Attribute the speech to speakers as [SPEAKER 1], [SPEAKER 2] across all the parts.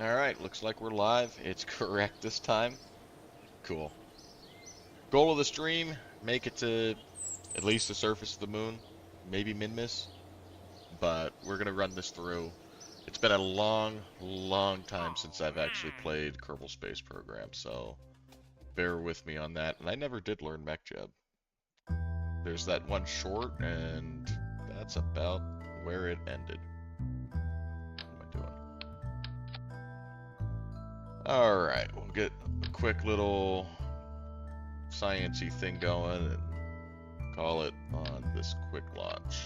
[SPEAKER 1] Alright, looks like we're live. It's correct this time. Cool. Goal of the stream, make it to at least the surface of the moon. Maybe min-miss. But we're going to run this through. It's been a long, long time since I've actually played Kerbal Space Program, so bear with me on that. And I never did learn MechJeb. There's that one short, and that's about where it ended. What am I doing? Alright, we'll get a quick little science-y thing going and call it on this quick launch.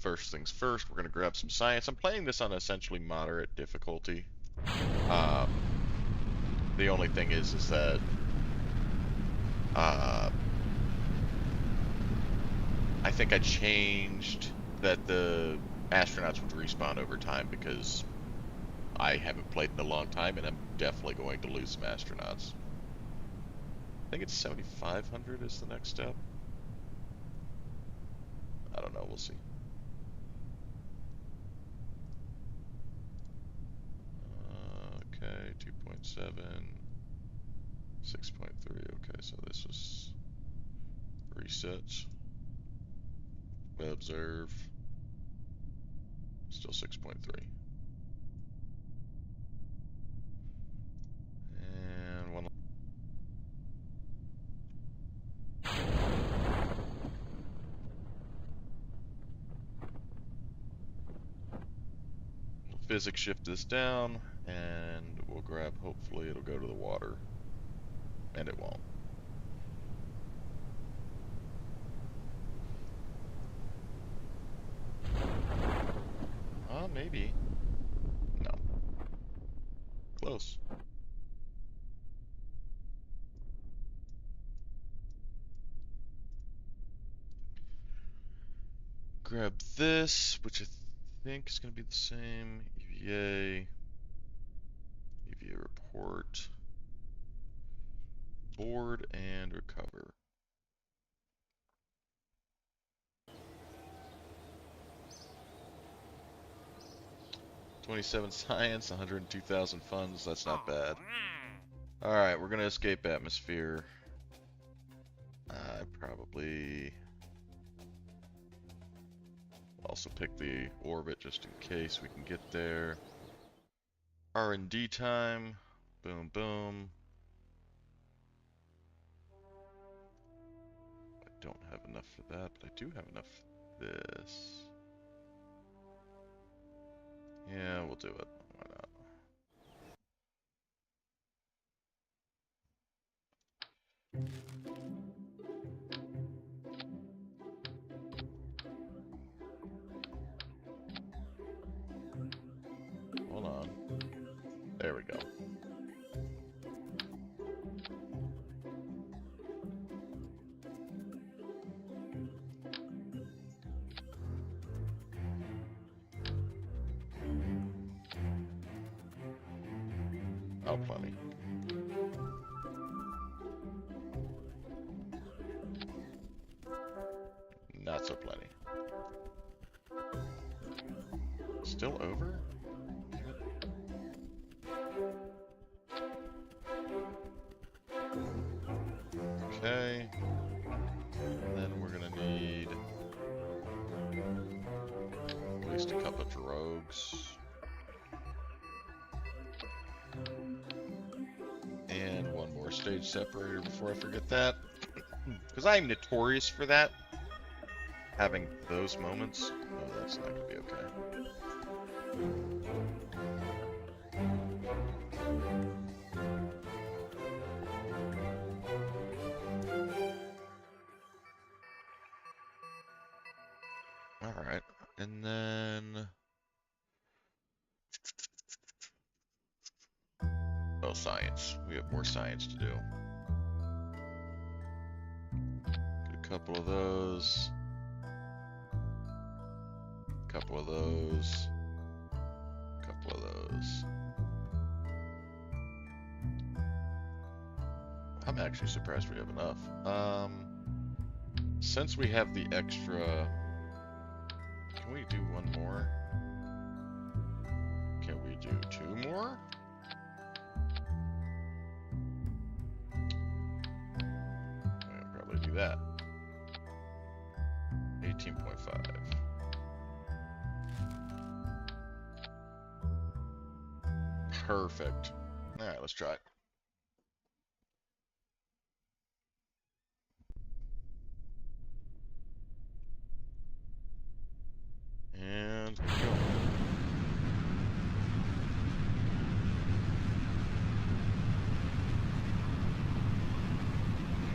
[SPEAKER 1] First things first, we're going to grab some science. I'm playing this on essentially moderate difficulty. The only thing is that I think I changed that the astronauts would respawn over time because I haven't played in a long time and I'm definitely going to lose some astronauts. I think it's 7,500 is the next step. I don't know, we'll see. Okay, 2.7, 6.3, okay, so this was resets. Observe, still 6.3. And one. Physics shift this down, and we'll grab, hopefully it'll go to the water, and it won't. Maybe. No. Close. Grab this, which I think is going to be the same. EVA report, board, and recover. $27 science, 102,000 funds. That's not bad. All right, we're gonna escape atmosphere. I probably also pick the orbit just in case we can get there. R&D time. Boom, boom. I don't have enough for that, but I do have enough for this. Yeah, we'll do it. Why not? Hold on. There we go. Oh, plenty. Not so plenty. Still over? Okay. And then we're gonna need at least a couple of drogues. And one more stage separator before I forget that. Because I'm notorious for that. Having those moments. Oh, that's not gonna be okay. Alright, and then... Oh, science. We have more science to do. Get a couple of those. Couple of those. Couple of those. I'm actually surprised we have enough. Since we have the extra, can we do one more? Can we do two more? We'll probably do that. 18.5. Perfect. Alright, let's try it. And here we go.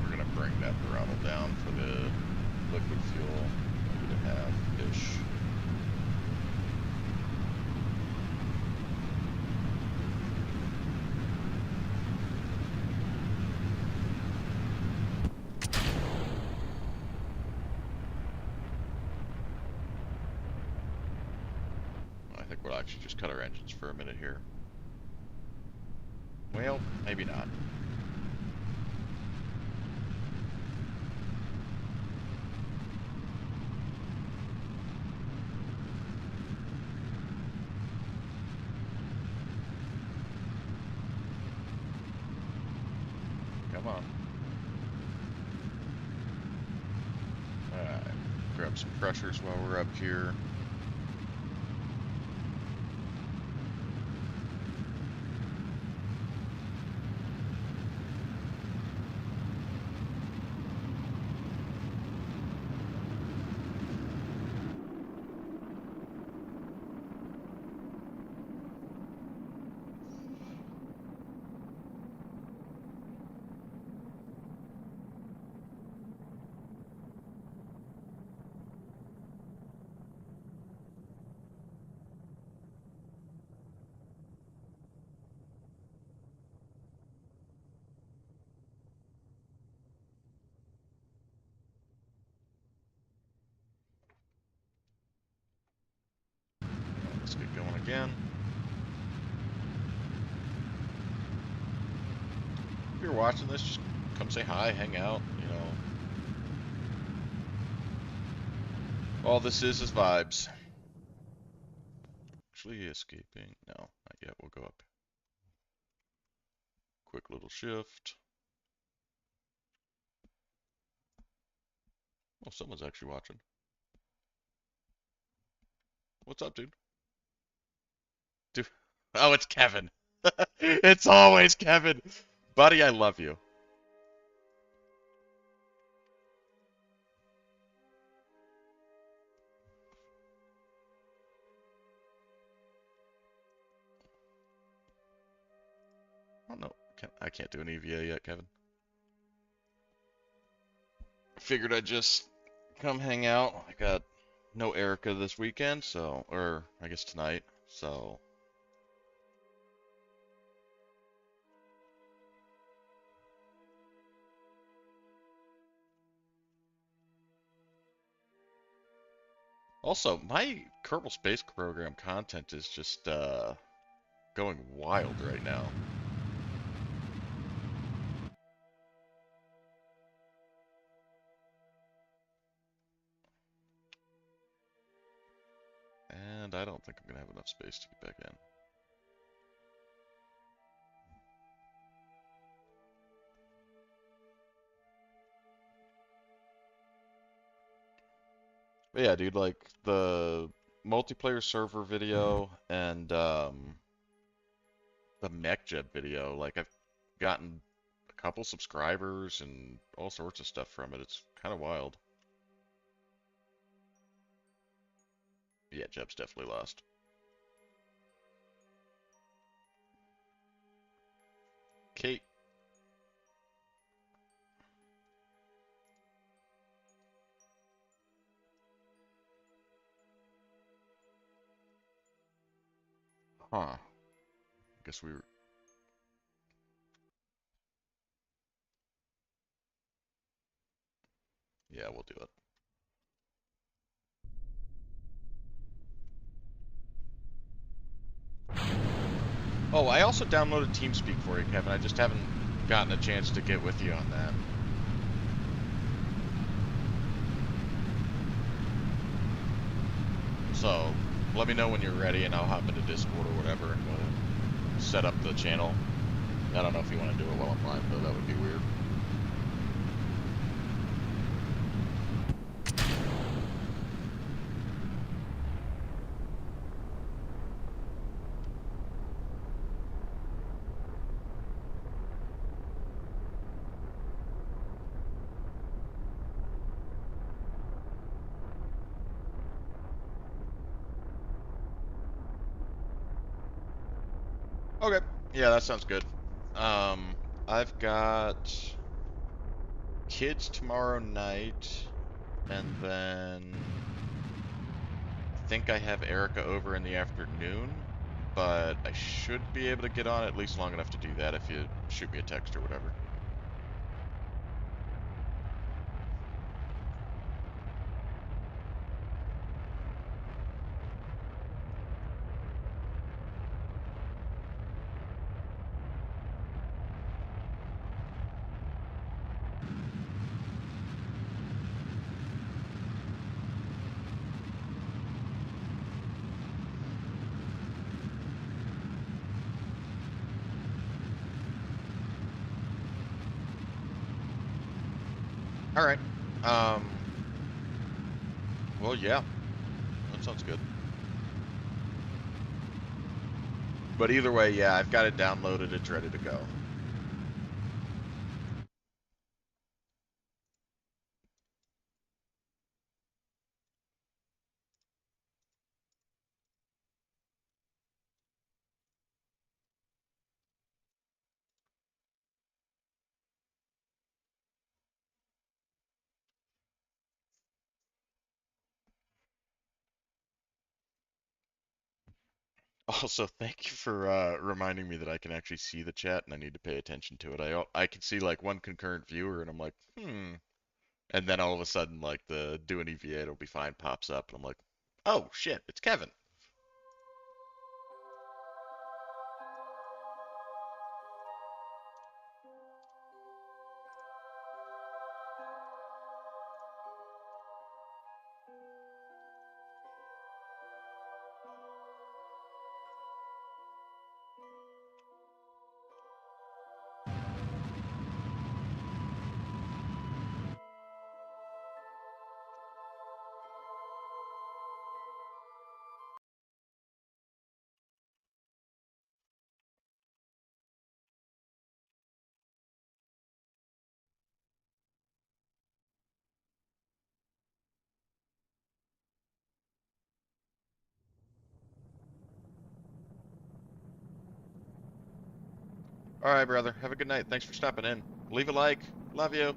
[SPEAKER 1] We're gonna bring that throttle down for the liquid fuel, maybe to half-ish. I think we'll actually just cut our engines for a minute here. Well, maybe not. Come on. Alright, grab some pressures while we're up here. Let's get going again. If you're watching this, just come say hi, hang out, you know. All this is vibes. Actually escaping. No, not yet. We'll go up. Quick little shift. Oh, someone's actually watching. What's up, dude? Dude. Oh, it's Kevin. It's always Kevin. Buddy, I love you. Oh, no. I can't do an EVA yet, Kevin. I figured I'd just come hang out. I got no Erica this weekend, so, or I guess tonight, so. Also, my Kerbal Space Program content is just going wild right now. And I don't think I'm going to have enough space to get back in. But yeah, dude, like the multiplayer server video and the MechJet video, like I've gotten a couple subscribers and all sorts of stuff from it. It's kind of wild. Yeah, Jeb's definitely lost. Kate. Huh. Guess we were... Yeah, we'll do it. Oh, I also downloaded TeamSpeak for you, Kevin. I just haven't gotten a chance to get with you on that. So, let me know when you're ready and I'll hop into Discord or whatever and we'll set up the channel. I don't know if you want to do it while I'm live, though. That would be weird. Okay. Yeah, that sounds good. I've got kids tomorrow night, and then I think I have Erica over in the afternoon, but I should be able to get on at least long enough to do that if you shoot me a text or whatever. All right. Well, yeah, that sounds good. But either way, yeah, I've got it downloaded. It's ready to go. Also, thank you for reminding me that I can actually see the chat and I need to pay attention to it. I can see like one concurrent viewer and I'm like, and then all of a sudden like the do an EVA, it'll be fine pops up and I'm like, oh shit, it's Kevin. All right, brother. Have a good night. Thanks for stopping in. Leave a like. Love you.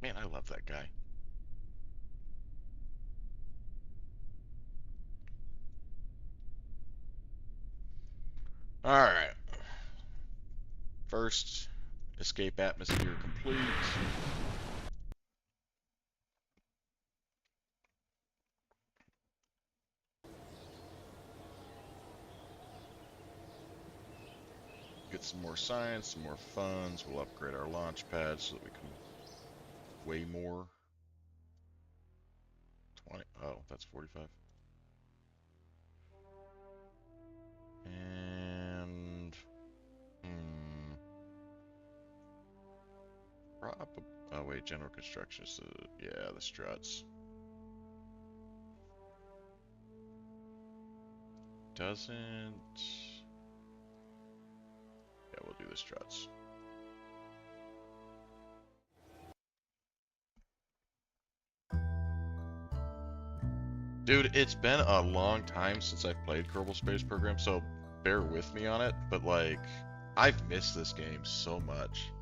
[SPEAKER 1] Man, I love that guy. All right. First, escape atmosphere complete. some more science, some more funds. We'll upgrade our launch pad so that we can weigh more. 20. Oh, that's 45. And oh wait, general construction. So yeah, the struts. Doesn't. Yeah, we'll do the struts. Dude, it's been a long time since I've played Kerbal Space Program, so bear with me on it, but like, I've missed this game so much.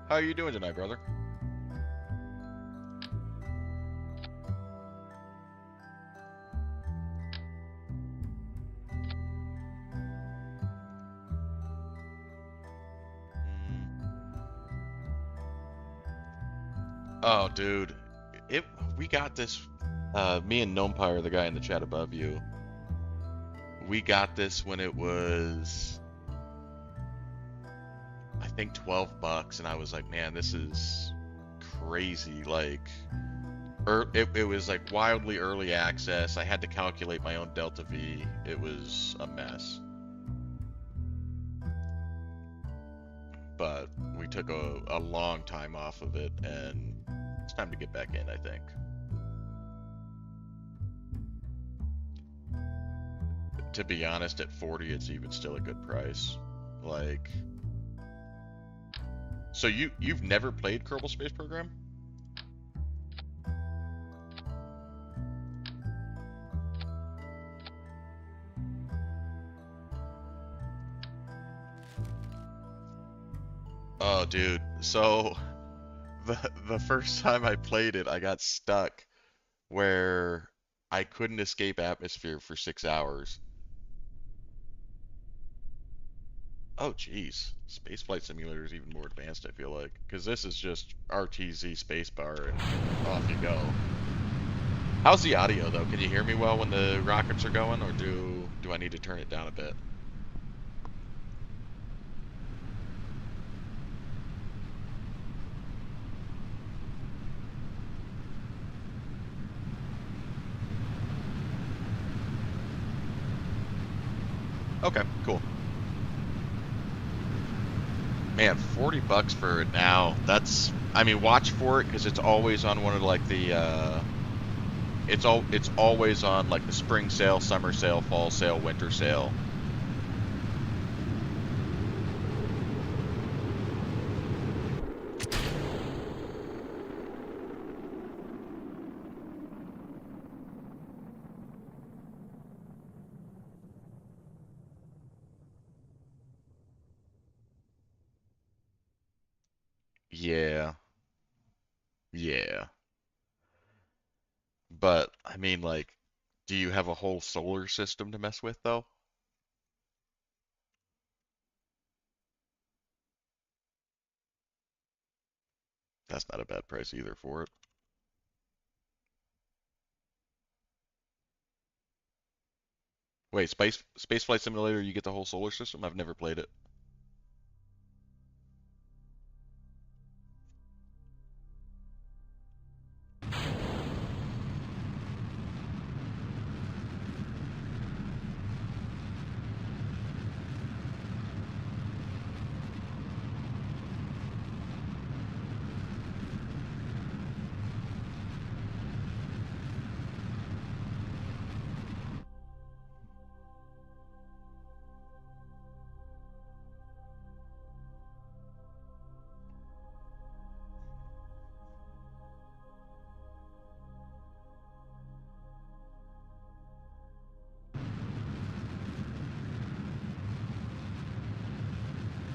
[SPEAKER 1] How are you doing tonight, brother? Oh, dude, we got this. Me and Gnomepire, the guy in the chat above you, we got this when it was, I think, $12, and I was like, man, this is crazy. Like, it was like wildly early access. I had to calculate my own delta V. It was a mess. But we took a long time off of it, and it's time to get back in, I think. To be honest, at 40, it's even still a good price. Like, so you've never played Kerbal Space Program? Oh, dude. So the first time I played it, I got stuck where I couldn't escape atmosphere for 6 hours. Oh, geez. Spaceflight Simulator is even more advanced, I feel like. Because this is just RTZ spacebar and off you go. How's the audio, though? Can you hear me well when the rockets are going, or do I need to turn it down a bit? Okay, cool. Man, $40 for it now. That's, I mean, watch for it because it's always on one of like the it's always on like the spring sale, summer sale, fall sale, winter sale. Yeah. Yeah. But I mean, like, do you have a whole solar system to mess with though? That's not a bad price either for it. Wait, Spaceflight Simulator, you get the whole solar system? I've never played it.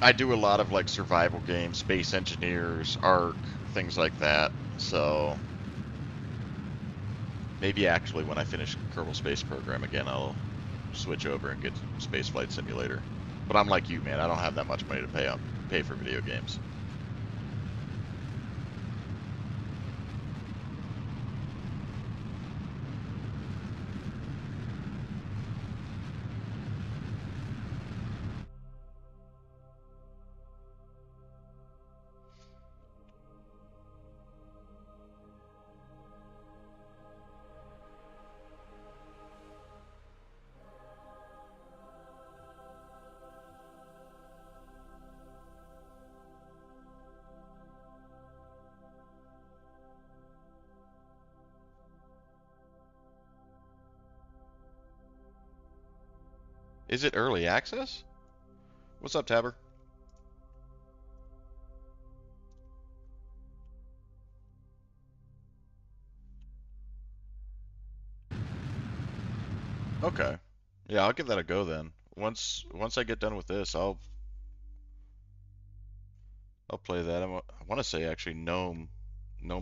[SPEAKER 1] I do a lot of like survival games, Space Engineers, Ark, things like that. So maybe actually when I finish Kerbal Space Program again, I'll switch over and get Spaceflight Simulator. But I'm like you, man. I don't have that much money to pay for video games. Is it early access? What's up, Tabber? Okay. Yeah, I'll give that a go then. Once I get done with this, I'll play that. I want to say actually Gnome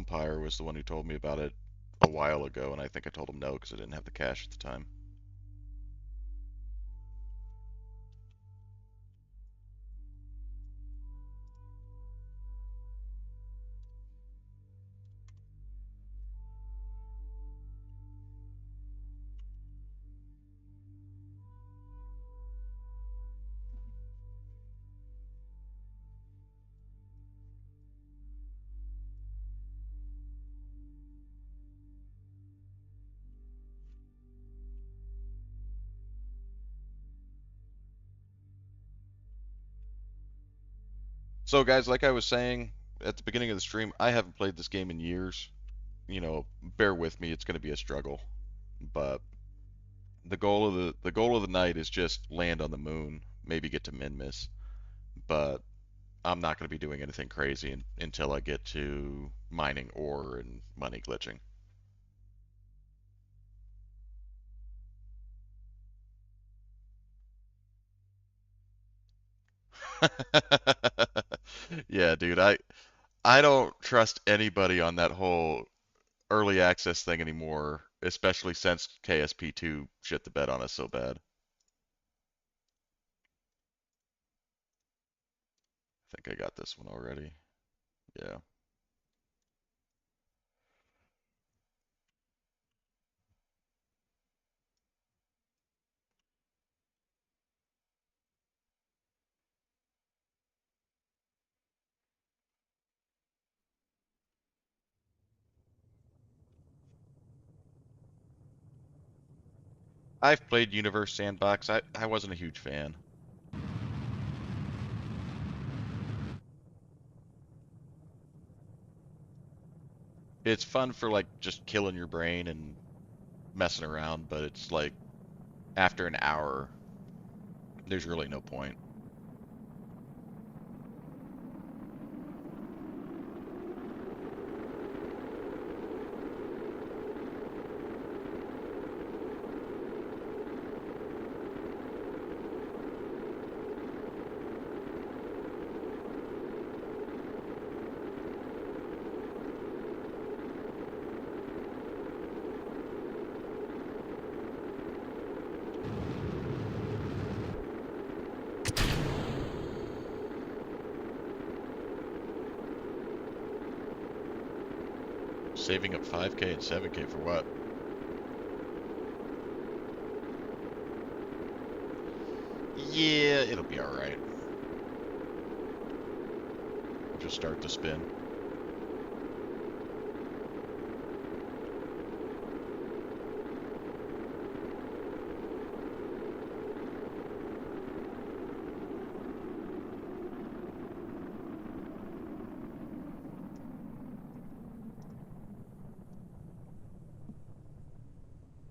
[SPEAKER 1] Pyre was the one who told me about it a while ago, and I think I told him no because I didn't have the cash at the time. So guys, like I was saying at the beginning of the stream, I haven't played this game in years. Bear with me, it's going to be a struggle. But the goal of the night is just land on the moon, maybe get to Minmus. But I'm not going to be doing anything crazy until I get to mining ore and money glitching. Yeah, dude, I don't trust anybody on that whole early access thing anymore, especially since KSP2 shit the bed on us so bad. I think I got this one already. Yeah. I've played Universe Sandbox. I wasn't a huge fan. It's fun for like just killing your brain and messing around, but it's like after an hour, there's really no point. Saving up 5K and 7K for what? Yeah, it'll be alright. Just start the spin.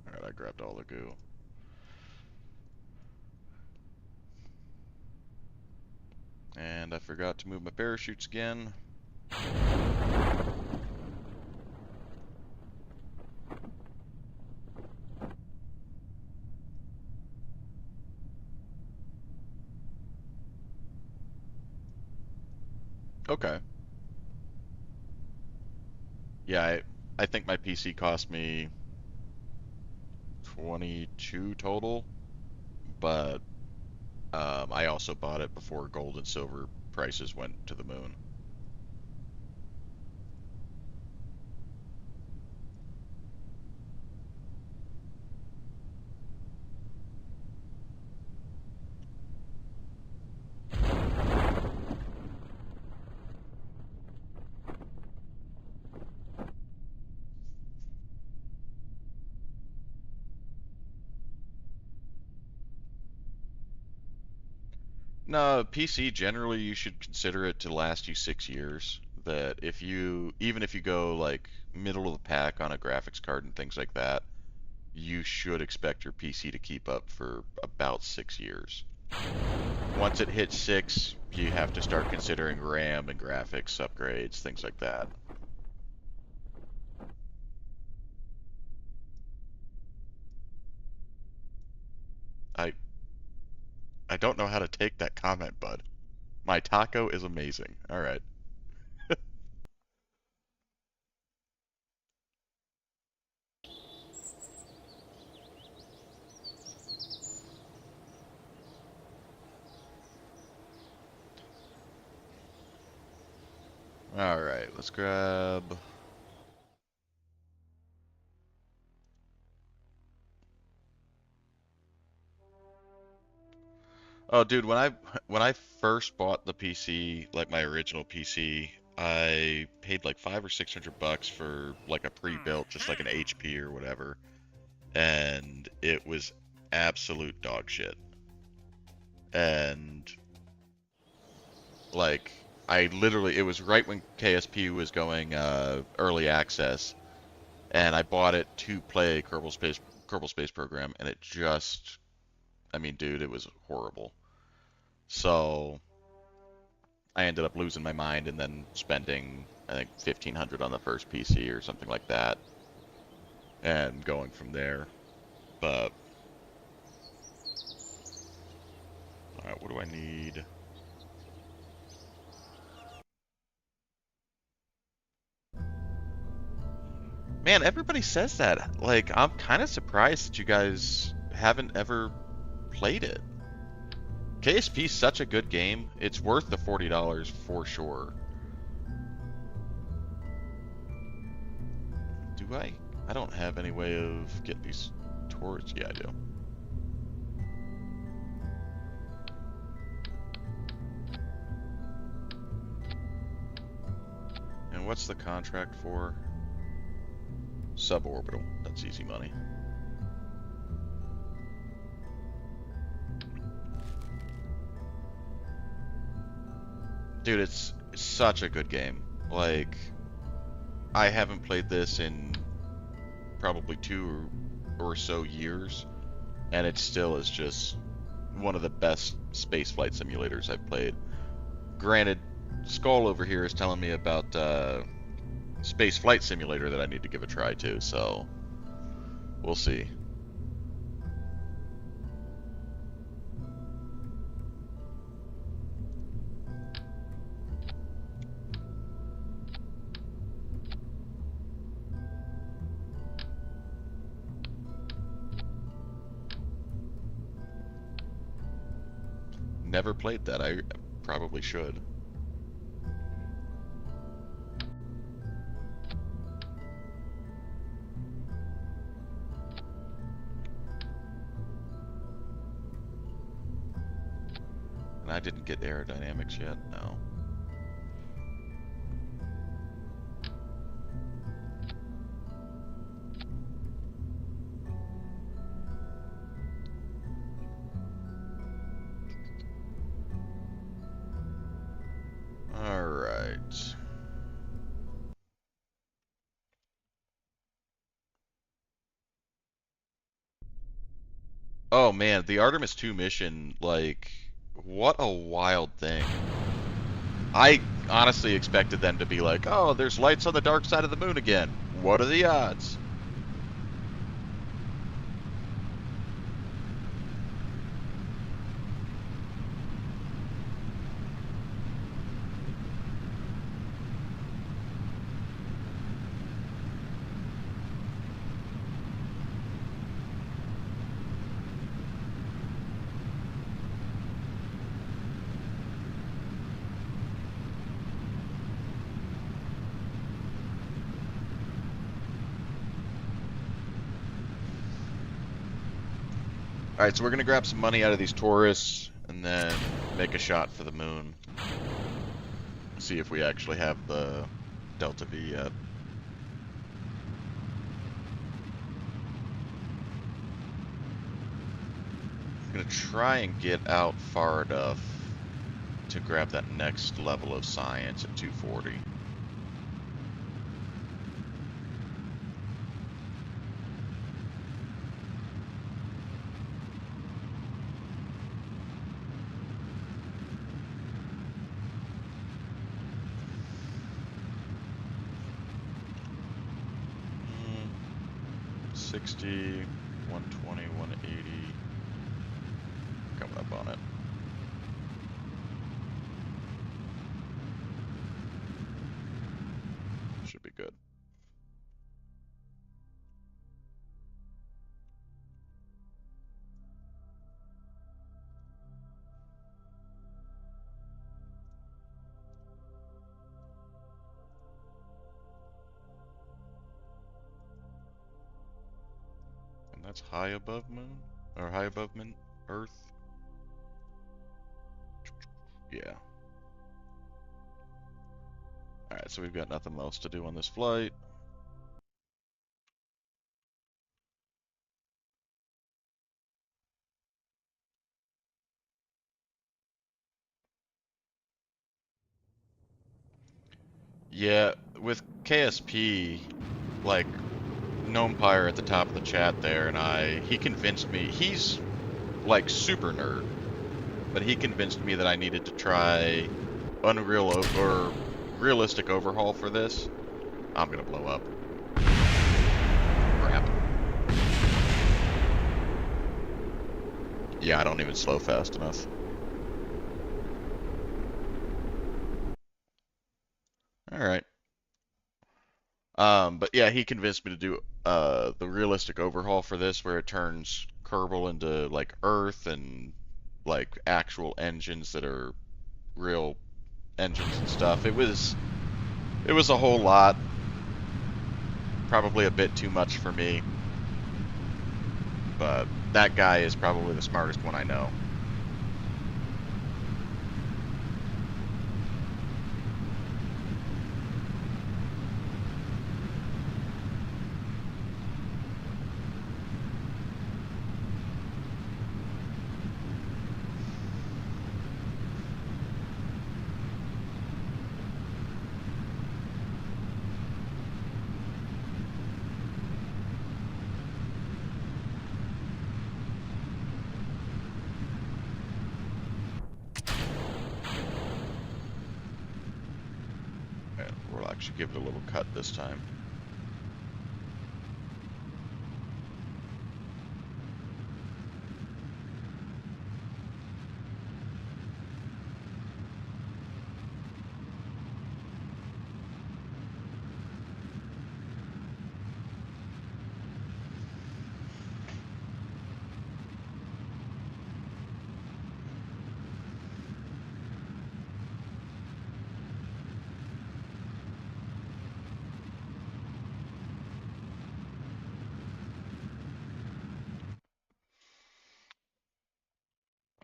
[SPEAKER 1] Alright, I grabbed all the goo. And I forgot to move my parachutes again. Okay. Yeah, I think my PC cost me 22 total, but I also bought it before gold and silver prices went to the moon. No, PC generally you should consider it to last you 6 years. That even if you go like middle of the pack on a graphics card and things like that, you should expect your PC to keep up for about 6 years. Once it hits 6, you have to start considering RAM and graphics upgrades, things like that. I I don't know how to take that comment, bud. My taco is amazing. All right. All right, let's grab. Oh, dude, when I first bought the PC, like my original PC, I paid like 500 or 600 bucks for like a pre-built, just like an HP or whatever, and it was absolute dog shit. And like, I literally, it was right when KSP was going early access, and I bought it to play Kerbal Space Program, and it just, I mean, dude, it was horrible. So I ended up losing my mind and then spending, I think, 1,500 on the first PC or something like that, and going from there. But all right, what do I need? Man, everybody says that. Like, I'm kind of surprised that you guys haven't ever played it. KSP's such a good game. It's worth the $40 for sure. Do I? I don't have any way of getting these towards. Yeah, I do. And what's the contract for? Suborbital. That's easy money. Dude, it's such a good game. Like, I haven't played this in probably 2 or so years, and it still is just one of the best spaceflight simulators I've played. Granted, Skull over here is telling me about Space Flight Simulator that I need to give a try to, so we'll see. Never played that. I probably should. And I didn't get aerodynamics yet. No. All right. Oh man, the Artemis 2 mission, like, what a wild thing. I honestly expected them to be like, oh, there's lights on the dark side of the moon again. What are the odds? Alright, so we're gonna grab some money out of these tourists and then make a shot for the moon. See if we actually have the Delta V yet. I'm gonna try and get out far enough to grab that next level of science at 240. 160, 120, 180. Coming up on it. Should be good. And that's high above moon? Or high above Earth? Yeah. Alright, so we've got nothing else to do on this flight. Yeah, with KSP, like, Gnomepire at the top of the chat there, and he convinced me, he's, like, super nerd, but he convinced me that I needed to try or realistic overhaul for this. I'm gonna blow up. Crap. Yeah, I don't even slow fast enough. Alright. But yeah, he convinced me to do the realistic overhaul for this, where it turns Kerbal into like Earth and like actual engines that are real engines and stuff. It was a whole lot, probably a bit too much for me, but that guy is probably the smartest one I know. And we'll actually give it a little cut this time.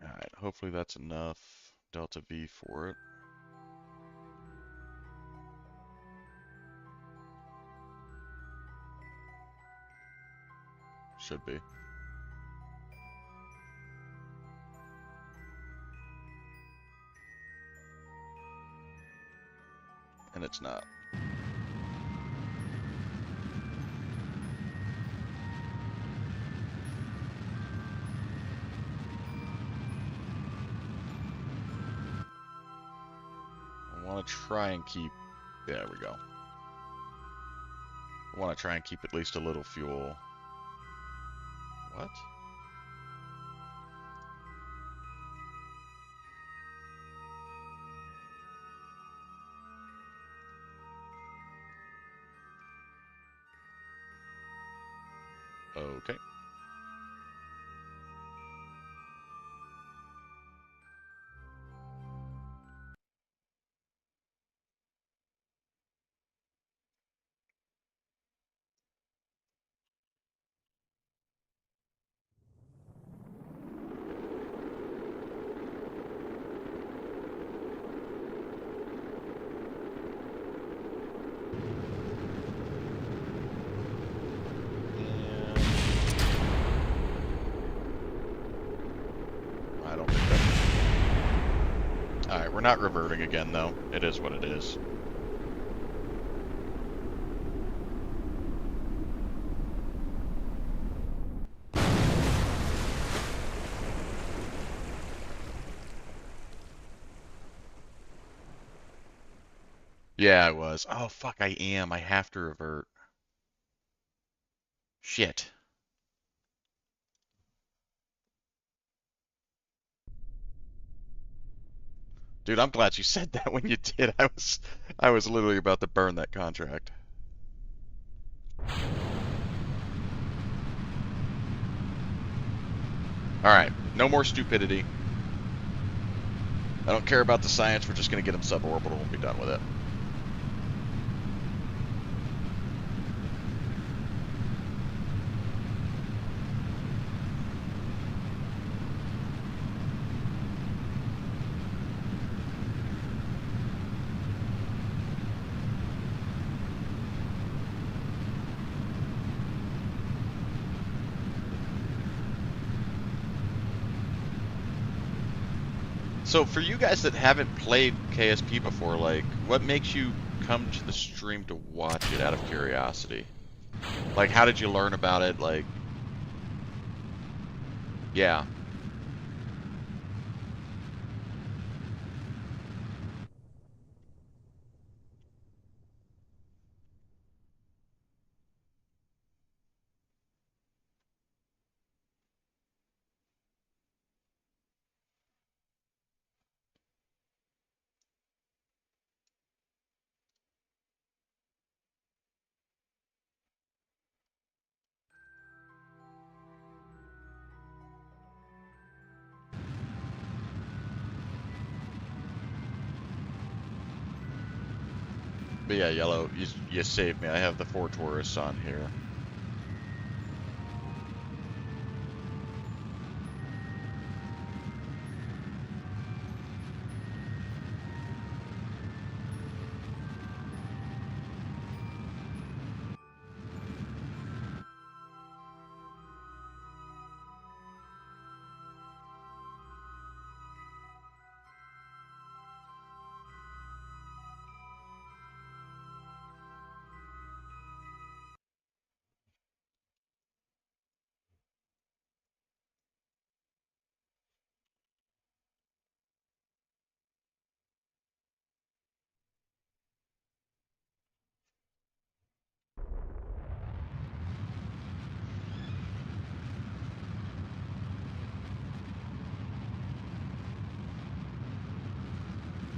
[SPEAKER 1] Alright, hopefully that's enough delta V for it. Should be. And it's not. I want to try and keep... There we go. I want to try and keep at least a little fuel. What? Okay. I don't think that... Alright, we're not reverting again, though. It is what it is. Yeah, I was. Oh, fuck, I am. I have to revert. Shit. Dude, I'm glad you said that when you did. I was literally about to burn that contract. All right, no more stupidity. I don't care about the science. We're just gonna get him suborbital and be done with it. So for you guys that haven't played KSP before, like, what makes you come to the stream to watch it out of curiosity? Like, how did you learn about it? Like, yeah. But yeah, Yellow, you saved me. I have the 4 tourists on here.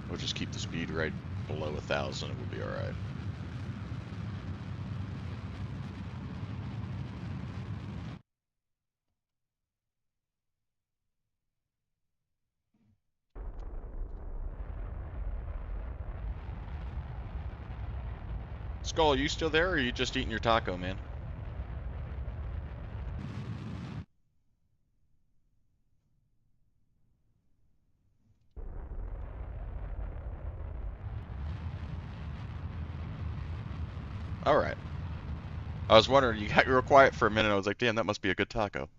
[SPEAKER 1] We'll just keep the speed right below 1,000. It will be all right. Skull, are you still there, or are you just eating your taco, man? All right. I was wondering, you got real quiet for a minute. I was like, damn, that must be a good taco.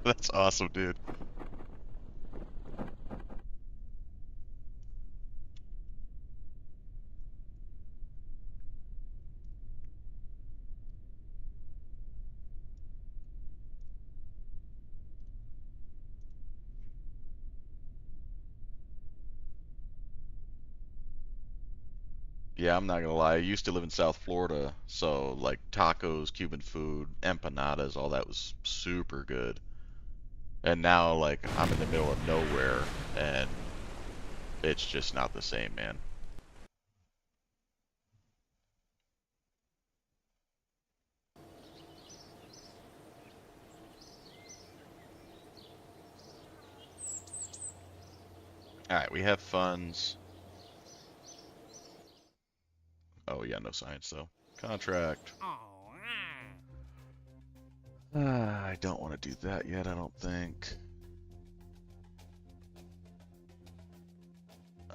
[SPEAKER 1] That's awesome, dude. Yeah, I'm not gonna lie. I used to live in South Florida, so like tacos, Cuban food, empanadas, all that was super good. And now, like, I'm in the middle of nowhere, and it's just not the same, man. All right, we have funds. Oh yeah, no science though. Contract. I don't want to do that yet, I don't think.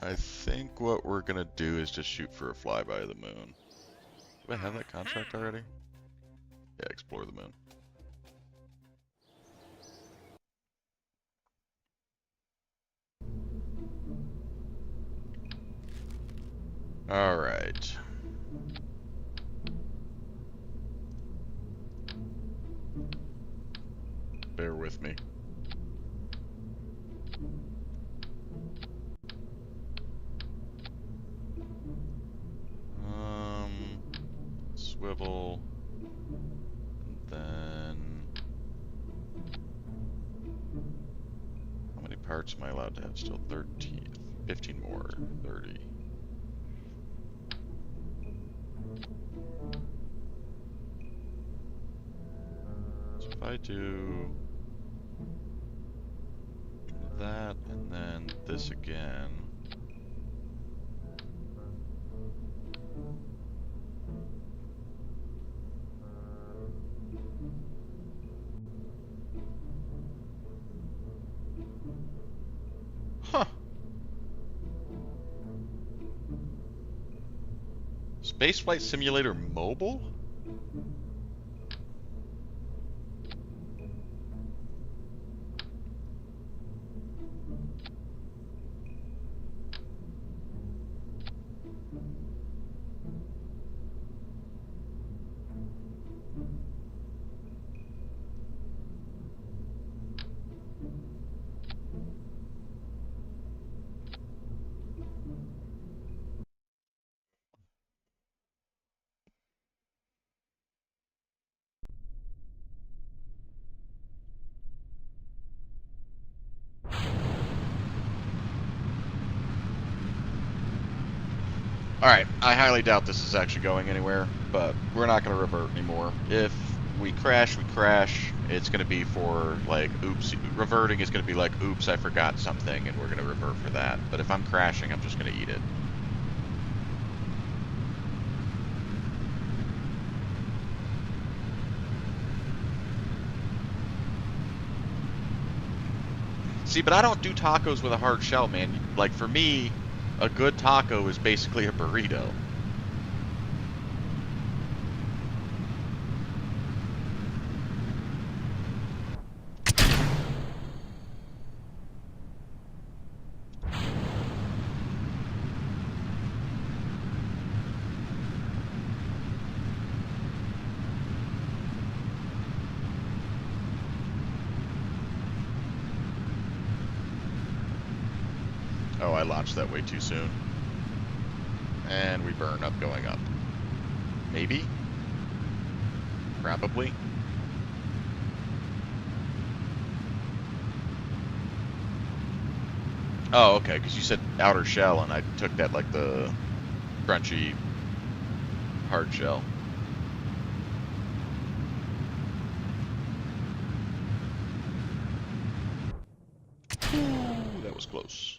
[SPEAKER 1] I think what we're gonna do is just shoot for a flyby of the moon. Do I have that contract already? Yeah, explore the moon. All right. Bear with me. Swivel, and then how many parts am I allowed to have still? 13, 15 more, 30. So if I do that and then this again, huh? Spaceflight Simulator Mobile? Alright, I highly doubt this is actually going anywhere, but we're not going to revert anymore. If we crash, we crash. It's going to be for, like, oops. Reverting is going to be like, oops, I forgot something, and we're going to revert for that. But if I'm crashing, I'm just going to eat it. See, but I don't do tacos with a hard shell, man. Like, for me, a good taco is basically a burrito. Oh, I launched that way too soon. And we burn up going up. Maybe? Probably? Oh, okay, because you said outer shell, and I took that like the crunchy hard shell. Ooh, that was close.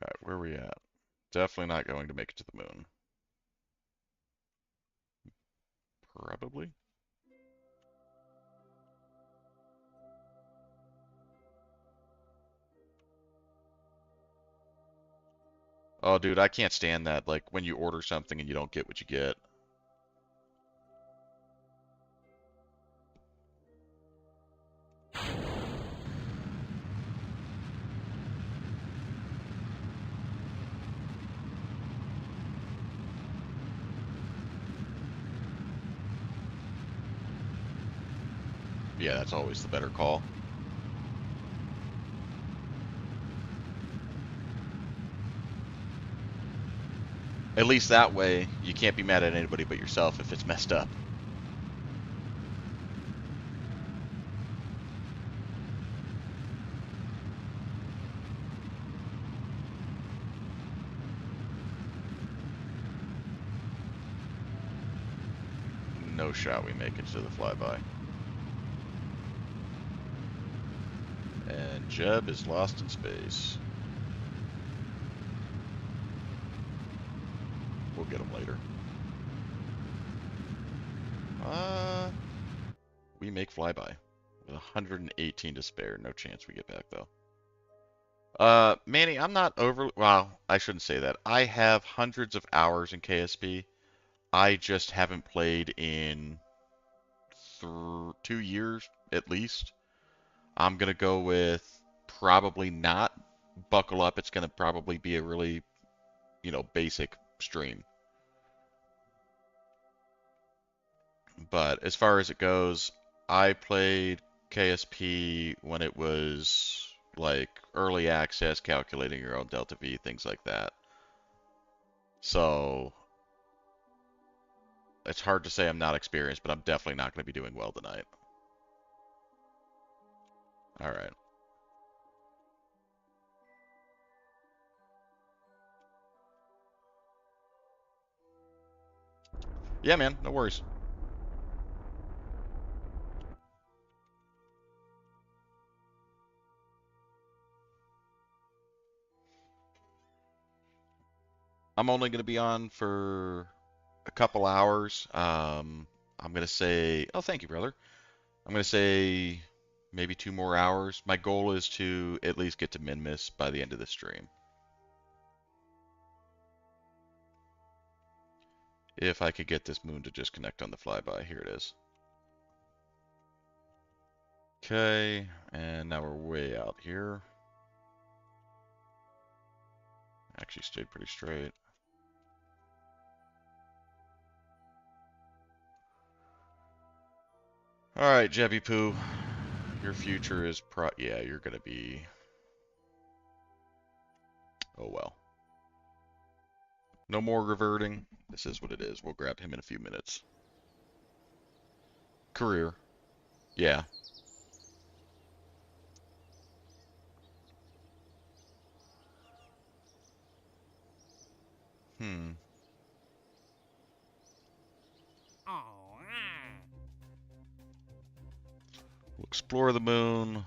[SPEAKER 1] Alright, where are we at? Definitely not going to make it to the moon. Probably. Oh, dude, I can't stand that. Like, when you order something and you don't get what you get. Yeah, that's always the better call. At least that way, you can't be mad at anybody but yourself if it's messed up. No shot we make it to the flyby. And Jeb is lost in space. We'll get him later. We make flyby. With 118 to spare. No chance we get back, though. Manny, I'm not over... Well, I shouldn't say that. I have hundreds of hours in KSP. I just haven't played in 2 years, at least. I'm going to go with probably not buckle up. It's going to probably be a really, basic stream. But as far as it goes, I played KSP when it was like early access, calculating your own delta V, things like that. So it's hard to say I'm not experienced, but I'm definitely not going to be doing well tonight. All right. Yeah, man, no worries. I'm only going to be on for a couple hours. I'm going to say, oh, thank you, brother. I'm going to say maybe 2 more hours. My goal is to at least get to min-miss by the end of the stream. If I could get this moon to just connect on the flyby. Here it is. Okay, and now we're way out here. Actually stayed pretty straight. Alright, Jebby Poo. Your future is yeah, you're gonna be... Oh well. No more reverting. This is what it is. We'll grab him in a few minutes. Career. Yeah. We'll explore the moon.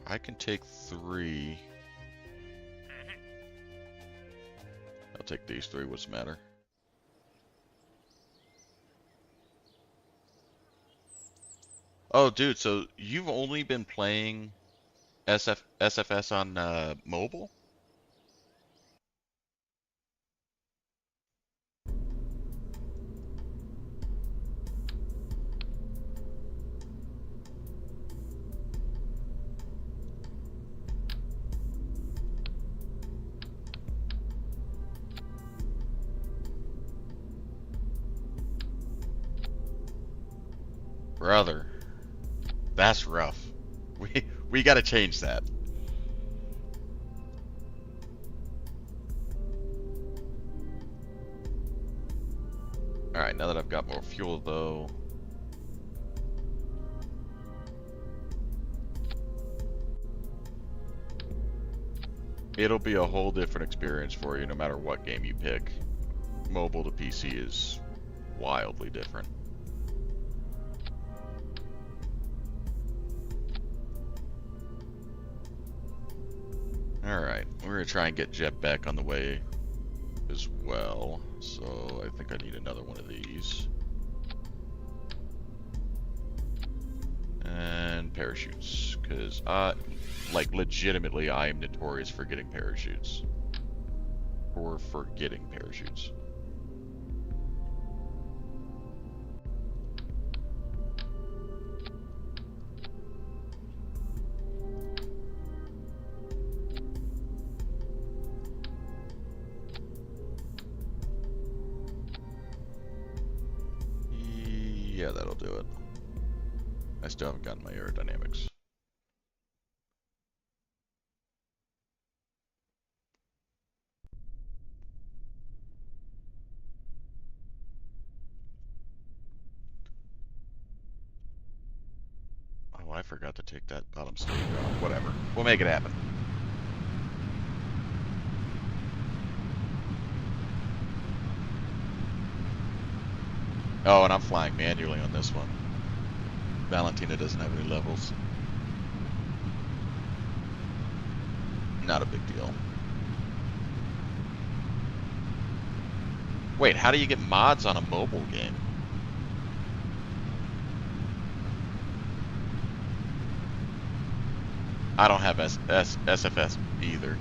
[SPEAKER 1] I can take 3. I'll take these 3. What's the matter? Oh, dude, so you've only been playing SFS on mobile? Brother, that's rough. We gotta change that. Alright, now that I've got more fuel though. It'll be a whole different experience for you no matter what game you pick. Mobile to PC is wildly different. Alright, we're gonna try and get Jet back on the way as well. So I think I need another one of these. And parachutes, because like legitimately I am notorious for getting parachutes. Or forgetting parachutes. Yeah, that'll do it. I still haven't gotten my aerodynamics. Oh, I forgot to take that bottom stage off. Whatever. We'll make it happen. Oh, and I'm flying manually on this one. Valentina doesn't have any levels. Not a big deal. Wait, how do you get mods on a mobile game? I don't have SFS either.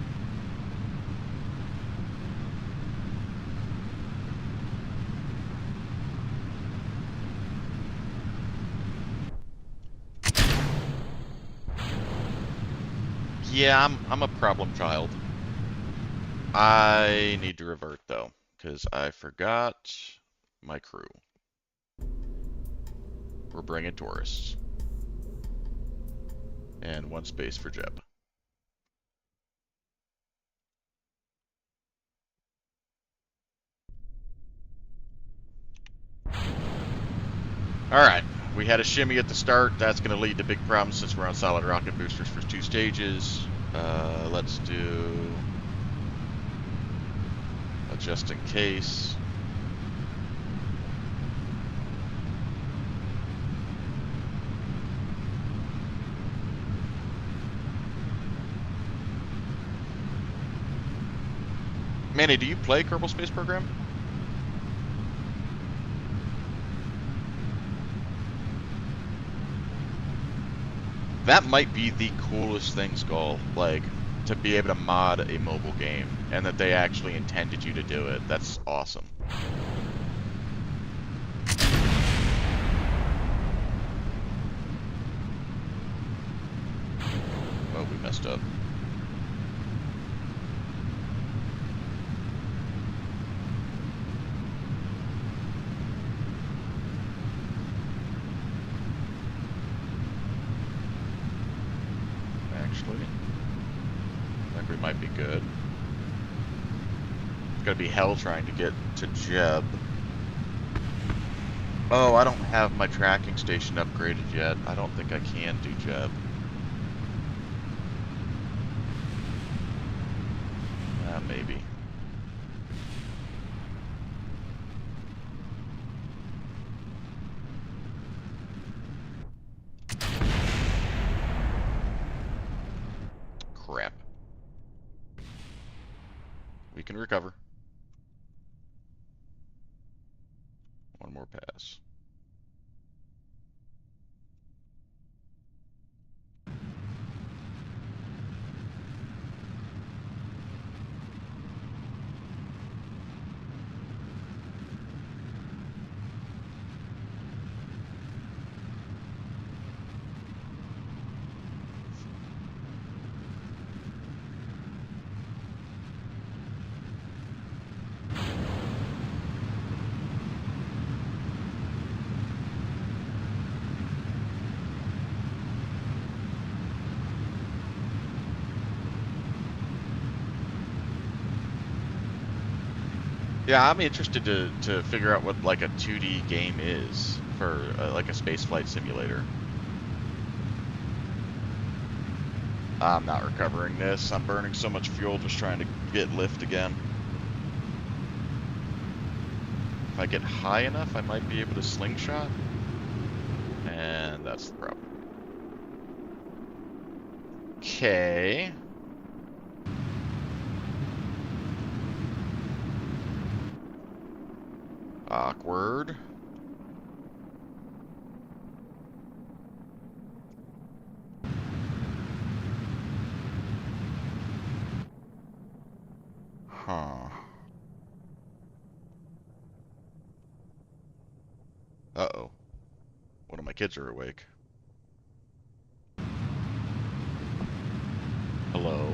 [SPEAKER 1] Yeah, I'm a problem child. I need to revert though, because I forgot my crew. We're bringing tourists. And one space for Jeb. Alright, we had a shimmy at the start. That's going to lead to big problems since we're on solid rocket boosters for 2 stages. Let's do a just in case. Manny, do you play Kerbal Space Program? That might be the coolest thing, Skull. Like, to be able to mod a mobile game, and that they actually intended you to do it. That's awesome. Oh, we messed up. Actually, I think we might be good. It's gonna be hell trying to get to Jeb. Oh, I don't have my tracking station upgraded yet. I don't think I can do Jeb. Maybe. Crap. We can recover. One more pass. Yeah, I'm interested to figure out what like a 2D game is for like a spaceflight simulator. I'm not recovering this. I'm burning so much fuel just trying to get lift again. If I get high enough, I might be able to slingshot. And that's the problem. Okay. Awkward. Huh. Uh-oh. One of my kids are awake. Hello?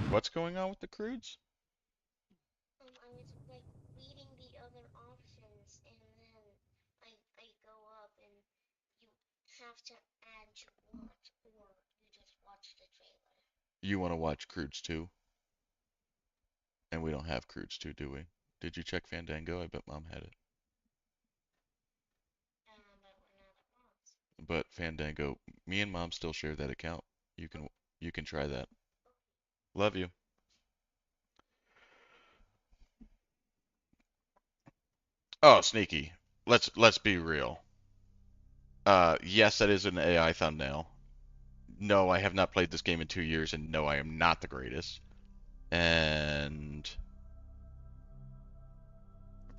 [SPEAKER 1] What's going on with the crudes? You want to watch Crudes 2? And we don't have Crudes 2, do we? Did you check Fandango? I bet Mom had it. But Fandango, me and Mom still share that account. You can try that. Love you. Oh, sneaky. Let's be real. Yes, that is an AI thumbnail. No, I have not played this game in 2 years, and no, I am not the greatest. And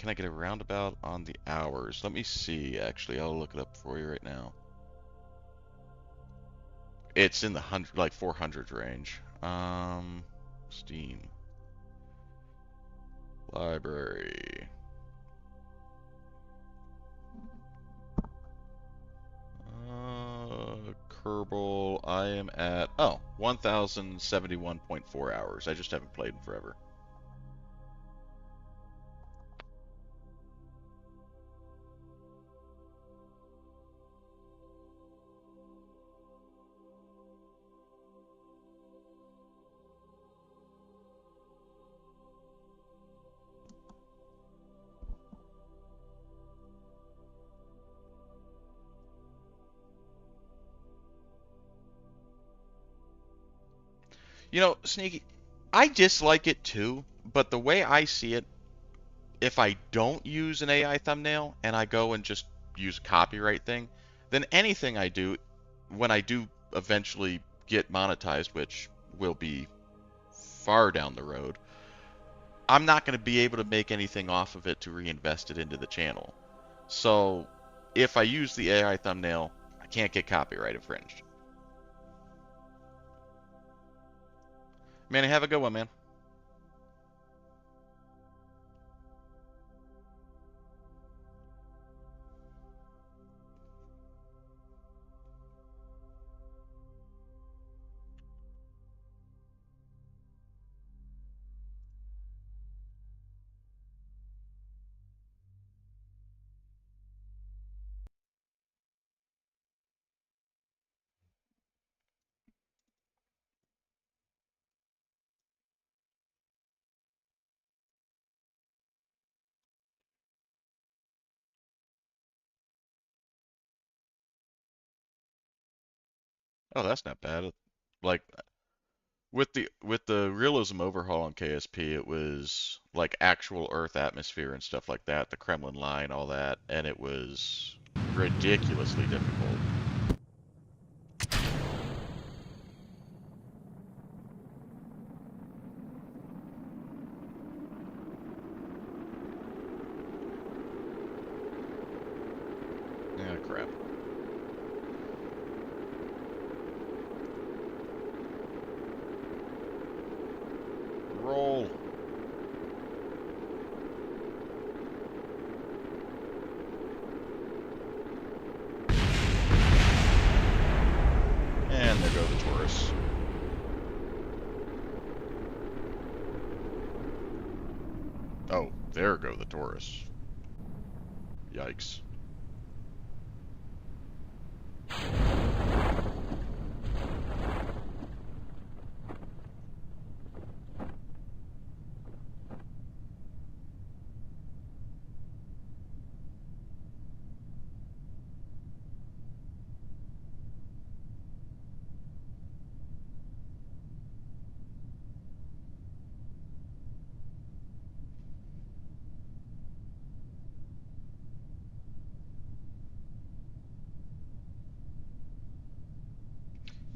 [SPEAKER 1] can I get a roundabout on the hours? Let me see, actually. I'll look it up for you right now. It's in the 400 range. Steam. Library. Kerbal, I am at, 1,071.4 hours. I just haven't played in forever. You know, Sneaky, I dislike it too, but the way I see it, if I don't use an AI thumbnail and I go and just use a copyright thing, then anything I do, when I do eventually get monetized, which will be far down the road, I'm not going to be able to make anything off of it to reinvest it into the channel. So if I use the AI thumbnail, I can't get copyright infringed. Manny, have a good one, man. Oh, that's not bad. Like with the realism overhaul on KSP, it was like actual Earth atmosphere and stuff like that, the Kremlin line, all that, and it was ridiculously difficult. Yeah, crap. Roll. And there go the Taurus. Oh, there go the Taurus. Yikes.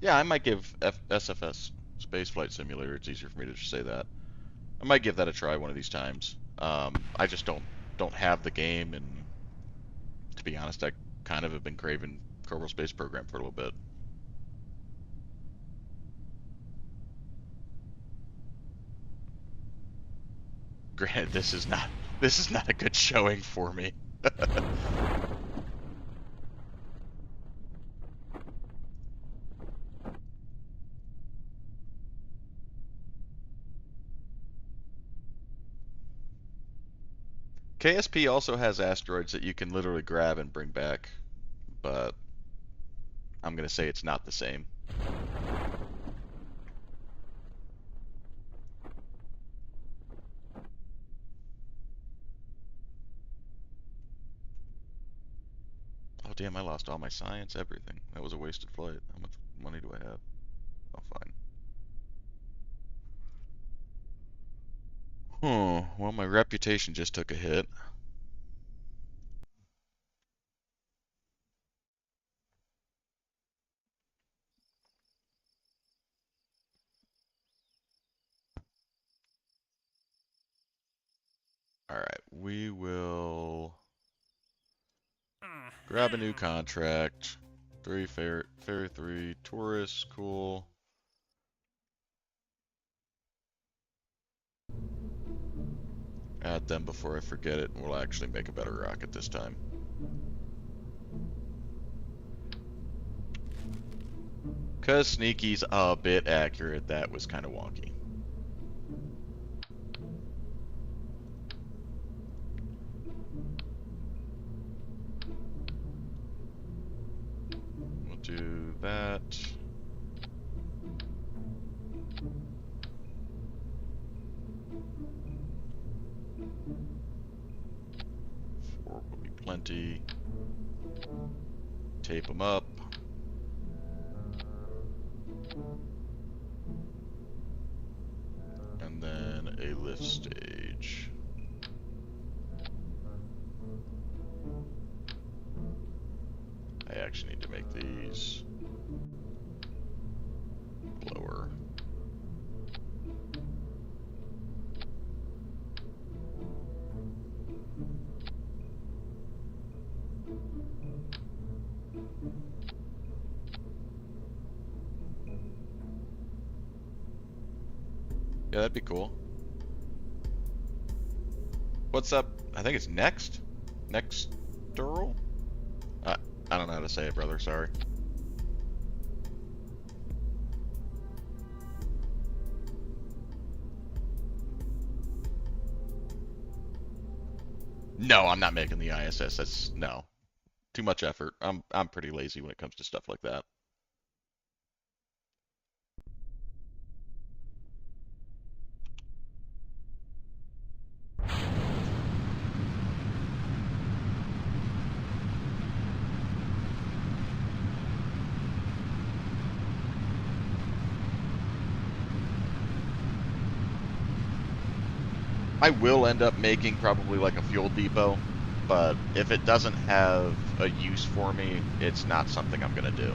[SPEAKER 1] Yeah, I might give SFS Spaceflight Simulator. It's easier for me to just say that. I might give that a try one of these times. I just don't have the game, and to be honest, I kind of have been craving Kerbal Space Program for a little bit. Granted, this is not a good showing for me. KSP also has asteroids that you can literally grab and bring back, but I'm gonna say it's not the same. Oh damn, I lost all my science, everything. That was a wasted flight. How much money do I have? Oh, fine. Oh, well, my reputation just took a hit. Alright, we will grab a new contract. 3 fair 3 tourists, cool. Add them before I forget it, and we'll actually make a better rocket this time. Cause Sneaky's a bit accurate, that was kind of wonky. We'll do that. Four will be plenty. Tape them up. And then a lift stage. I actually need to make these lower. Yeah, that'd be cool. What's up? I think it's next? Next Dural? I don't know how to say it, brother, sorry. No, I'm not making the ISS. That's no. Too much effort. I'm pretty lazy when it comes to stuff like that. I will end up making probably like a fuel depot, but if it doesn't have a use for me, it's not something I'm gonna do.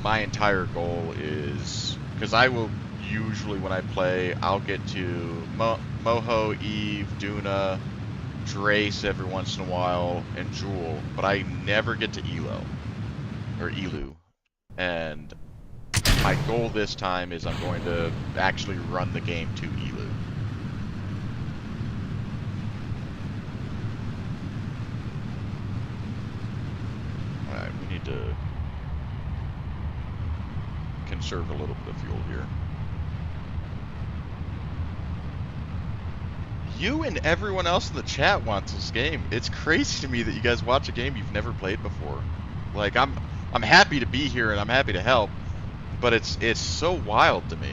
[SPEAKER 1] My entire goal is, because I will usually when I play, I'll get to Moho, Eve, Duna, Drace every once in a while, and Jewel, but I never get to Elu. And my goal this time is I'm going to actually run the game to Elu. Alright, we need to conserve a little bit of fuel here. You and everyone else in the chat wants this game. It's crazy to me that you guys watch a game you've never played before. Like, I'm happy to be here and I'm happy to help, but it's so wild to me.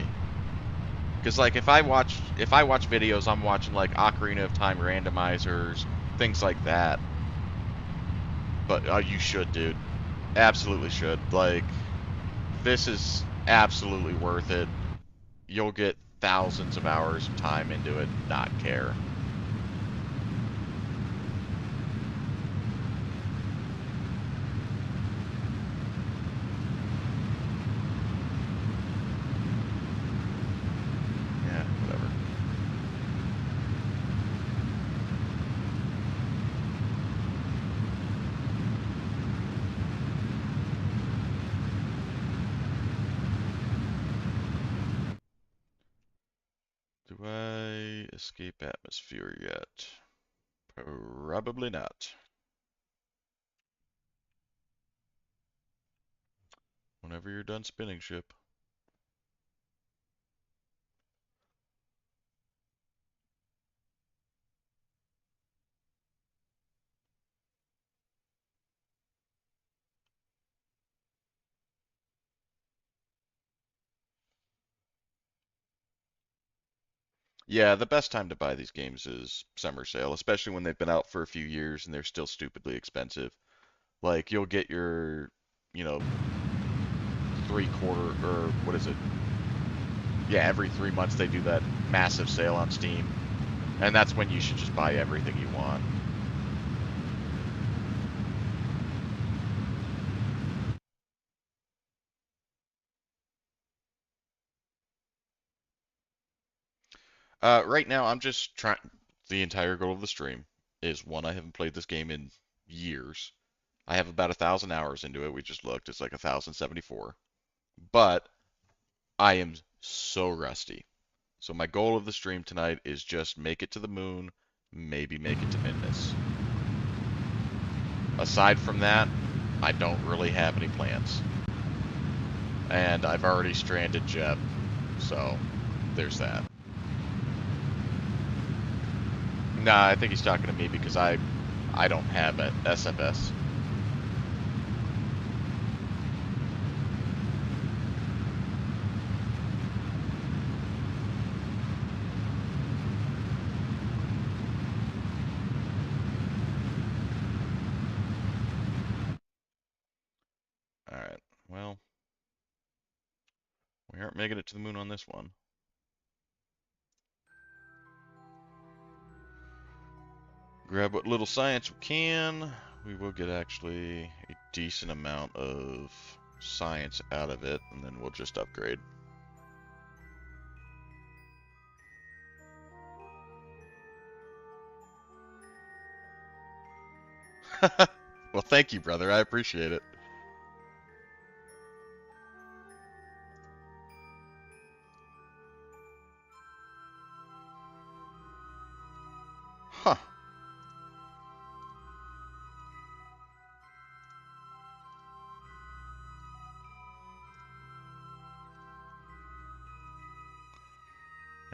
[SPEAKER 1] Because like if I watch videos, I'm watching like Ocarina of Time randomizers, things like that. But you should, dude. Absolutely should. Like, this is absolutely worth it. You'll get thousands of hours of time into it, not care. Yeah, whatever. Do I escape atmosphere yet? Probably not. Whenever you're done spinning, ship. Yeah, the best time to buy these games is summer sale, especially when they've been out for a few years and they're still stupidly expensive. Like, you'll get your, you know, 3/4, or what is it? Yeah, every 3 months they do that massive sale on Steam. And that's when you should just buy everything you want. Right now, I'm just trying. The entire goal of the stream is one, I haven't played this game in years. I have about 1,000 hours into it. We just looked. It's like 1,074. But I am so rusty. So my goal of the stream tonight is just make it to the moon, maybe make it to Midness. Aside from that, I don't really have any plans. And I've already stranded Jeb, so there's that. Nah, I think he's talking to me because I don't have an SFS. Alright, well, we aren't making it to the moon on this one. Grab what little science we can. We will get actually a decent amount of science out of it, and then we'll just upgrade. Well, thank you, brother. I appreciate it. Huh.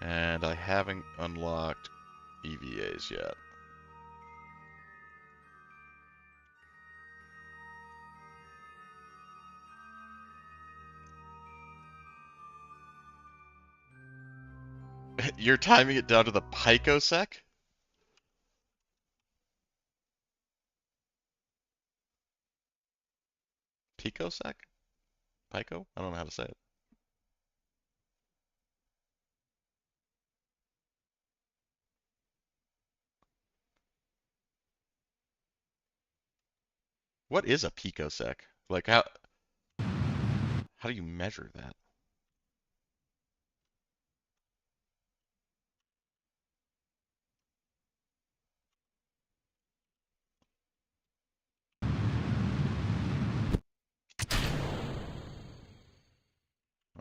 [SPEAKER 1] And I haven't unlocked EVAs yet. You're timing it down to the picosec? Picosec? Pico? I don't know how to say it. What is a picosec? Like how do you measure that?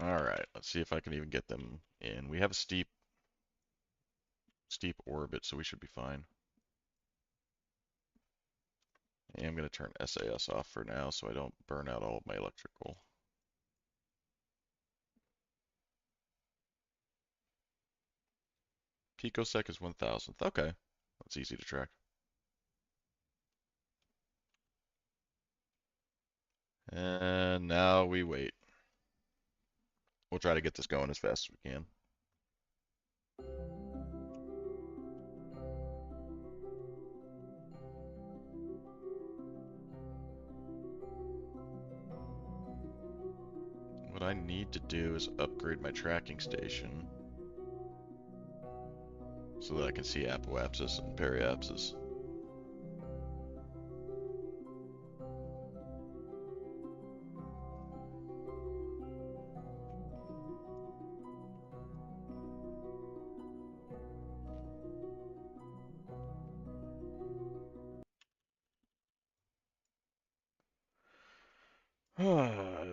[SPEAKER 1] Alright, let's see if I can even get them in. We have a steep orbit, so we should be fine. I am going to turn SAS off for now so I don't burn out all of my electrical. Picosec is 1,000th. Okay, that's easy to track. And now we wait. We'll try to get this going as fast as we can. What I need to do is upgrade my tracking station so that I can see apoapsis and periapsis.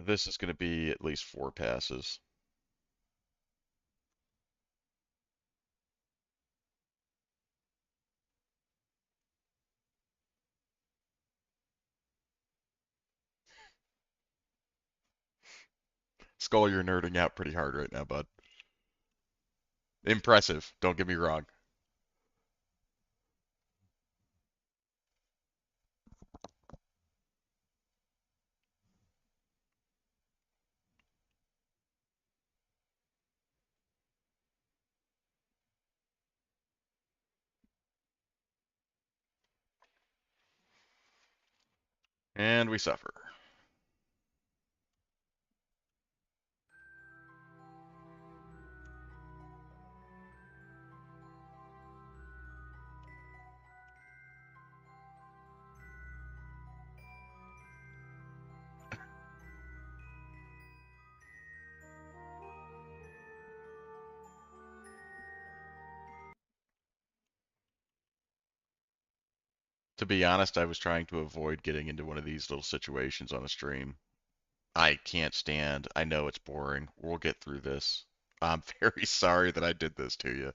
[SPEAKER 1] This is going to be at least 4 passes. Skull, you're nerding out pretty hard right now, bud. Impressive, don't get me wrong. And we suffer. To be honest, I was trying to avoid getting into one of these little situations on a stream. I can't stand. I know it's boring. We'll get through this. I'm very sorry that I did this to you.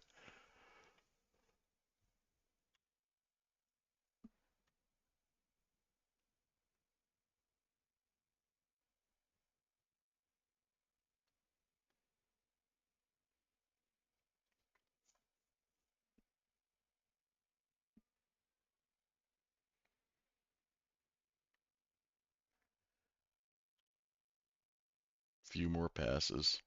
[SPEAKER 1] Few more passes.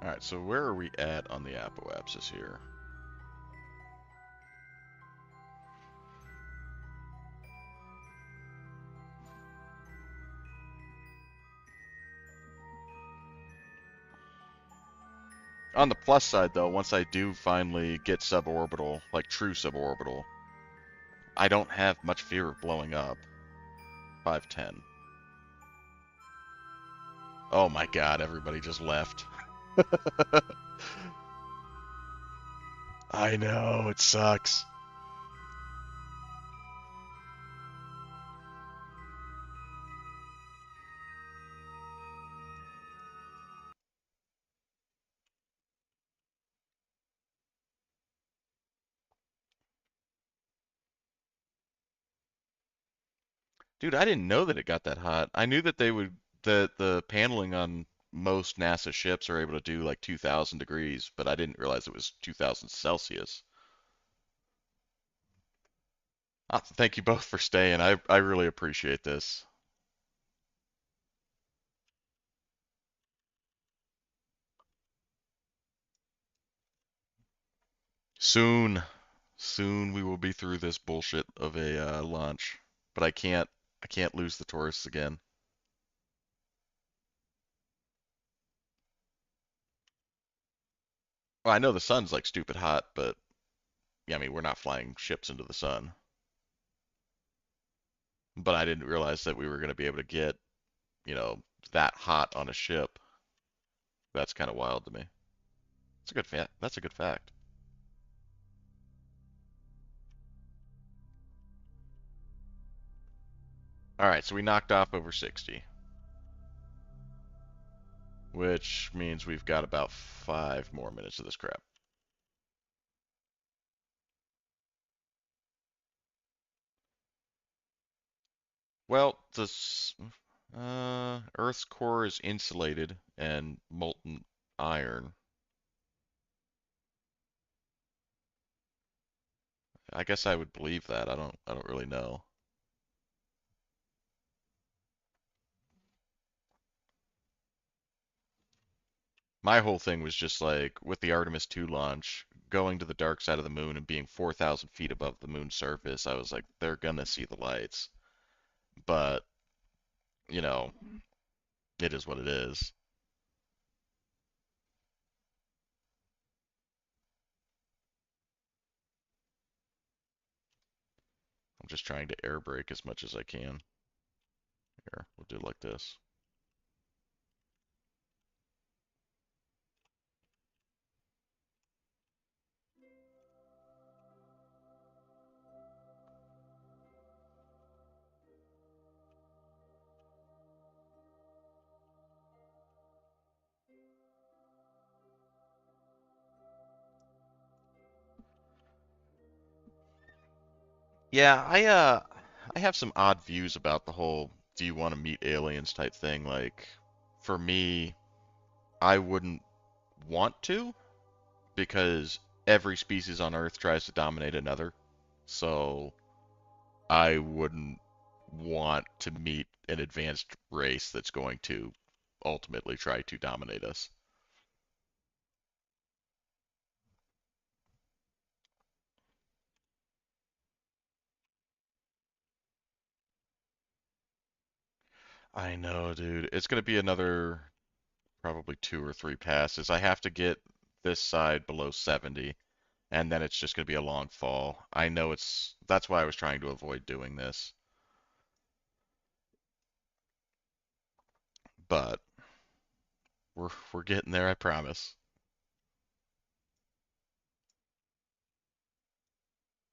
[SPEAKER 1] All right, so where are we at on the apoapsis here? On the plus side, though, once I do finally get suborbital, like true suborbital, I don't have much fear of blowing up. 510. Oh my god, everybody just left. I know, it sucks. Dude, I didn't know that it got that hot. I knew that they would that the paneling on most NASA ships are able to do like 2000 degrees, but I didn't realize it was 2000 Celsius. Thank you both for staying. I really appreciate this. Soon, soon we will be through this bullshit of a launch, but I can't lose the tourists again. Well, I know the sun's like stupid hot, but yeah, I mean we're not flying ships into the sun. But I didn't realize that we were going to be able to get, you know, that hot on a ship. That's kind of wild to me. That's a good fact. That's a good fact. All right, so we knocked off over 60, which means we've got about 5 more minutes of this crap. Well, Earth's core is insulated and molten iron. I guess I would believe that. I don't really know. My whole thing was just like with the Artemis 2 launch, going to the dark side of the moon and being 4,000 feet above the moon's surface. I was like, they're gonna see the lights. But, you know, it is what it is. I'm just trying to air brake as much as I can. Here, we'll do it like this. Yeah, I have some odd views about the whole do you want to meet aliens type thing. Like, for me, I wouldn't want to because every species on Earth tries to dominate another. So I wouldn't want to meet an advanced race that's going to ultimately try to dominate us. I know, dude. It's gonna be another probably 2 or 3 passes. I have to get this side below 70, and then it's just going to be a long fall. I know that's why I was trying to avoid doing this, but we're getting there, I promise.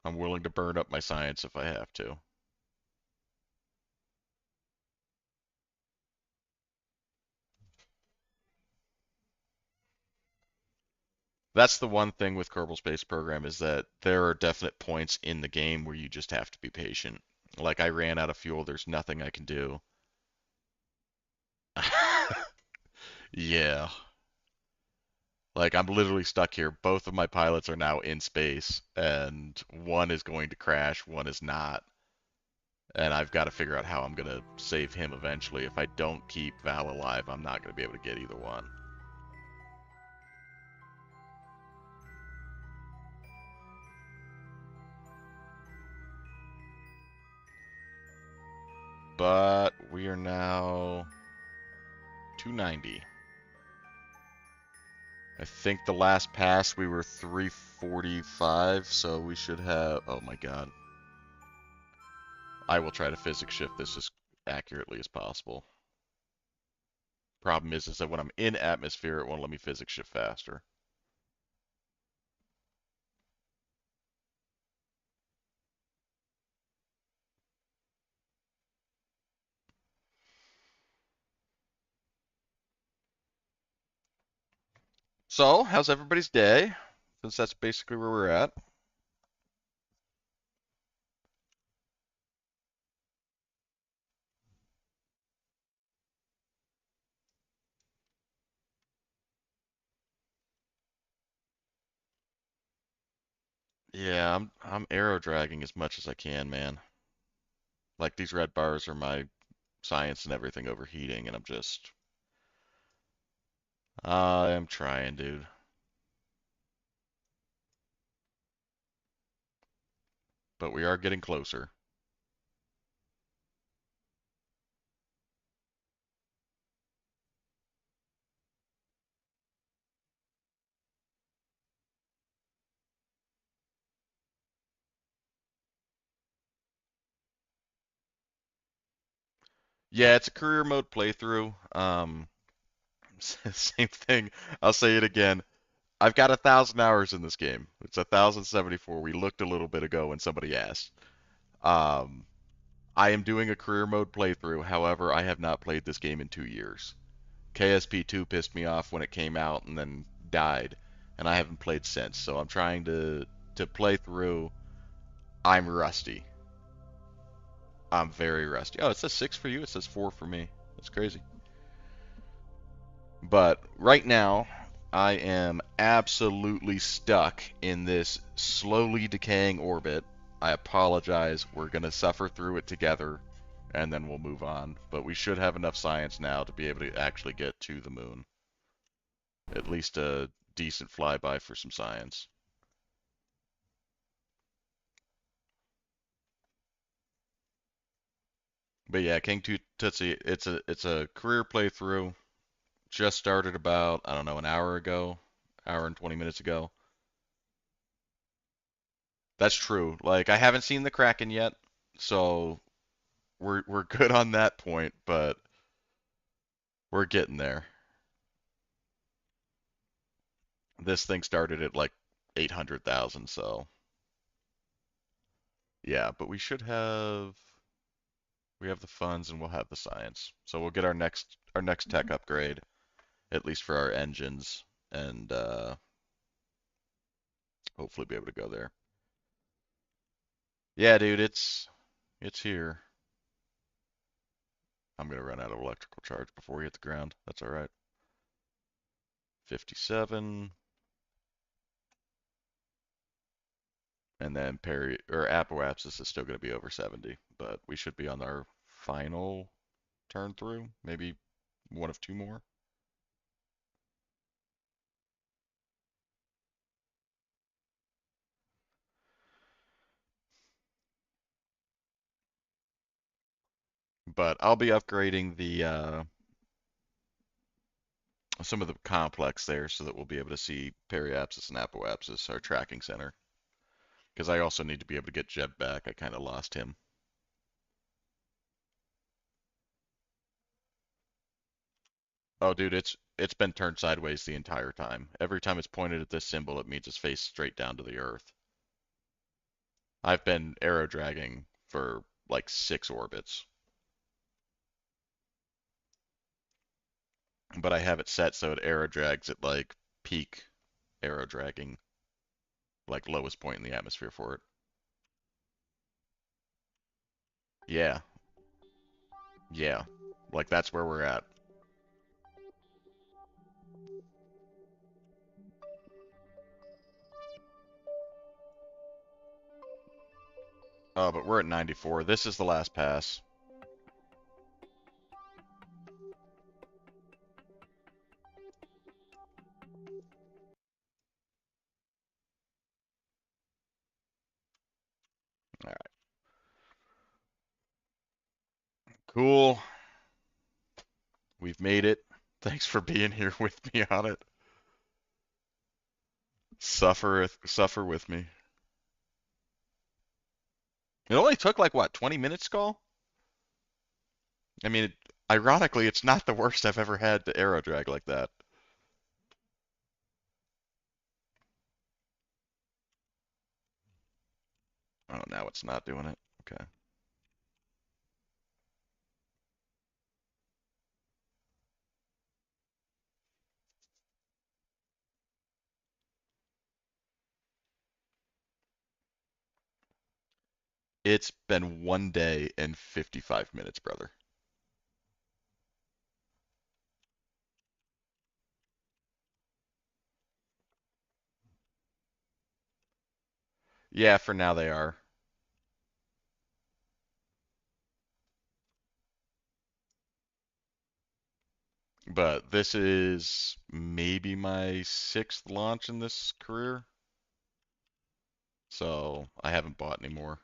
[SPEAKER 1] I'm willing to burn up my science if I have to. That's the one thing with Kerbal Space Program is that there are definite points in the game where you just have to be patient. Like I ran out of fuel, there's nothing I can do. Yeah. Like I'm literally stuck here. Both of my pilots are now in space, and one is going to crash, one is not. And I've got to figure out how I'm going to save him eventually. If I don't keep Val alive, I'm not going to be able to get either one. But we are now 290. I think the last pass we were 345, so we should have. Oh my god. I will try to physics shift this as accurately as possible. Problem is that when I'm in atmosphere, it won't let me physics shift faster. So, how's everybody's day? Since that's basically where we're at. Yeah, I'm arrow dragging as much as I can, man. Like these red bars are my science and everything overheating, and I am trying, dude. But we are getting closer. Yeah, it's a career mode playthrough. Same thing. I'll say it again. I've got 1,000 hours in this game. It's 1,074. We looked a little bit ago when somebody asked. Um, I am doing a career mode playthrough. However, I have not played this game in 2 years. KSP2 pissed me off when it came out and then died, and I haven't played since. So I'm trying to play through. I'm rusty. I'm very rusty. Oh, it says 6 for you. It says 4 for me. That's crazy. But right now, I am absolutely stuck in this slowly decaying orbit. I apologize. We're going to suffer through it together, and then we'll move on. But we should have enough science now to be able to actually get to the moon. At least a decent flyby for some science. But yeah, King Tootsie, it's a career playthrough. Just started about, I don't know, an hour ago, hour and 20 minutes ago. That's true. Like I haven't seen the Kraken yet, so we're good on that point, but we're getting there. This thing started at like 800,000, so yeah, but we have the funds and we'll have the science. So we'll get our next tech upgrade, at least for our engines, and hopefully be able to go there. Yeah, dude, it's here. I'm gonna run out of electrical charge before we hit the ground. That's all right. 57, and then Perry or Apoapsis is still gonna be over 70, but we should be on our final turn through. Maybe one of two more. But I'll be upgrading some of the complex there so that we'll be able to see periapsis and apoapsis, our tracking center. Because I also need to be able to get Jeb back. I kind of lost him. Oh, dude, it's been turned sideways the entire time. Every time it's pointed at this symbol, it means it's face straight down to the earth. I've been arrow dragging for like 6 orbits, but I have it set so it arrow drags at like peak arrow dragging, like lowest point in the atmosphere for it. Yeah, yeah, like that's where we're at. Oh, but we're at 94. This is the last pass. All right, cool. We've made it. Thanks for being here with me on it. Suffer with me. It only took like what, 20 minutes, Skull? I mean, ironically, it's not the worst I've ever had to arrow drag like that. Oh, now it's not doing it. Okay. It's been 1 day and 55 minutes, brother. Yeah, for now they are. But this is maybe my 6th launch in this career, so I haven't bought any more.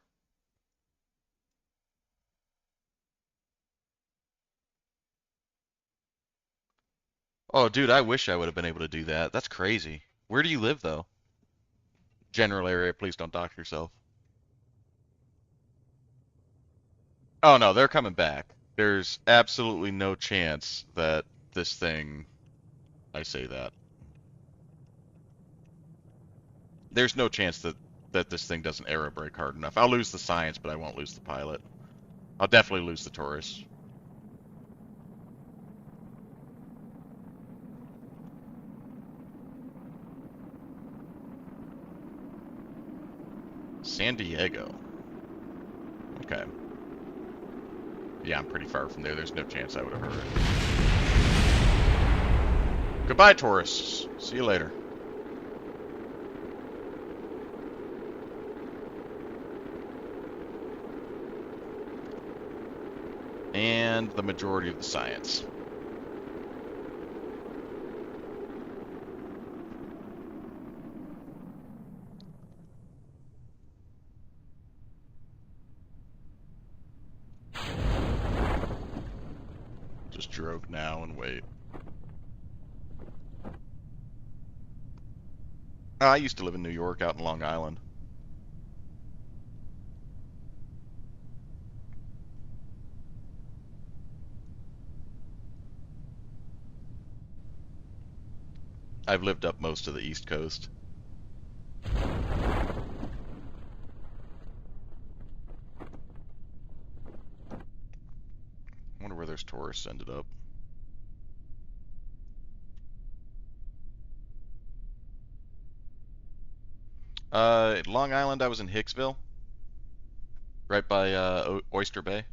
[SPEAKER 1] Oh, dude, I wish I would have been able to do that. That's crazy. Where do you live, though? General area, please don't dock yourself. Oh, no, they're coming back. There's absolutely no chance that this thing, I say that. There's no chance that this thing doesn't aero brake hard enough. I'll lose the science, but I won't lose the pilot. I'll definitely lose the tourist. San Diego. Okay. Yeah, I'm pretty far from there. There's no chance I would have heard it. Goodbye, tourists. See you later. And the majority of the science. Just drove now and wait. I used to live in New York, out in Long Island. I've lived up most of the East Coast. I wonder where those tourists ended up. Long Island, I was in Hicksville, right by Oyster Bay.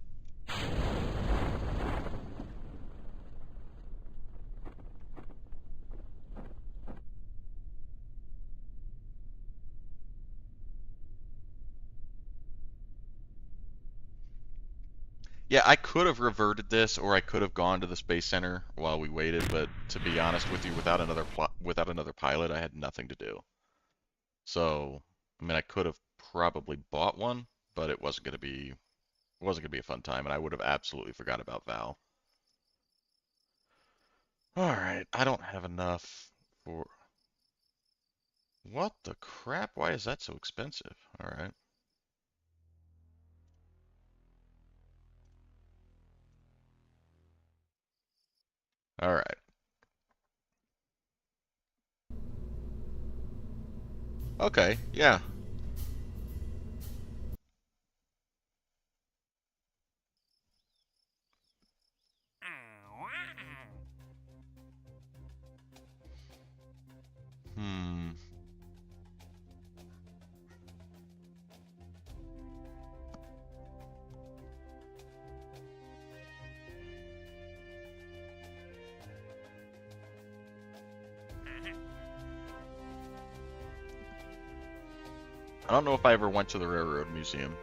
[SPEAKER 1] Yeah, I could have reverted this, or I could have gone to the Space Center while we waited. But to be honest with you, without another pilot, I had nothing to do. So, I mean, I could have probably bought one, but it wasn't gonna be a fun time, and I would have absolutely forgot about Val. Alright, I don't have enough for... What the crap? Why is that so expensive? Alright. Alright. Okay, yeah. Hmm. I don't know if I ever went to the Railroad Museum.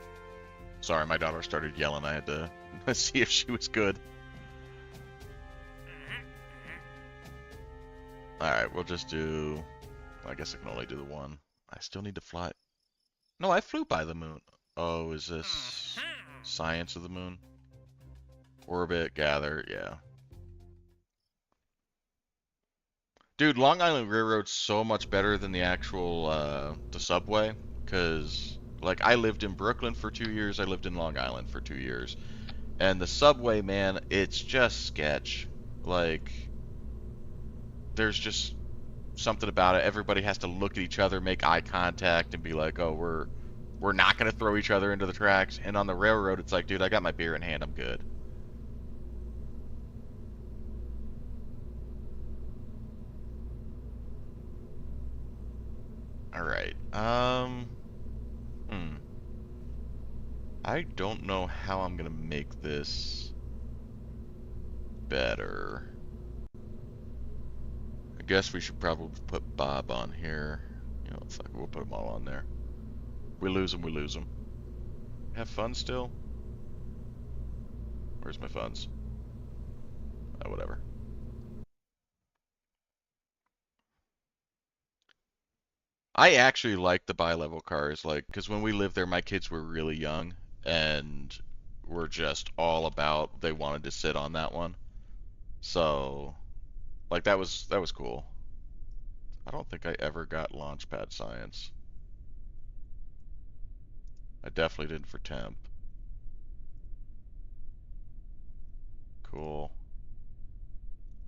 [SPEAKER 1] Sorry, my daughter started yelling. I had to see if she was good. Alright, we'll just do... I guess I can only do the one. I still need to fly. No, I flew by the moon. Oh, is this science of the moon? Orbit, gather, yeah. Dude, Long Island Railroad's so much better than the actual, the subway. Because, like, I lived in Brooklyn for 2 years. I lived in Long Island for 2 years. And the subway, man, it's just sketch. Like, there's just something about it. Everybody has to look at each other, make eye contact, and be like, "Oh, we're not gonna throw each other into the tracks." And on the railroad, it's like, dude, I got my beer in hand, I'm good. All right. Hmm. I don't know how I'm gonna make this better. I guess we should probably put Bob on here. You know, it's like we'll put them all on there. We lose them, we lose them. Have fun still? Where's my funds? Oh, whatever. I actually like the bi-level cars, like, because when we lived there, my kids were really young and were just all about they wanted to sit on that one. So, like, that was cool. I don't think I ever got Launchpad Science. I definitely didn't for Temp. Cool.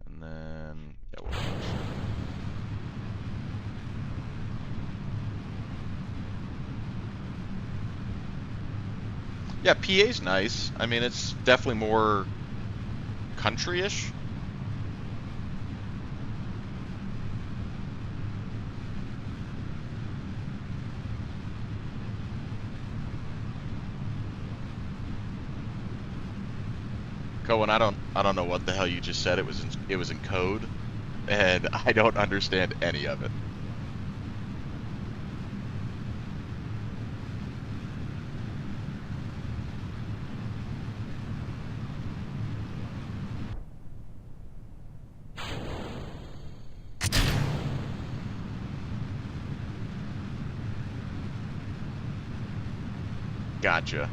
[SPEAKER 1] And then, yeah, we'll finish. Yeah, PA's nice. I mean, it's definitely more country-ish. Cohen, I don't know what the hell you just said. It was in code, and I don't understand any of it. Gotcha.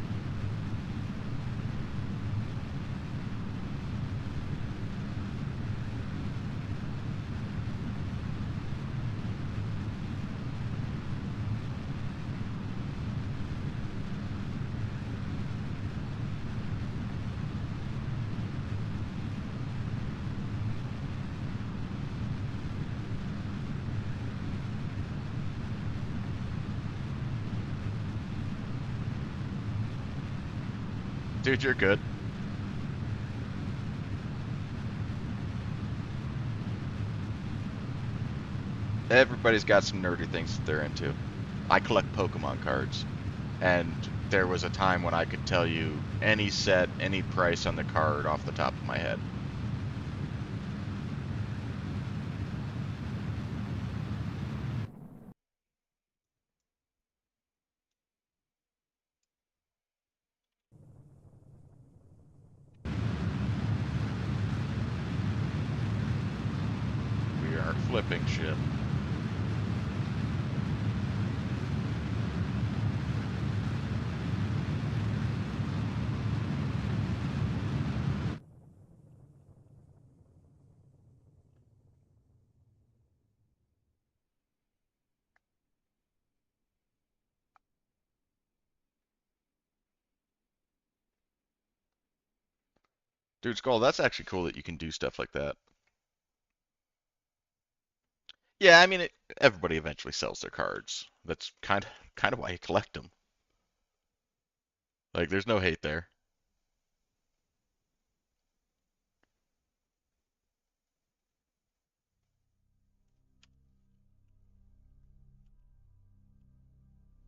[SPEAKER 1] Dude, you're good. Everybody's got some nerdy things that they're into. I collect Pokemon cards, and there was a time when I could tell you any set, any price on the card off the top of my head. We are flipping shit. Dude, Skull, that's actually cool that you can do stuff like that. Yeah, I mean, everybody eventually sells their cards. That's kind of why you collect them. Like, there's no hate there.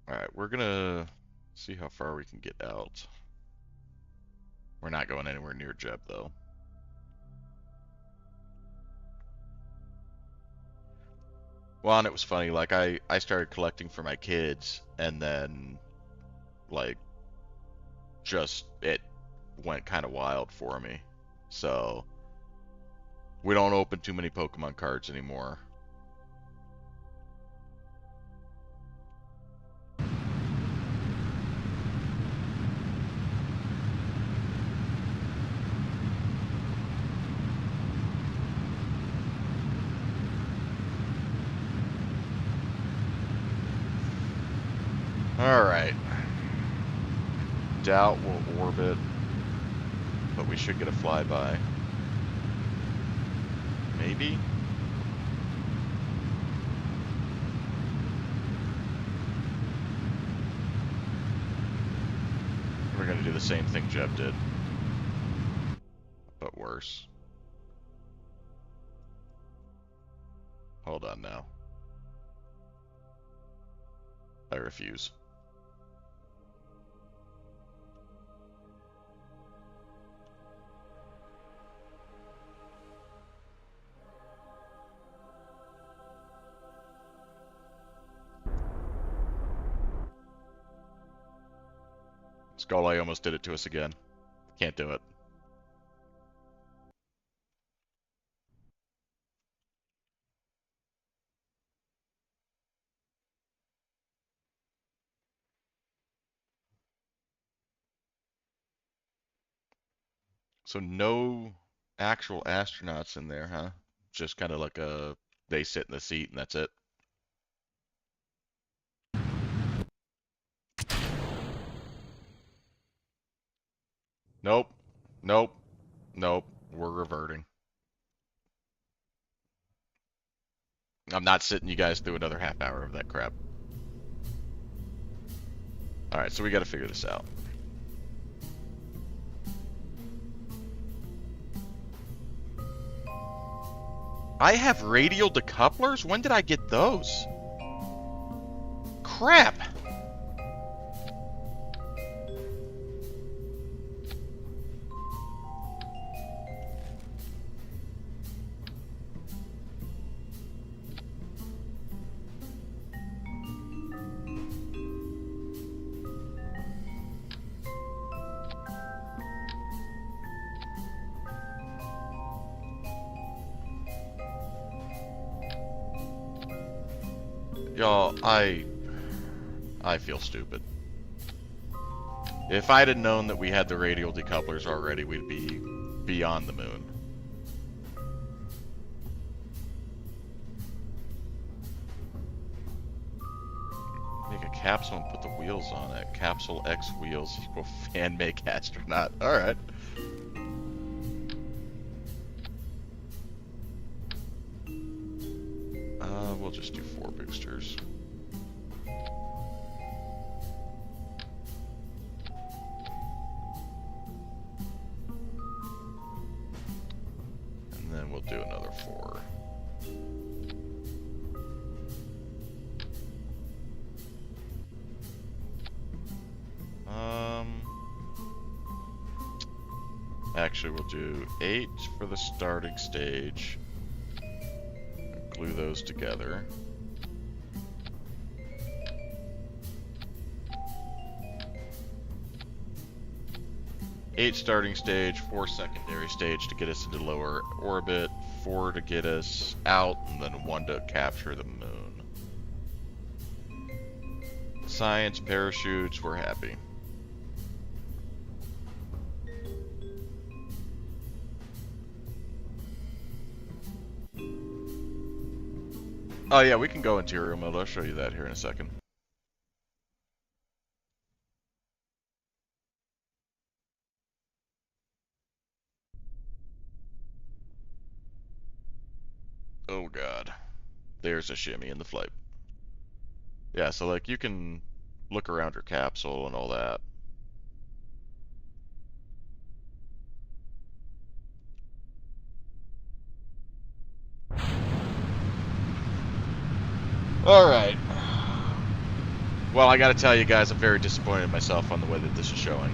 [SPEAKER 1] All right, we're gonna see how far we can get out. We're not going anywhere near Jeb though. Well, and it was funny. Like I started collecting for my kids, and then like just it went kind of wild for me. So we don't open too many Pokemon cards anymore. All right. Doubt will orbit, but we should get a flyby. Maybe. We're gonna do the same thing Jeb did, but worse. Hold on now. I refuse. Skull, I almost did it to us again. Can't do it. So no actual astronauts in there, huh? Just kind of like they sit in the seat and that's it. Nope. Nope. Nope. We're reverting. I'm not sitting you guys through another half hour of that crap. Alright, so we gotta figure this out. I have radial decouplers? When did I get those? Crap! Y'all, I feel stupid. If I'd have known that we had the radial decouplers already, we'd be beyond the moon. Make a capsule and put the wheels on it. Capsule X wheels equal fan make astronaut. Alright. We'll just do 4 boosters. And then we'll do another 4. Actually, we'll do 8 for the starting stage. Glue those together. Eight starting stage, 4 secondary stage to get us into lower orbit, 4 to get us out, and then 1 to capture the moon. Science, parachutes, we're happy. Oh yeah, we can go interior mode. I'll show you that here in a second. Oh god. There's a shimmy in the flight. Yeah, so like you can look around your capsule and all that. Alright. Well, I gotta tell you guys, I'm very disappointed in myself on the way that this is showing.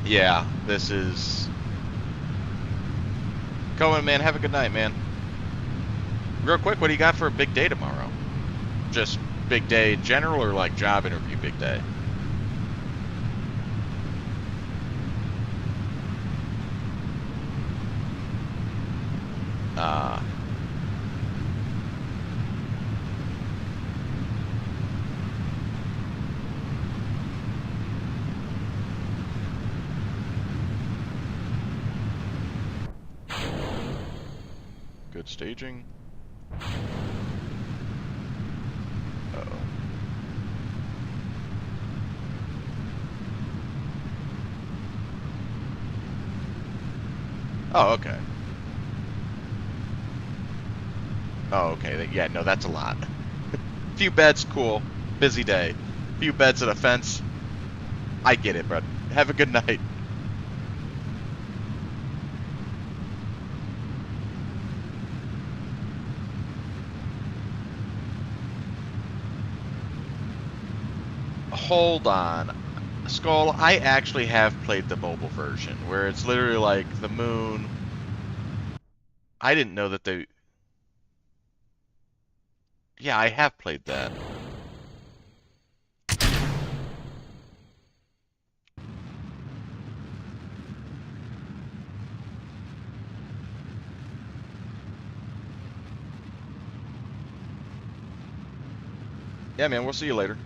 [SPEAKER 1] Yeah, this is... Cohen, man, have a good night, man. Real quick, what do you got for a big day tomorrow? Just big day in general, or like job interview big day? Uh, good staging. Uh-oh. Oh, okay. Oh, okay. Yeah, no, that's a lot. Few beds, cool. Busy day. Few beds at a fence. I get it, bro. Have a good night. Hold on. Skull, I actually have played the mobile version, where it's literally like the moon. I didn't know that they... Yeah, I have played that. Yeah, man, we'll see you later.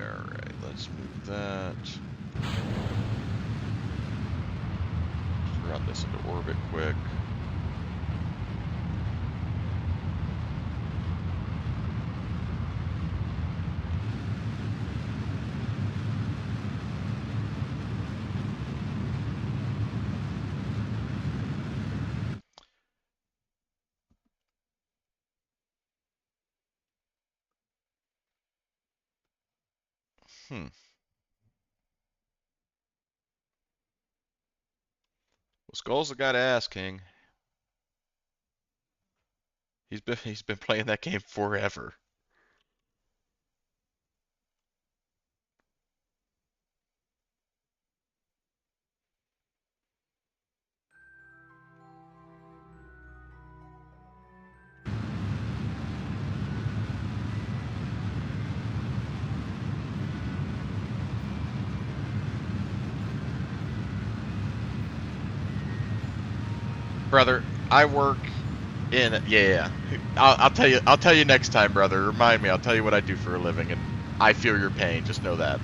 [SPEAKER 1] Alright, let's move that. Just run this into orbit quick. Hmm. Well, Skull's the guy to ask, King. He's been playing that game forever. Brother, I work in... Yeah. I'll tell you. I'll tell you next time, brother. Remind me. I'll tell you what I do for a living, and I feel your pain. Just know that.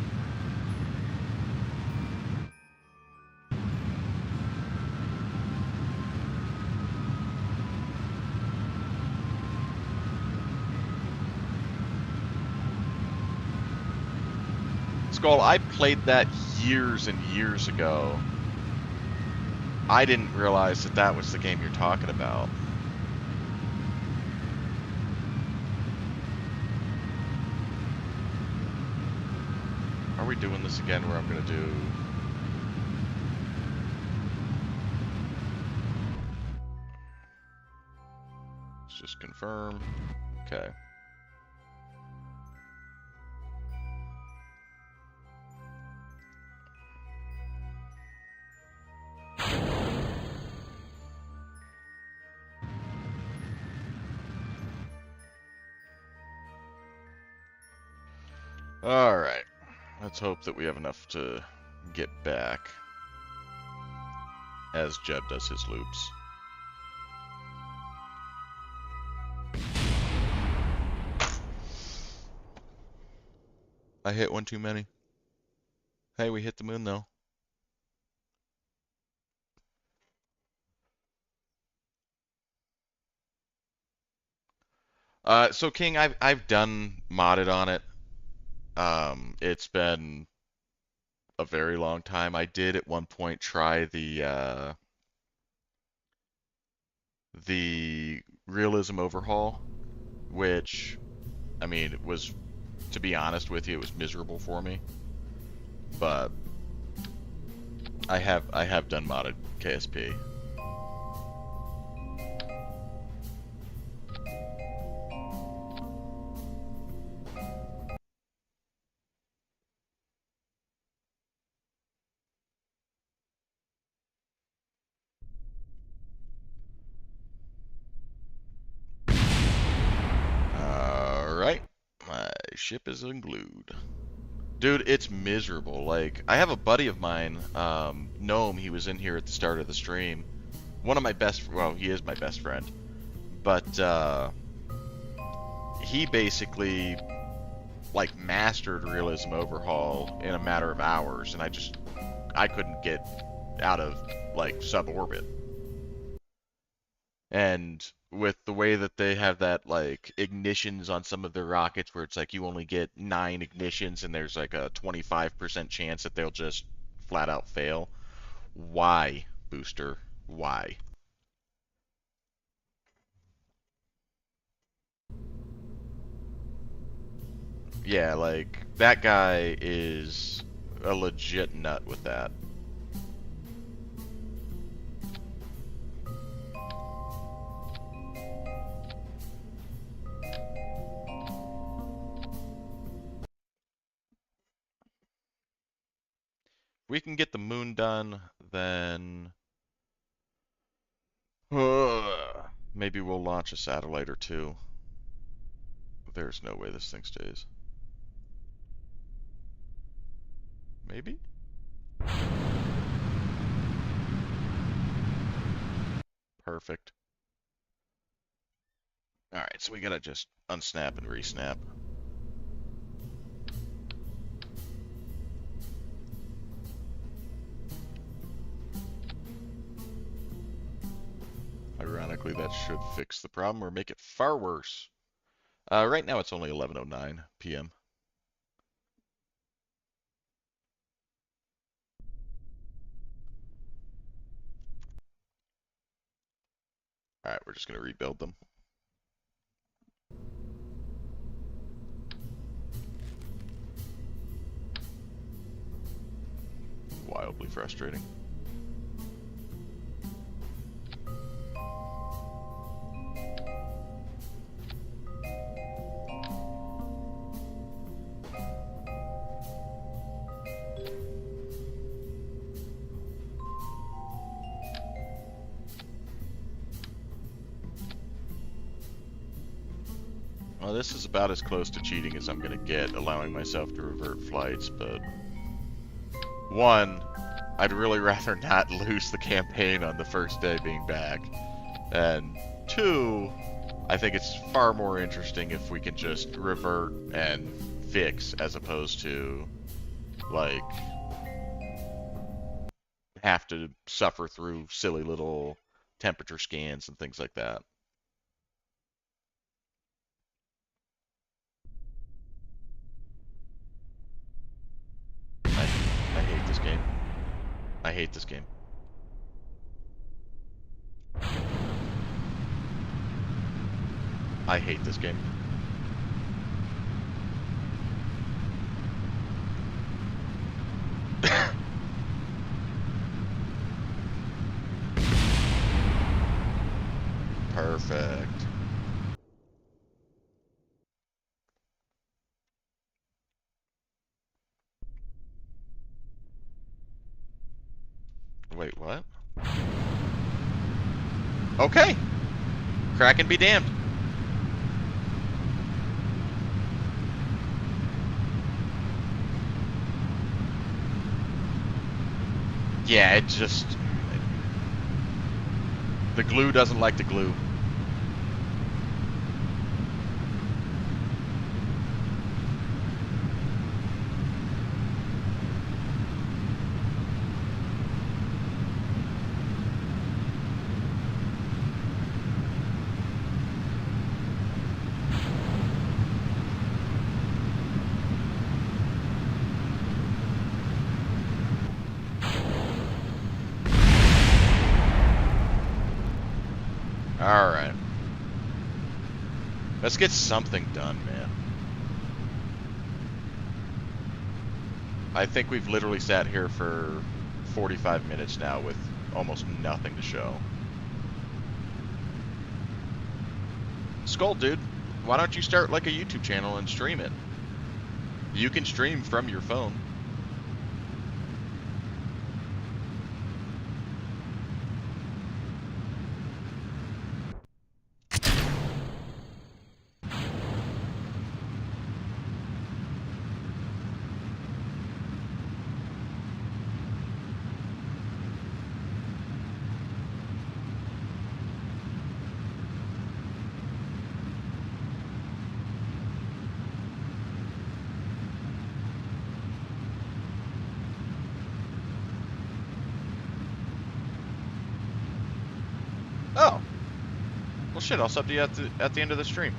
[SPEAKER 1] Skull, I played that years and years ago. I didn't realize that that was the game you're talking about. Are we doing this again where I'm going to do... Let's just confirm. Okay. Alright. Let's hope that we have enough to get back as Jeb does his loops. I hit one too many. Hey, we hit the moon though. So King, I've done modded on it. It's been a very long time. I did at one point try the realism overhaul, which, I mean, it was, to be honest with you, it was miserable for me. But I have done modded KSP. Alright. My ship is unglued. Dude, it's miserable. Like, I have a buddy of mine, Gnome, he was in here at the start of the stream. One of my best, well, he is my best friend. But, he basically, like, mastered Realism Overhaul in a matter of hours, and I couldn't get out of, like, suborbit. And with the way that they have that, like, ignitions on some of their rockets, where it's like you only get 9 ignitions and there's like a 25% chance that they'll just flat out fail. Why, Booster? Why? Yeah, like, that guy is a legit nut with that. If we can get the moon done, then maybe we'll launch a satellite or two. There's no way this thing stays. Maybe? Perfect. Alright, so we gotta just unsnap and resnap. Ironically, that should fix the problem or make it far worse. Right now it's only 11:09 p.m. Alright, we're just gonna rebuild them. Wildly frustrating. Well, this is about as close to cheating as I'm gonna get, allowing myself to revert flights, but... One, I'd really rather not lose the campaign on the first day being back. And two, I think it's far more interesting if we can just revert and fix as opposed to, like, have to suffer through silly little temperature scans and things like that. I hate this game. I hate this game. I hate this game. Perfect. Wait, what? Okay. Kraken be damned. Yeah, it just... The glue doesn't like to glue. Alright. Let's get something done, man. I think we've literally sat here for 45 minutes now with almost nothing to show. Skull, dude, why don't you start like a YouTube channel and stream it? You can stream from your phone. Oh. Well, shit, I'll sub to you at the end of the stream.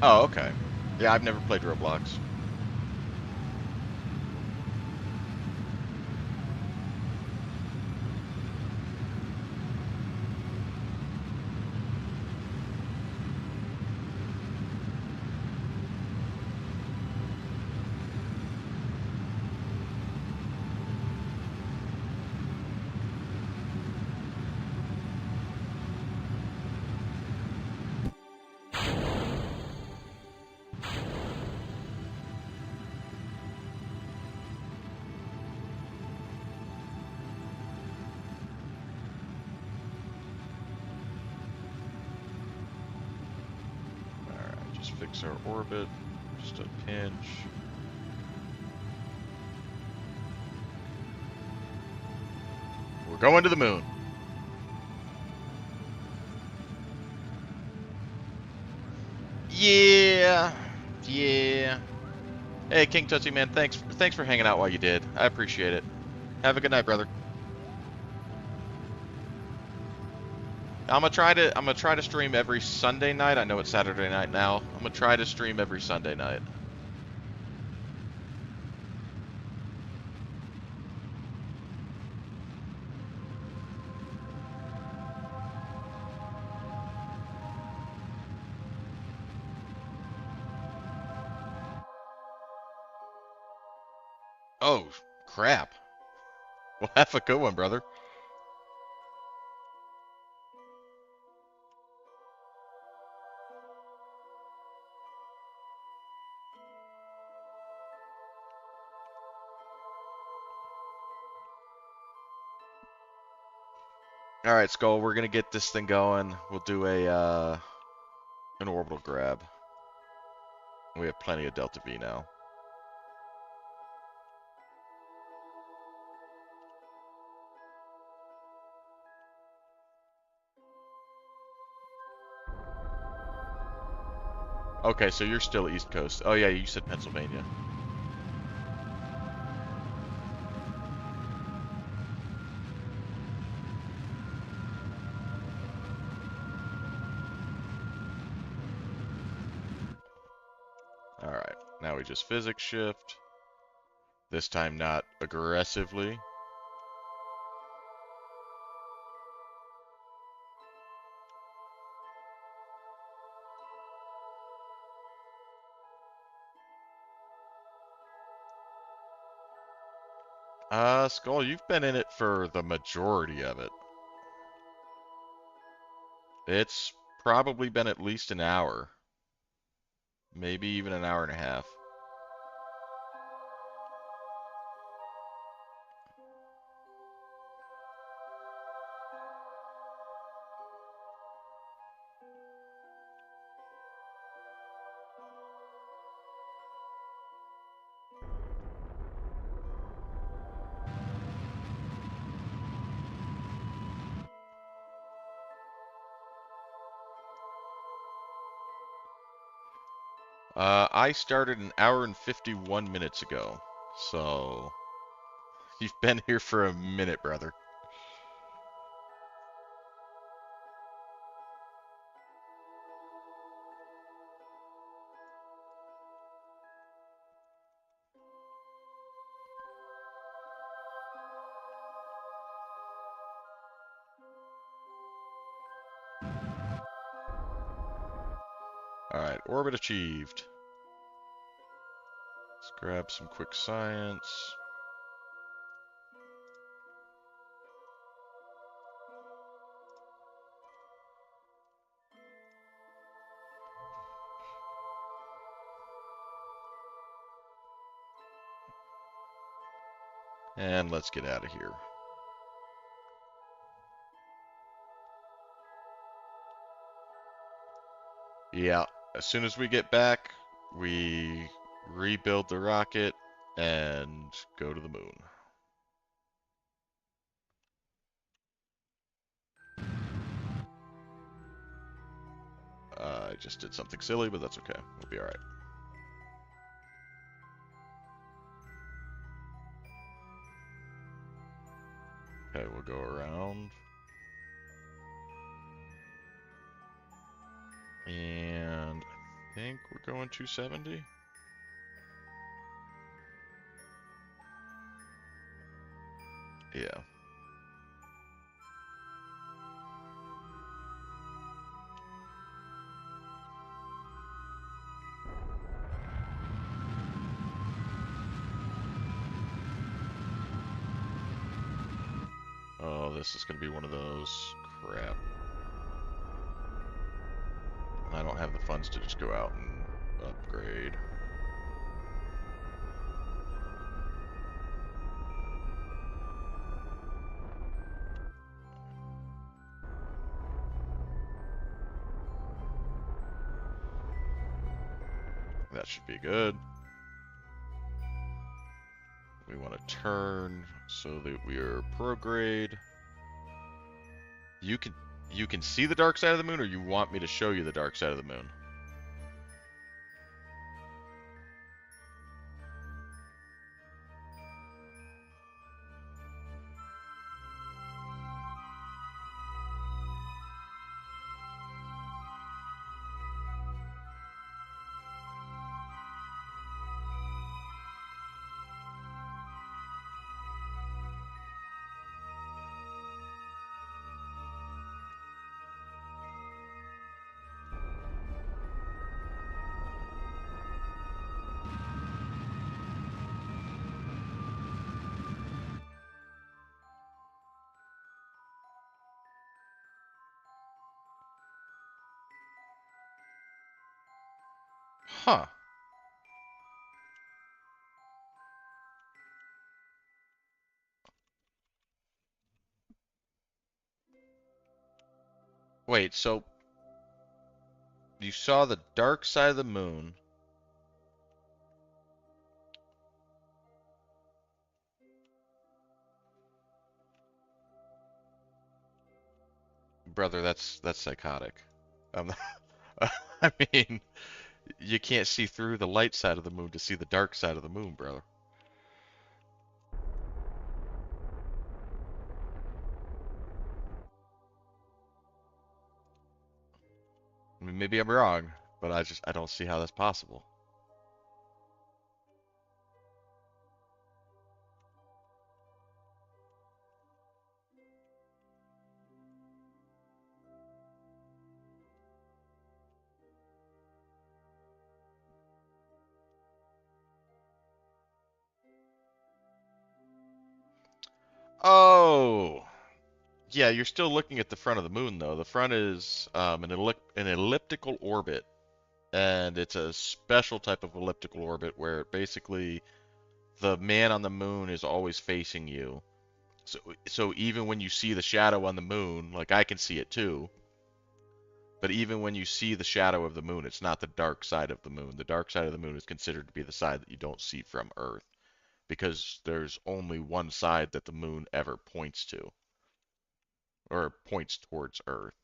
[SPEAKER 1] Oh, okay. Yeah, I've never played Roblox. Alright, just fix our orbit. Just a pinch. We're going to the moon. Yeah. Yeah. Hey, King Tootsie, man, thanks for hanging out while you did. I appreciate it. Have a good night, brother. I'm gonna try to stream every Sunday night. I know it's Saturday night now. I'm gonna try to stream every Sunday night. Oh, crap. Well, have a good one, brother. All right, Skull, we're gonna get this thing going. We'll do an orbital grab. We have plenty of Delta V now. Okay, so you're still East Coast. Oh yeah, you said Pennsylvania. All right, now we just physics shift. This time not aggressively. Skull, you've been in it for the majority of it. It's probably been at least an hour. Maybe even an hour and a half. I started an hour and 51 minutes ago. So, you've been here for a minute, brother. Alright, orbit achieved. Let's grab some quick science. And let's get out of here. Yeah, as soon as we get back, we rebuild the rocket and go to the moon. I just did something silly, but that's okay. We'll be alright. Okay, we'll go around. And I think we're going 270. Yeah. Oh, this is going to be one of those. Crap. I don't have the funds to just go out and upgrade. That should be good. We want to turn so that we are prograde. You can see the dark side of the moon, or you want me to show you the dark side of the moon? Huh. Wait, so you saw the dark side of the moon. Brother, that's psychotic. Um, I mean, you can't see through the light side of the moon to see the dark side of the moon, brother. I mean, maybe I'm wrong, but I don't see how that's possible. Oh, yeah, you're still looking at the front of the moon, though. The front is an elliptical orbit, and it's a special type of elliptical orbit where basically the man on the moon is always facing you. So even when you see the shadow on the moon, like I can see it too, but even when you see the shadow of the moon, it's not the dark side of the moon. The dark side of the moon is considered to be the side that you don't see from Earth because there's only one side that the moon ever points to or points towards Earth.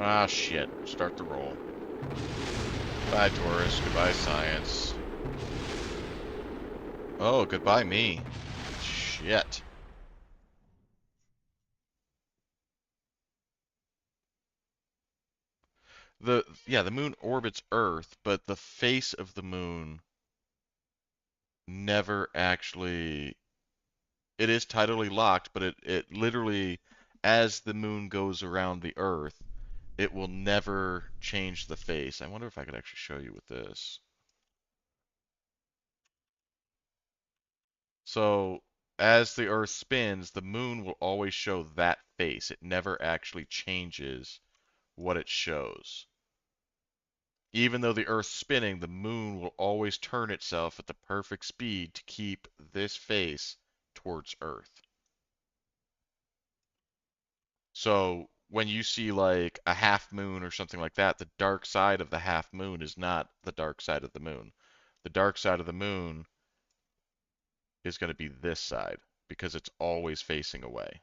[SPEAKER 1] Ah, shit. Start the roll. Goodbye, Taurus. Goodbye, science. Oh, goodbye, me. Shit. The moon orbits Earth, but the face of the moon never actually. It is tidally locked, but it literally, as the moon goes around the Earth, it will never change the face. I wonder if I could actually show you with this. So, as the Earth spins, the moon will always show that face. It never actually changes what it shows. Even though the Earth's spinning, the moon will always turn itself at the perfect speed to keep this face towards Earth. So when you see like a half moon or something like that, the dark side of the half moon is not the dark side of the moon. The dark side of the moon is going to be this side because it's always facing away.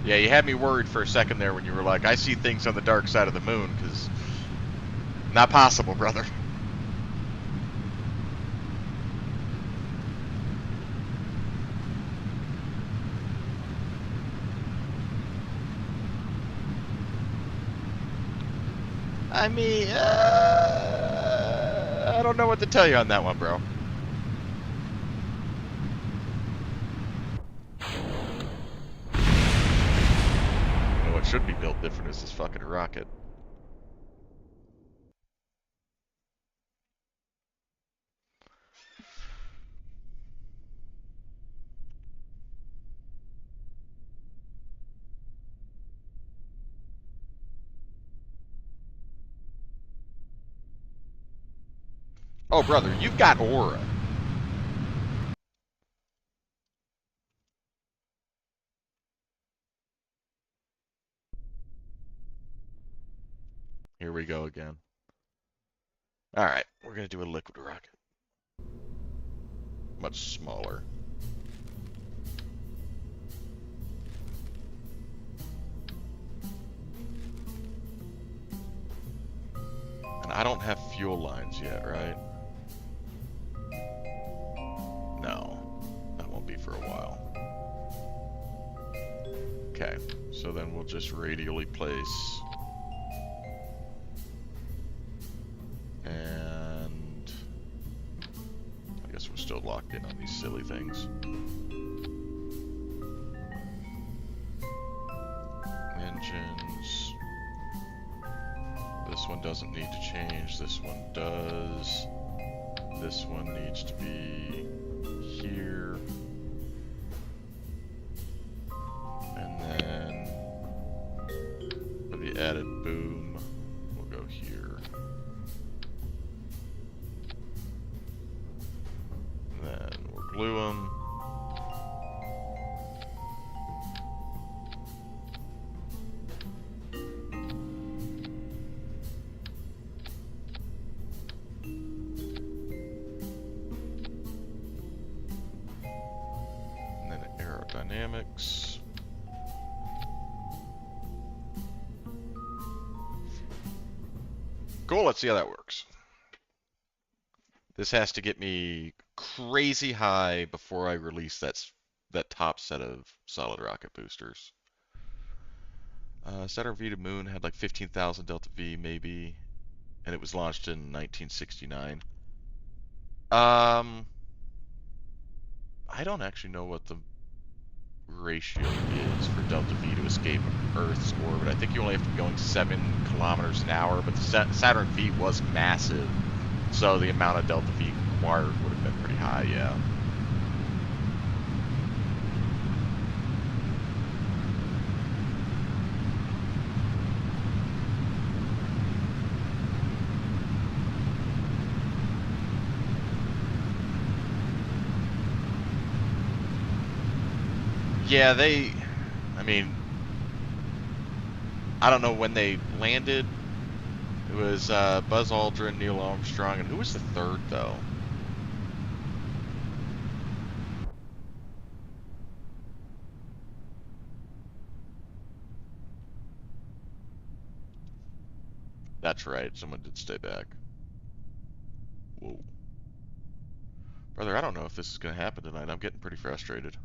[SPEAKER 1] Yeah, you had me worried for a second there when you were like, I see things on the dark side of the moon, because not possible, brother. I mean, I don't know what to tell you on that one, bro. You know what should be built different is this fucking rocket. Oh, brother, you've got aura. Here we go again. Alright, we're gonna do a liquid rocket. Much smaller. And I don't have fuel lines yet, right? No. That won't be for a while. Okay, so then we'll just radially place. And I guess we're still locked in on these silly things. Engines. This one doesn't need to change, this one does. This one needs to be here. And then for the added boom, we'll go here. And then we'll glue them. Dynamics. Cool, let's see how that works. This has to get me crazy high before I release that top set of solid rocket boosters. Saturn V to Moon had like 15,000 Delta V maybe, and it was launched in 1969. I don't actually know what the ratio is for Delta V to escape Earth's orbit. I think you only have to be going 7 kilometers an hour, but the Saturn V was massive, so the amount of Delta V required would have been pretty high, yeah. Yeah, I mean, I don't know when they landed. It was Buzz Aldrin, Neil Armstrong, and who was the third, though? That's right, someone did stay back. Whoa. Brother, I don't know if this is going to happen tonight. I'm getting pretty frustrated.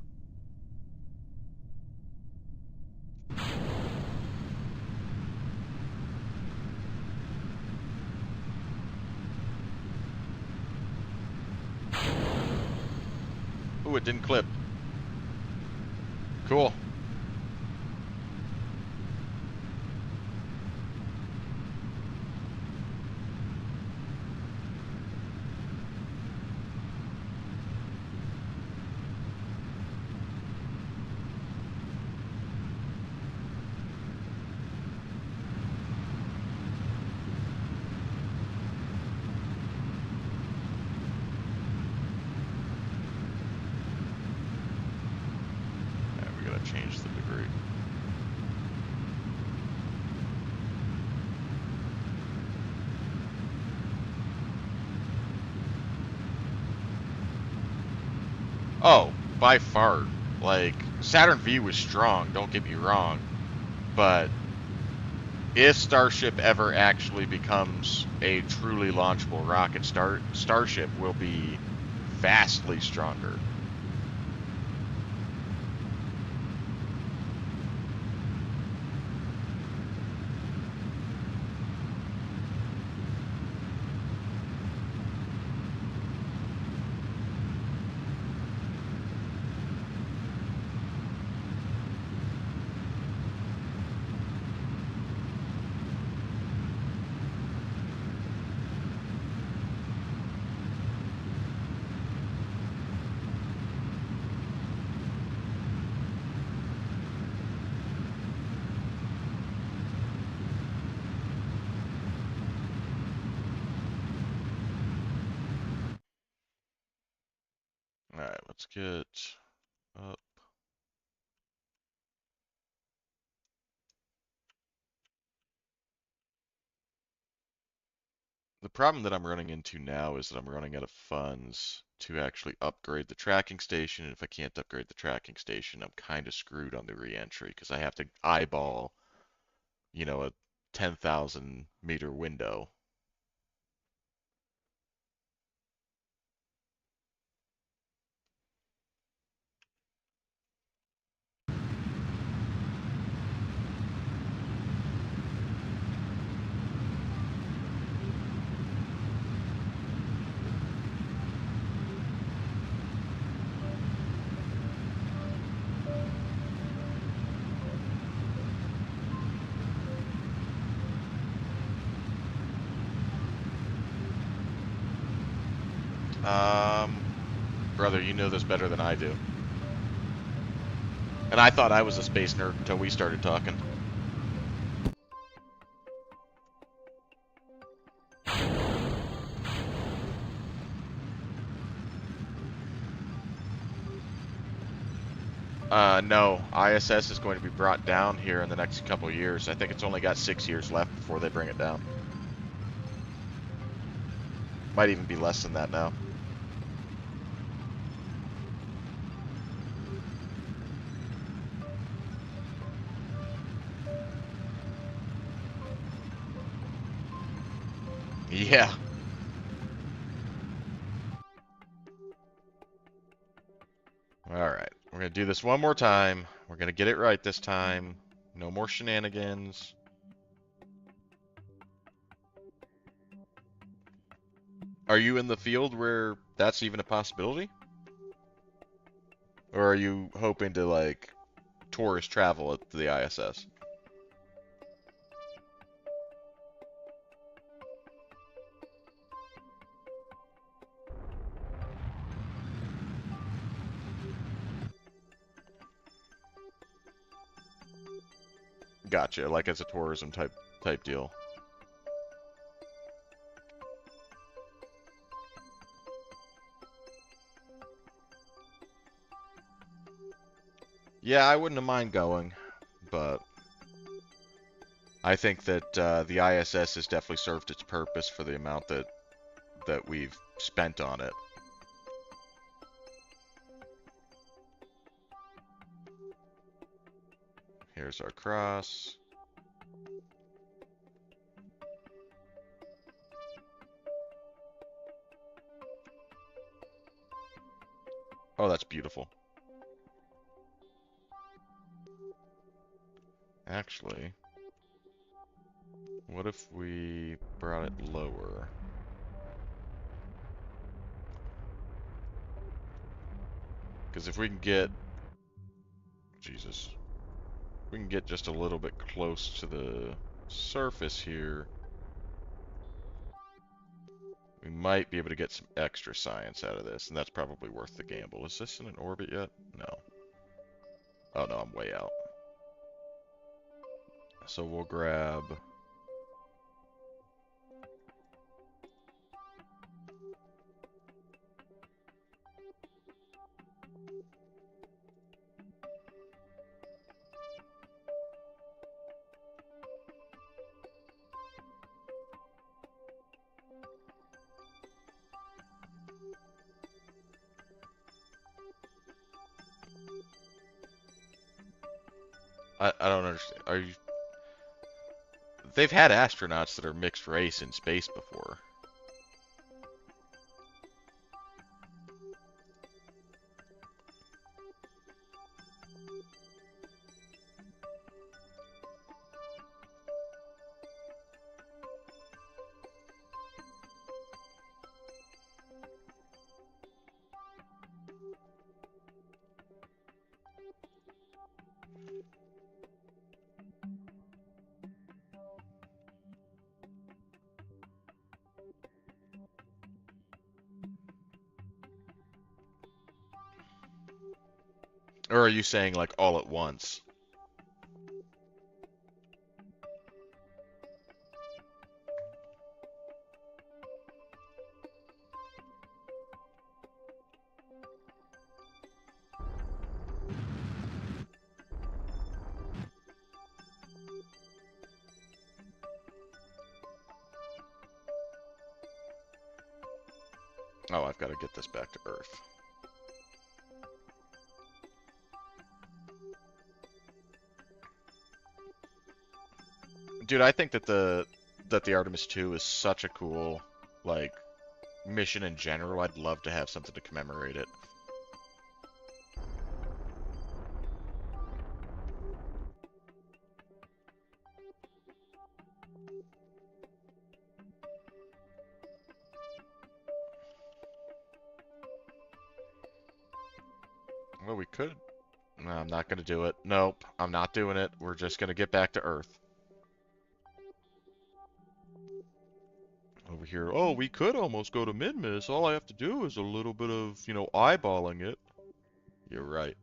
[SPEAKER 1] Ooh, it didn't clip. Cool. Alright, we gotta change the degree. Oh, by far. Like, Saturn V was strong, don't get me wrong, but if Starship ever actually becomes a truly launchable rocket, Starship will be vastly stronger. Alright, let's get up. The problem that I'm running into now is that I'm running out of funds to actually upgrade the tracking station, and if I can't upgrade the tracking station, I'm kind of screwed on the re-entry because I have to eyeball, a 10,000 meter window. Um, Brother, you know this better than I do. And I thought I was a space nerd until we started talking. No, ISS is going to be brought down here in the next couple of years. I think it's only got 6 years left before they bring it down. Might even be less than that now. Yeah. Alright, we're going to do this one more time. We're going to get it right this time. No more shenanigans. Are you in the field where that's even a possibility? Or are you hoping to, like, tourist travel at the ISS? Gotcha, like as a tourism type deal. Yeah, I wouldn't have mind going, but I think that the ISS has definitely served its purpose for the amount that we've spent on it. Here's our cross. Oh, that's beautiful. Actually, what if we brought it lower? Because if we can get... Jesus. We can get just a little bit close to the surface here, we might be able to get some extra science out of this, and that's probably worth the gamble. Is this in an orbit yet? No. Oh no, I'm way out. So we'll grab... I don't understand. Are you... They've had astronauts that are mixed race in space before. Or are you saying, like, all at once? Oh, I've got to get this back to Earth. Dude, I think that the Artemis 2 is such a cool, like, mission in general. I'd love to have something to commemorate it. Well, we could. No, I'm not going to do it. Nope, I'm not doing it. We're just going to get back to Earth. Over here, oh, we could almost go to Minmus. All I have to do is a little bit of, you know, eyeballing it. You're right.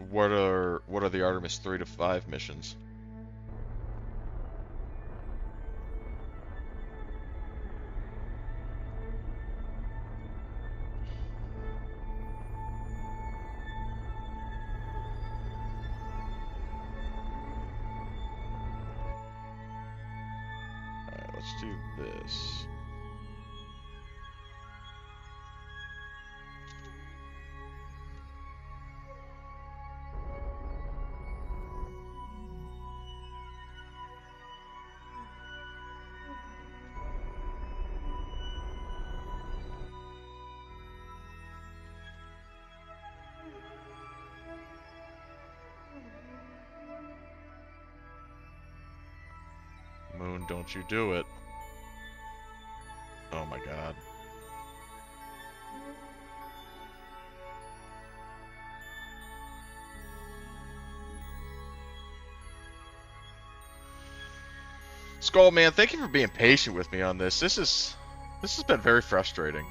[SPEAKER 1] What are the Artemis 3 to 5 missions? Alright, let's do this. Moon, don't you do it. Oh my god. Skull Man, thank you for being patient with me on this. This has been very frustrating.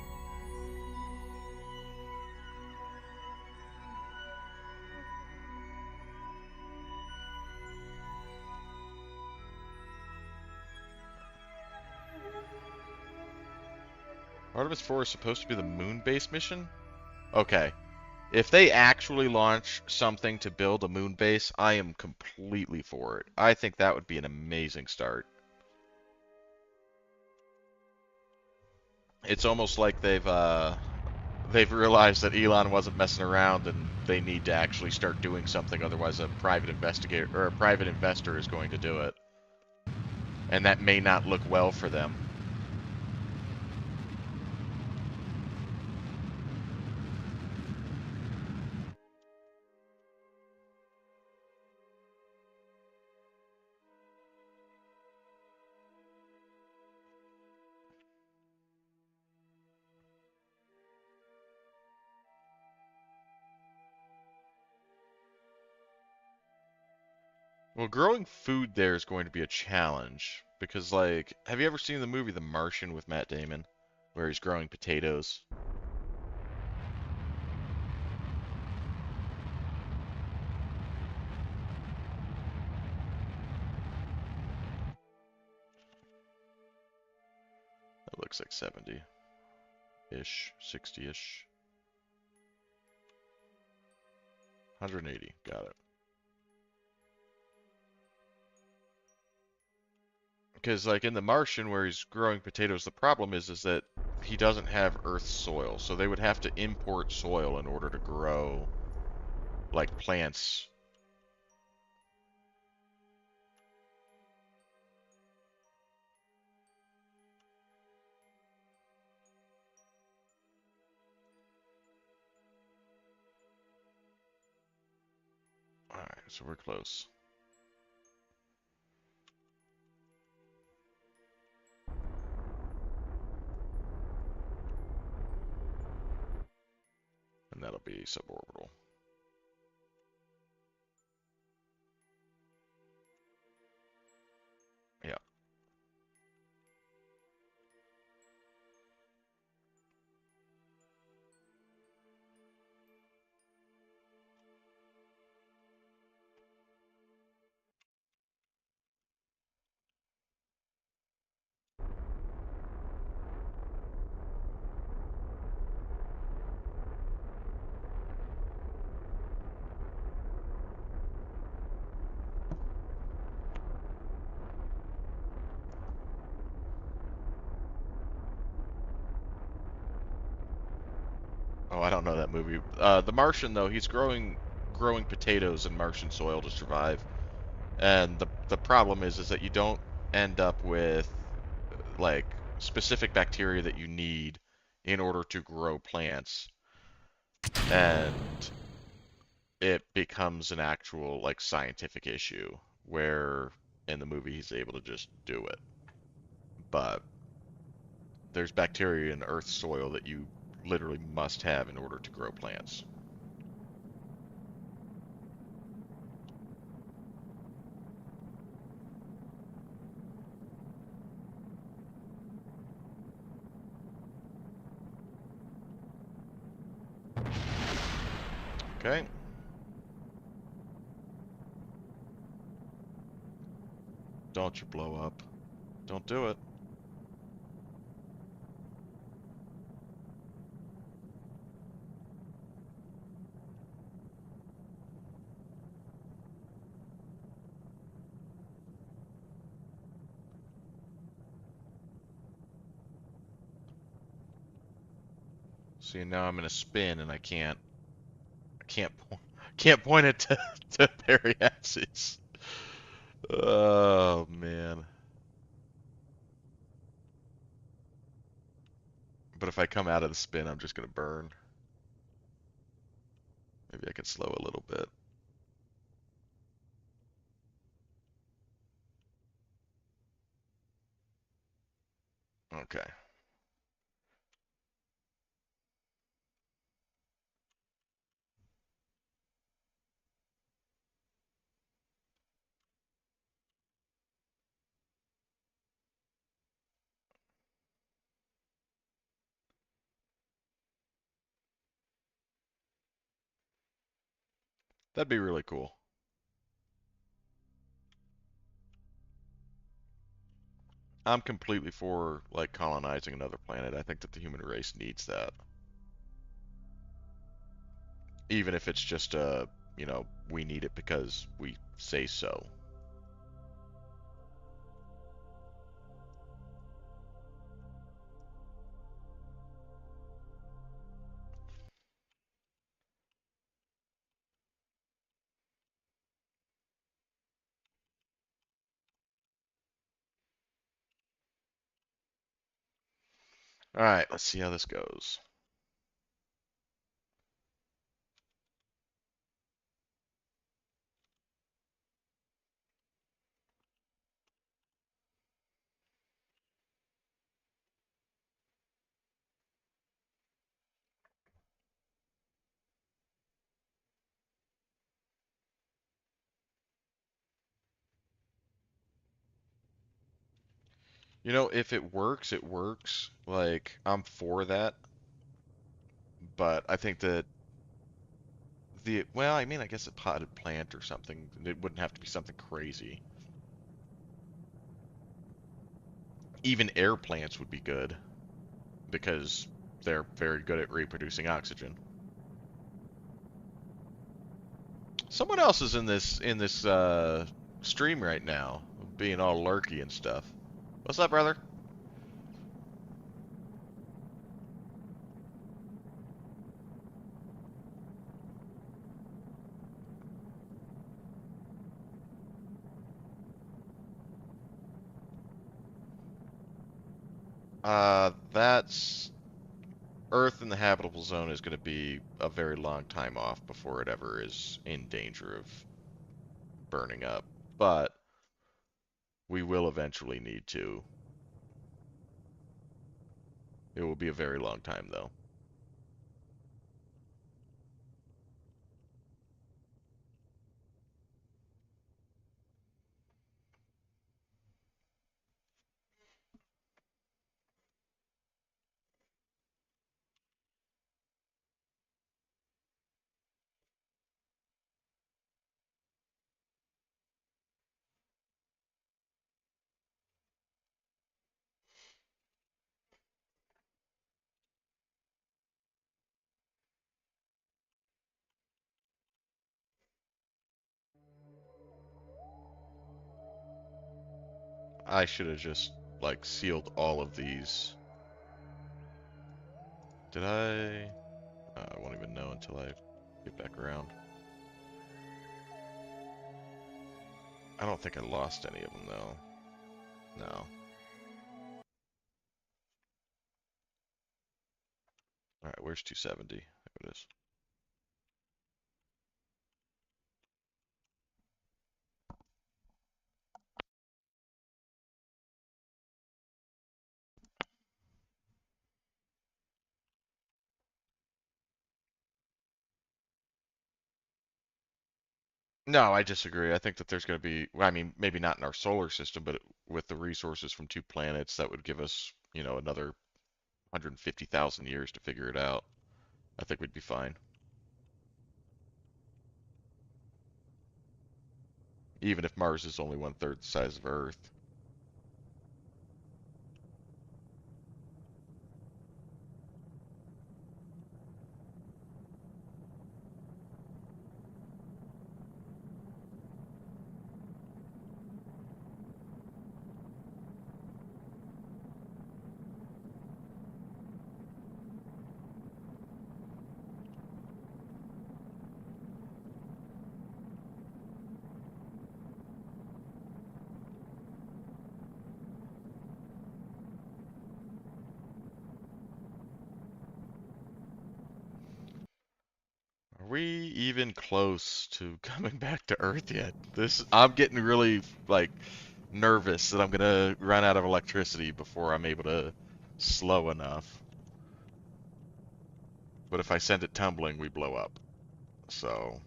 [SPEAKER 1] Artemis 4 is supposed to be the moon base mission? Okay. If they actually launch something to build a moon base, I am completely for it. I think that would be an amazing start. It's almost like they've realized that Elon wasn't messing around and they need to actually start doing something, otherwise a private investigator or a private investor is going to do it. And that may not look well for them. Well, growing food there is going to be a challenge because, like, have you ever seen the movie The Martian with Matt Damon, where he's growing potatoes? That looks like 70-ish, 60-ish, 180. Got it. Because, like, in The Martian, where he's growing potatoes, the problem is that he doesn't have Earth soil, so they would have to import soil in order to grow, like, plants. Alright, so we're close. And that'll be suborbital. Yeah. Oh, I don't know that movie. The Martian, though, he's growing potatoes in Martian soil to survive. And the problem is that you don't end up with like specific bacteria that you need in order to grow plants. And it becomes an actual like scientific issue where in the movie he's able to just do it. But there's bacteria in Earth's soil that you literally must have in order to grow plants. Okay. Don't you blow up. Don't do it. See, now I'm in a spin and I can't point it to periapsis. Oh man. But if I come out of the spin, I'm just gonna burn. Maybe I can slow a little bit. Okay. That'd be really cool. I'm completely for like colonizing another planet. I think that the human race needs that, even if it's just we need it because we say so. All right, let's see how this goes. If it works, it works. Like, I'm for that, but I think that well, I mean, I guess a potted plant or something, it wouldn't have to be something crazy. Even air plants would be good because they're very good at reproducing oxygen. Someone else is in this stream right now, being all lurky and stuff. What's up, brother? That's Earth in the habitable zone is going to be a very long time off before it ever is in danger of burning up. But we will eventually need to. It will be a very long time, though. I should have just, like, sealed all of these. Did I? I won't even know until I get back around. I don't think I lost any of them, though. No. Alright, where's 270? There it is. No, I disagree. I think that there's going to be, well, I mean, maybe not in our solar system, but with the resources from two planets, that would give us, another 150,000 years to figure it out. I think we'd be fine. Even if Mars is only one-third the size of Earth. Are we even close to coming back to Earth yet? I'm getting really, like, nervous that I'm gonna run out of electricity before I'm able to slow enough. But if I send it tumbling, we blow up. So,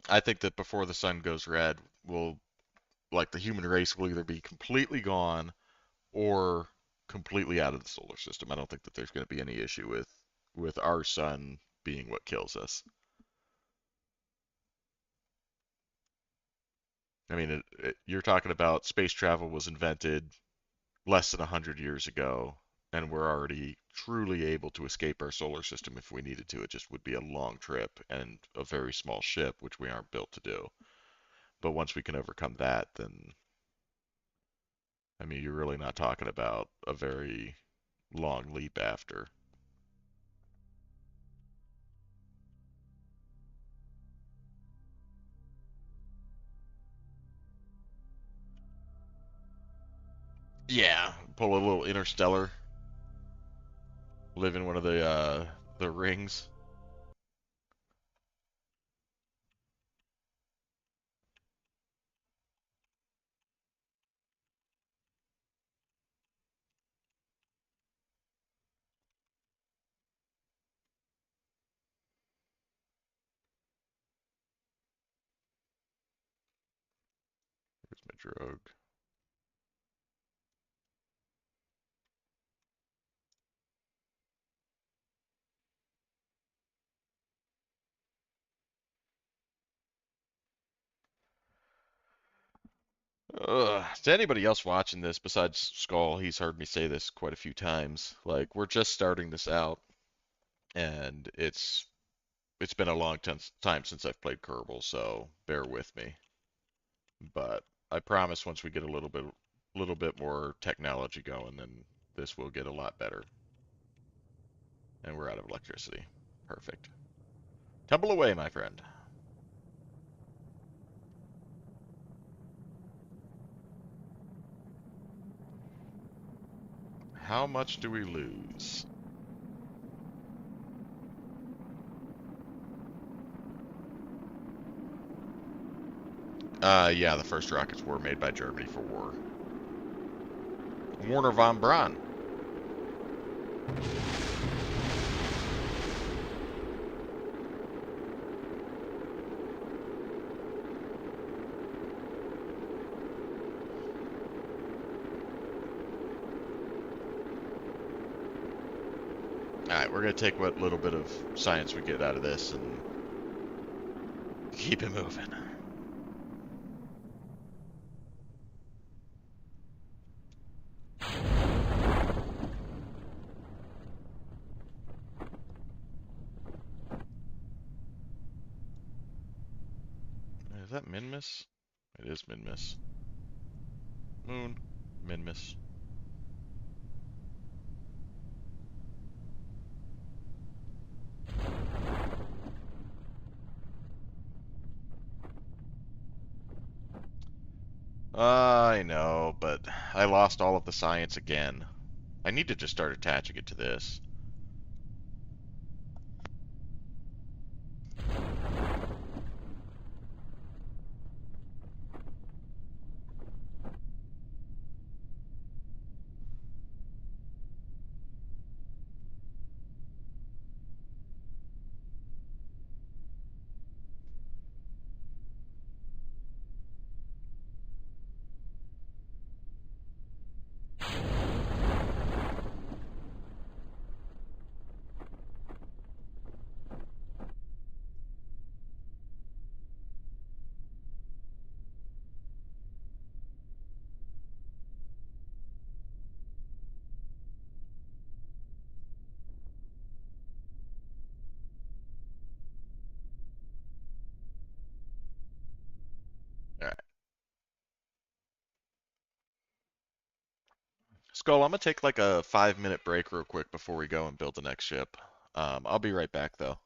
[SPEAKER 1] I think that before the sun goes red, we'll like the human race will either be completely gone or completely out of the solar system. I don't think that there's going to be any issue with our sun being what kills us. I mean, you're talking about space travel was invented less than 100 years ago, and we're already truly able to escape our solar system if we needed to. It just would be a long trip and a very small ship, which we aren't built to do. But once we can overcome that, then, I mean, you're really not talking about a very long leap after. Yeah, pull a little interstellar, live in one of the rings. Where's my drogue? To anybody else watching this besides Skull, he's heard me say this quite a few times. Like we're just starting this out, and it's been a long time since I've played Kerbal, so bear with me. But I promise once we get a little bit more technology going, then this will get a lot better. And we're out of electricity. Perfect. Tumble away, my friend. How much do we lose? Yeah, the first rockets were made by Germany for war. Warner von Braun. Alright, we're going to take what little bit of science we get out of this and keep it moving. Is that Minmus? It is Minmus. Moon. Minmus. I know, but I lost all of the science again. I need to just start attaching it to this. Alright. Skull, I'm gonna take like a 5-minute break real quick before we go and build the next ship. I'll be right back though.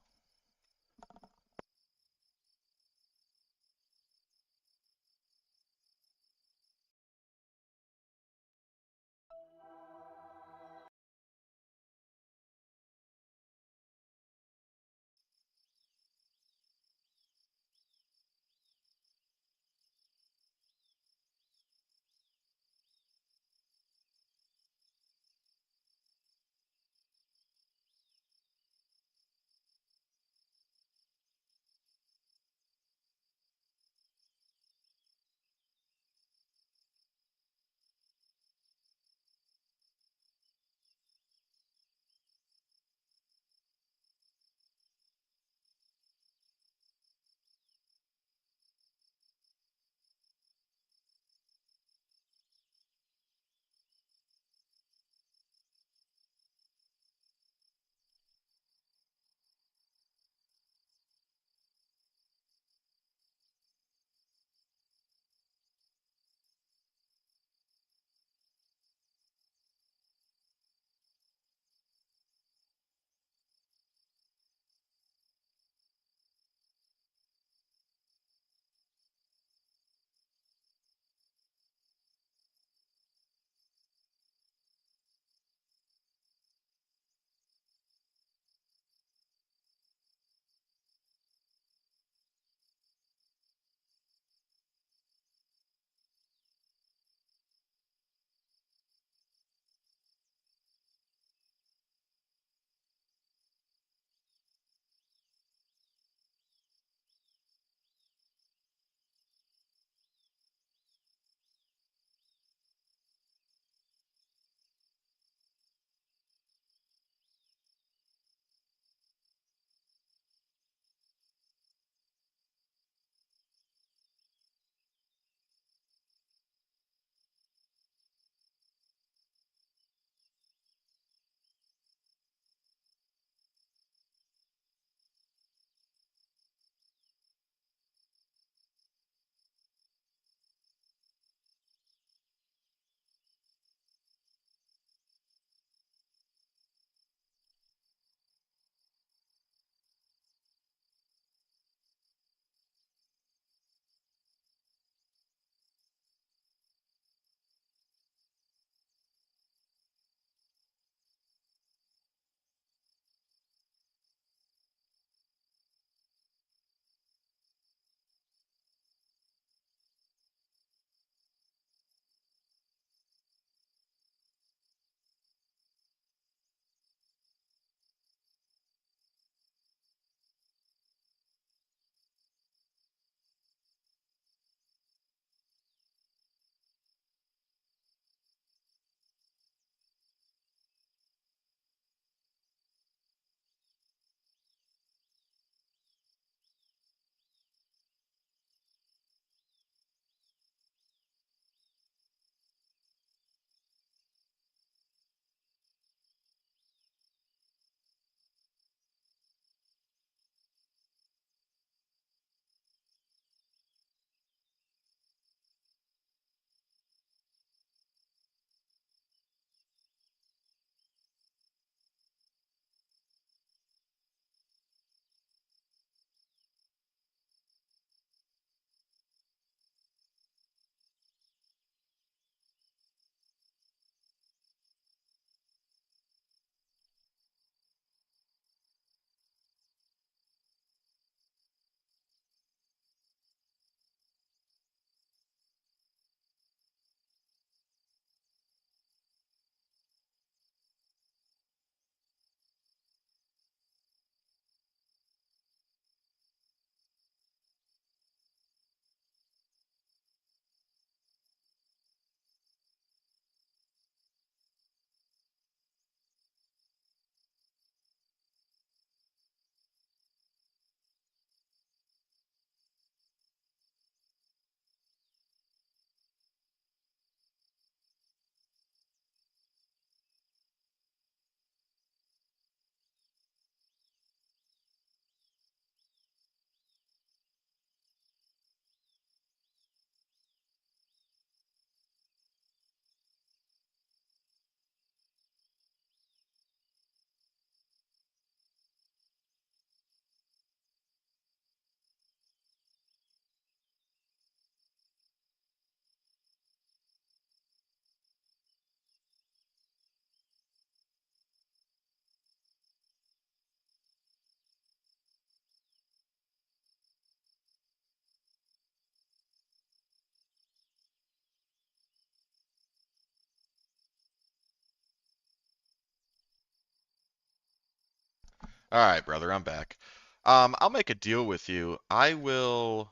[SPEAKER 1] All right, brother, I'm back. I'll make a deal with you. I will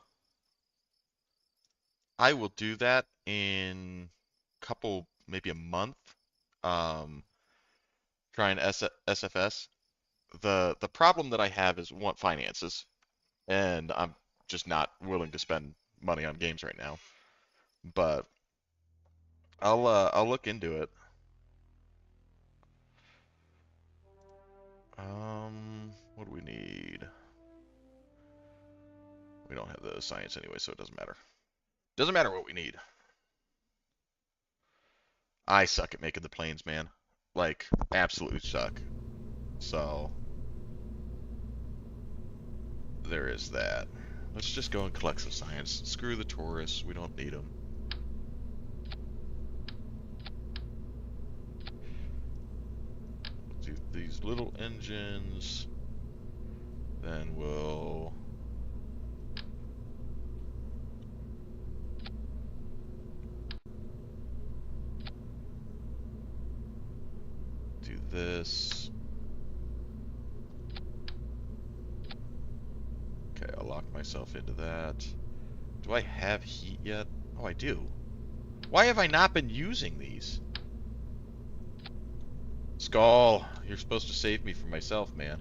[SPEAKER 1] do that in a couple, maybe a month. Um, trying SFS. The problem that I have is one finances, and I'm just not willing to spend money on games right now. But I'll look into it. What do we need? We don't have the science anyway, so it doesn't matter. Doesn't matter what we need. I suck at making the planes, man. Like, absolutely suck. So, there is that. Let's just go and collect some science. Screw the tourists. We don't need them. Do these little engines. Then we'll do this. Okay, I'll lock myself into that. Do I have heat yet? Oh, I do. Why have I not been using these? Skull, you're supposed to save me from myself, man.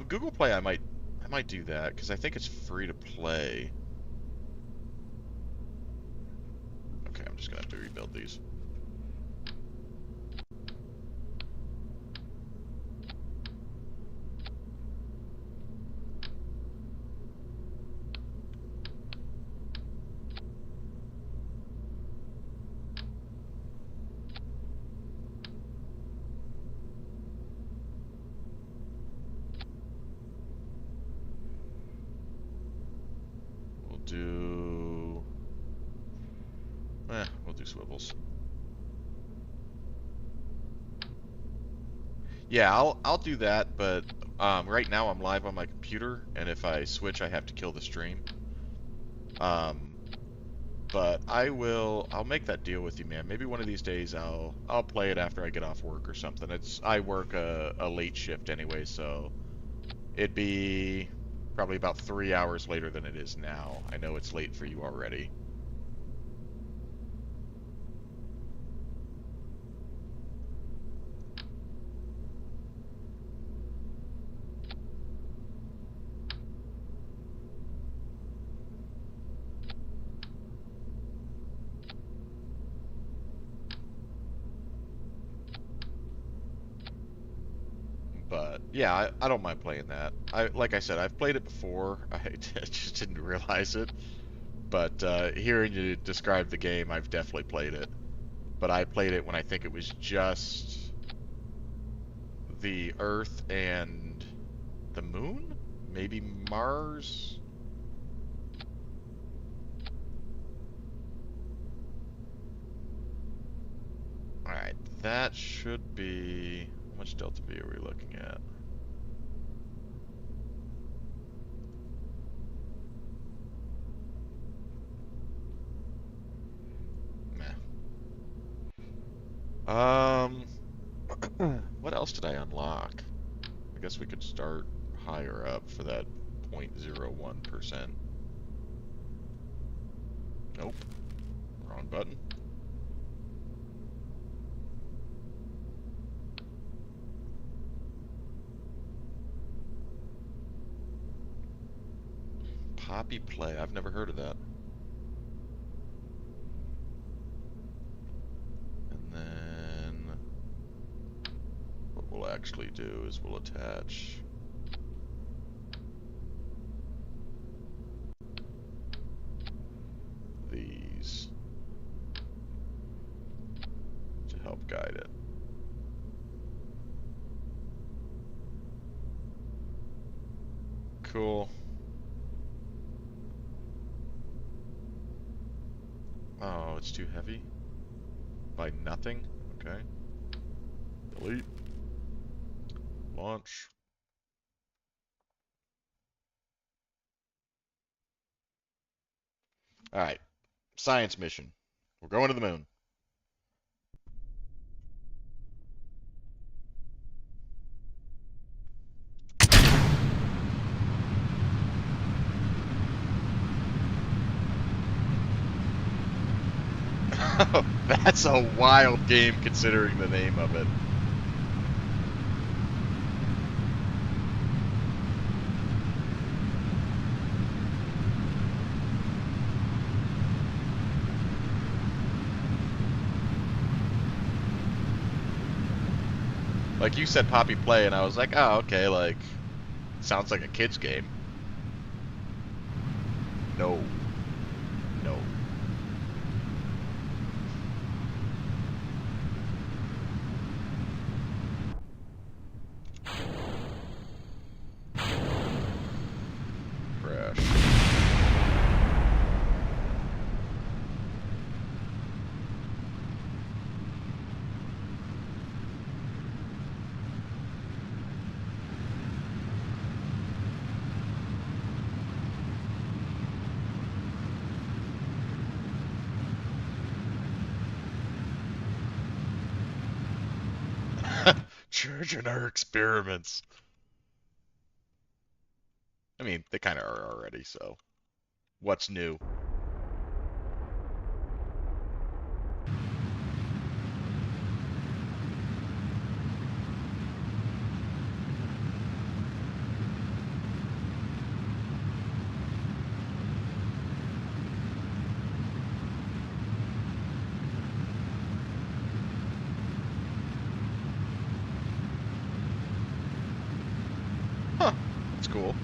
[SPEAKER 1] Google Play, I might do that because I think it's free to play. Okay, I'm just gonna have to rebuild these. We'll do, we'll do swivels. Yeah, I'll do that, but right now I'm live on my computer, and if I switch, I have to kill the stream. Um, but I'll make that deal with you, man. Maybe one of these days I'll play it after I get off work or something. I work a late shift anyway, so it'd be probably about 3 hours later than it is now. I know it's late for you already. But yeah, I don't mind playing that. Like I said, I've played it before. I just didn't realize it. But hearing you describe the game, I've definitely played it. But I played it when I think it was just the Earth and the Moon? Maybe Mars? Alright, that should be... How much Delta V are we looking at? Meh. What else did I unlock? I guess we could start higher up for that 0.01%. Nope. Wrong button. Poppy Play. I've never heard of that. And then what we'll actually do is we'll attach these to help guide it. Cool. Oh, it's too heavy? By nothing? Okay. Delete. Launch. Alright. Science mission. We're going to the moon. That's a wild game considering the name of it. Like you said Poppy Play, and I was like, oh, okay, like, sounds like a kid's game. No. No. Crash. Charging our experiments. I mean, they kind of are already, so. What's new? Huh. That's cool.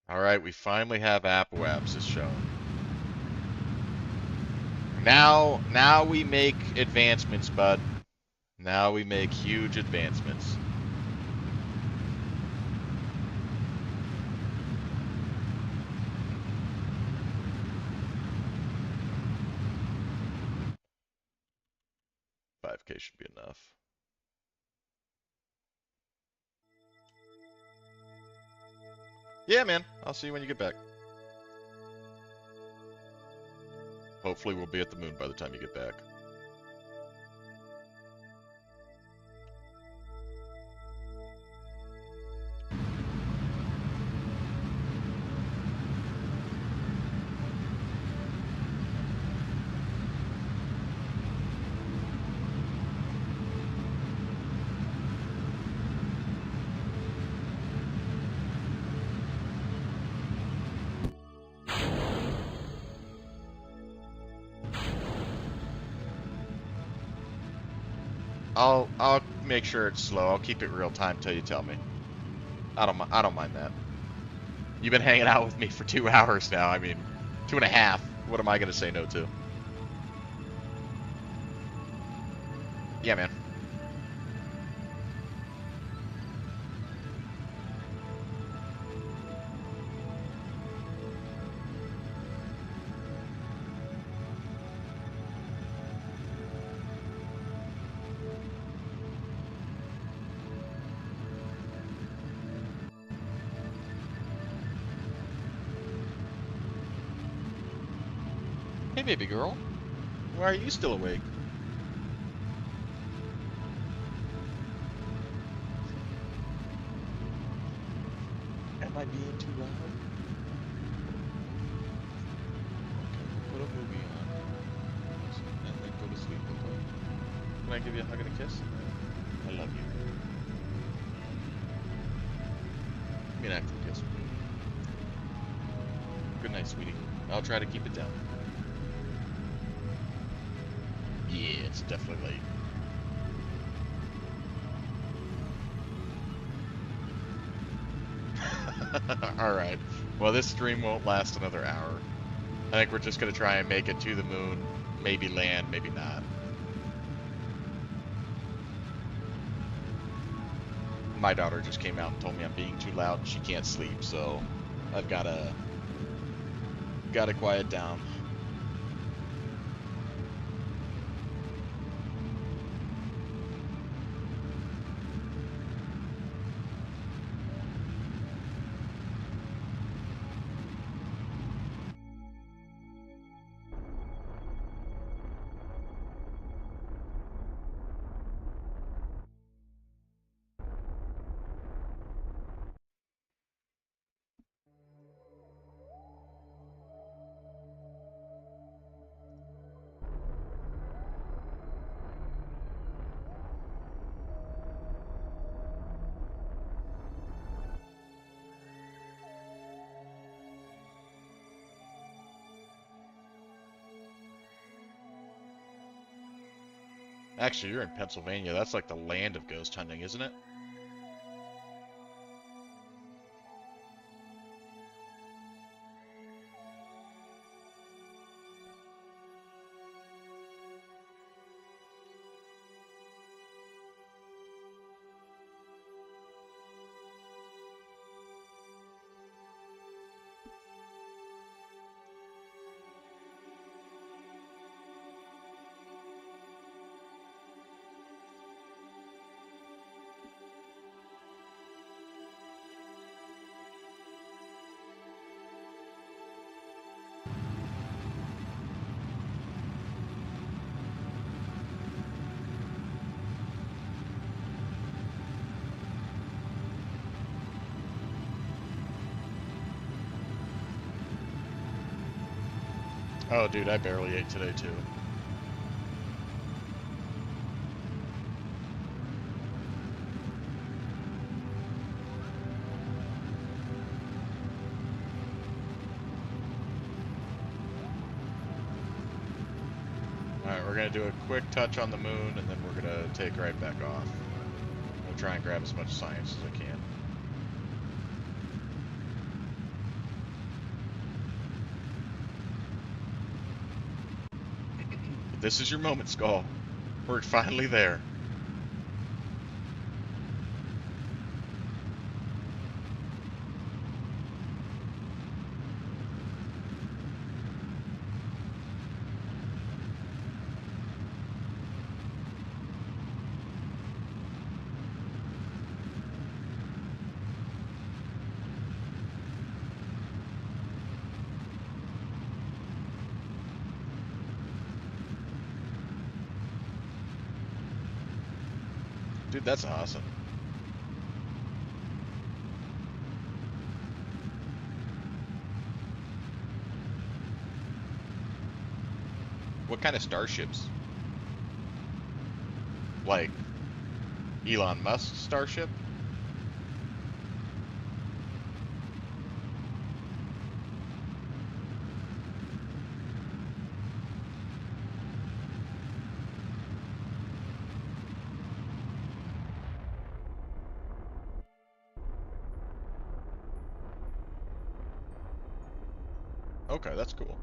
[SPEAKER 1] Alright, we finally have Apoapsis shown. Now we make advancements, bud. Now we make huge advancements. $5K should be enough. Yeah, man. I'll see you when you get back. Hopefully we'll be at the moon by the time you get back. I'll make sure it's slow. I'll keep it real time till you tell me. I don't mind that. You've been hanging out with me for 2 hours now. I mean, 2.5. What am I gonna say no to? Yeah, man. Hey, baby girl. Why are you still awake? Am I being too loud? Okay, we'll put a movie on. And then go to sleep, okay? Can I give you a hug and a kiss? I love you. Give me an active kiss. Good night, sweetie. I'll try to keep it down. Yeah, it's definitely late. Alright. Well, this stream won't last another hour. I think we're just going to try and make it to the moon. Maybe land, maybe not. My daughter just came out and told me I'm being too loud and she can't sleep, so I've gotta quiet down. Actually, you're in Pennsylvania. That's like the land of ghost hunting, isn't it? Oh, dude, I barely ate today, too. Alright, we're gonna do a quick touch on the moon, and then we're gonna take right back off. I'm gonna try and grab as much science as I can. But this is your moment, Skull. We're finally there. Dude, that's awesome. What kind of starships? Like Elon Musk's starship? Okay, that's cool.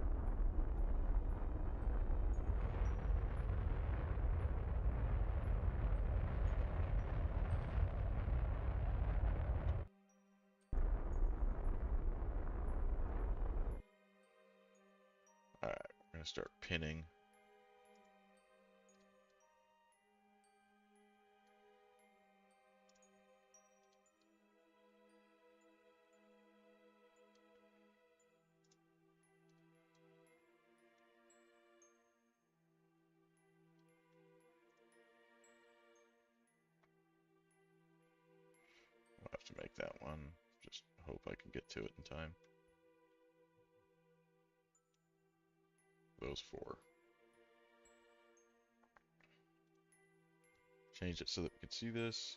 [SPEAKER 1] Alright, we're gonna start pinning. We'll have to make that one. Just hope I can get to it in time. Those four. Change it so that we can see this.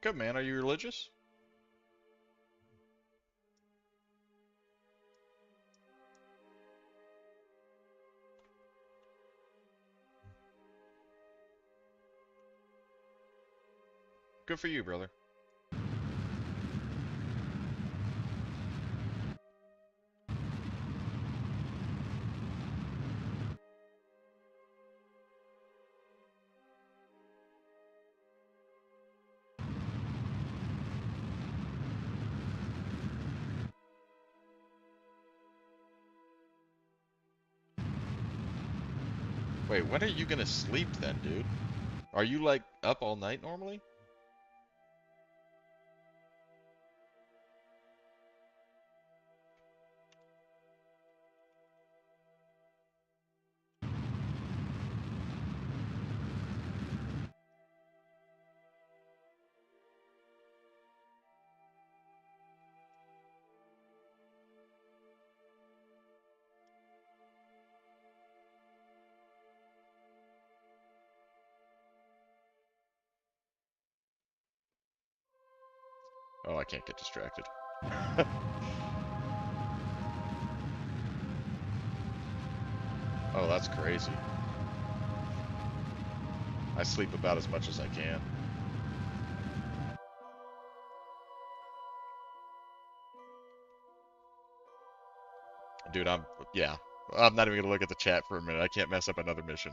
[SPEAKER 1] Good man, are you religious? Good for you, brother. Wait, when are you gonna sleep then, dude? Are you like up all night normally? Oh, I can't get distracted. Oh, that's crazy. I sleep about as much as I can. Dude, yeah. I'm not even gonna look at the chat for a minute. I can't mess up another mission.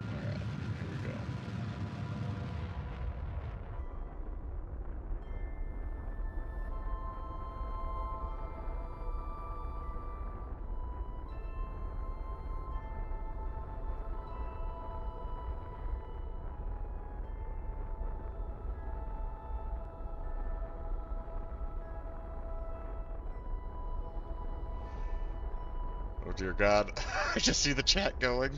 [SPEAKER 1] Alright, here we go. Oh dear God. I just see the chat going.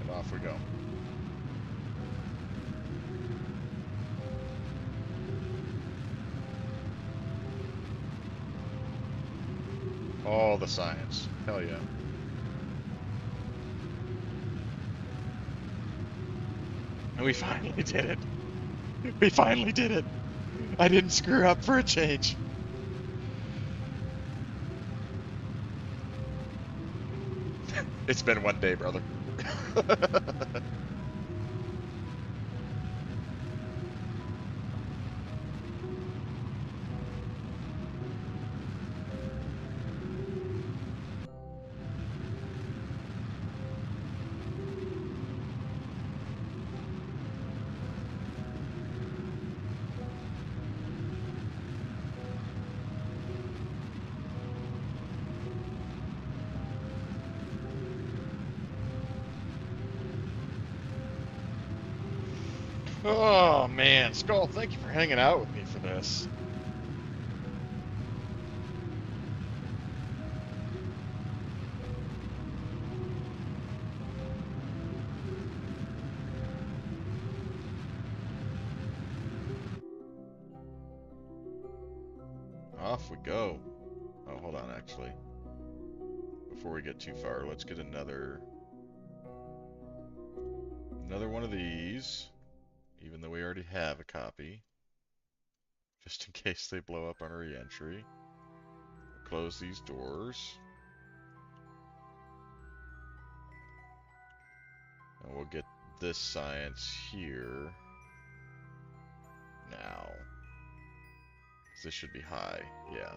[SPEAKER 1] And off we go. All the science. Hell yeah. And we finally did it. We finally did it. I didn't screw up for a change. It's been one day, brother. Oh man, Skull, thank you for hanging out with me for this. Off we go. Oh, hold on, actually. Before we get too far, let's get another one of these, even though we already have a copy, just in case they blow up on re-entry. Close these doors. And we'll get this science here now. 'Cause this should be high, yeah.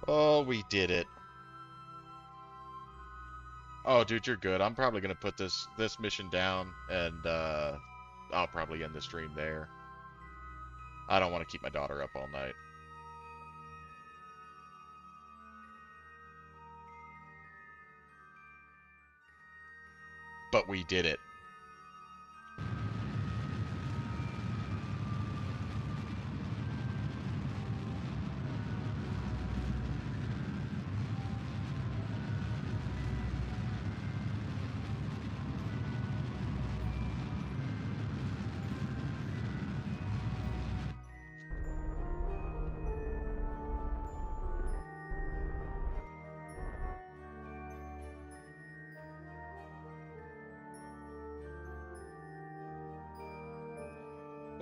[SPEAKER 1] Oh, we did it. Oh, dude, you're good. I'm probably gonna put this mission down, and I'll probably end the stream there. I don't want to keep my daughter up all night. But we did it.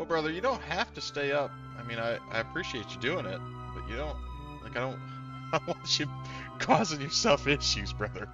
[SPEAKER 1] Well, brother, you don't have to stay up. I mean, I appreciate you doing it, but you don't, like, I don't, I don't want you causing yourself issues, brother.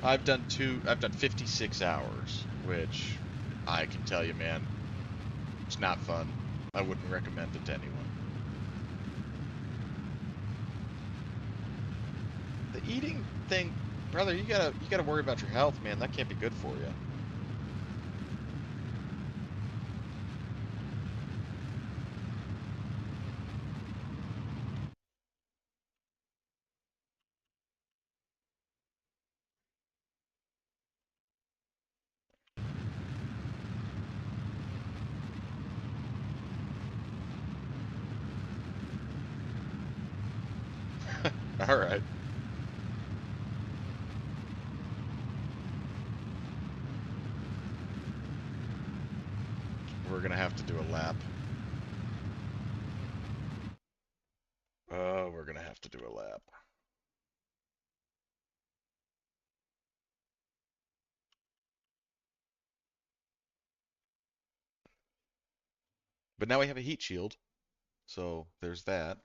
[SPEAKER 1] I've done 56 hours, which I can tell you, man, it's not fun. I wouldn't recommend it to anyone. The eating thing, brother, you gotta worry about your health, man. That can't be good for you. All right, we're gonna have to do a lap. Oh, we're gonna have to do a lap. But now we have a heat shield, so there's that.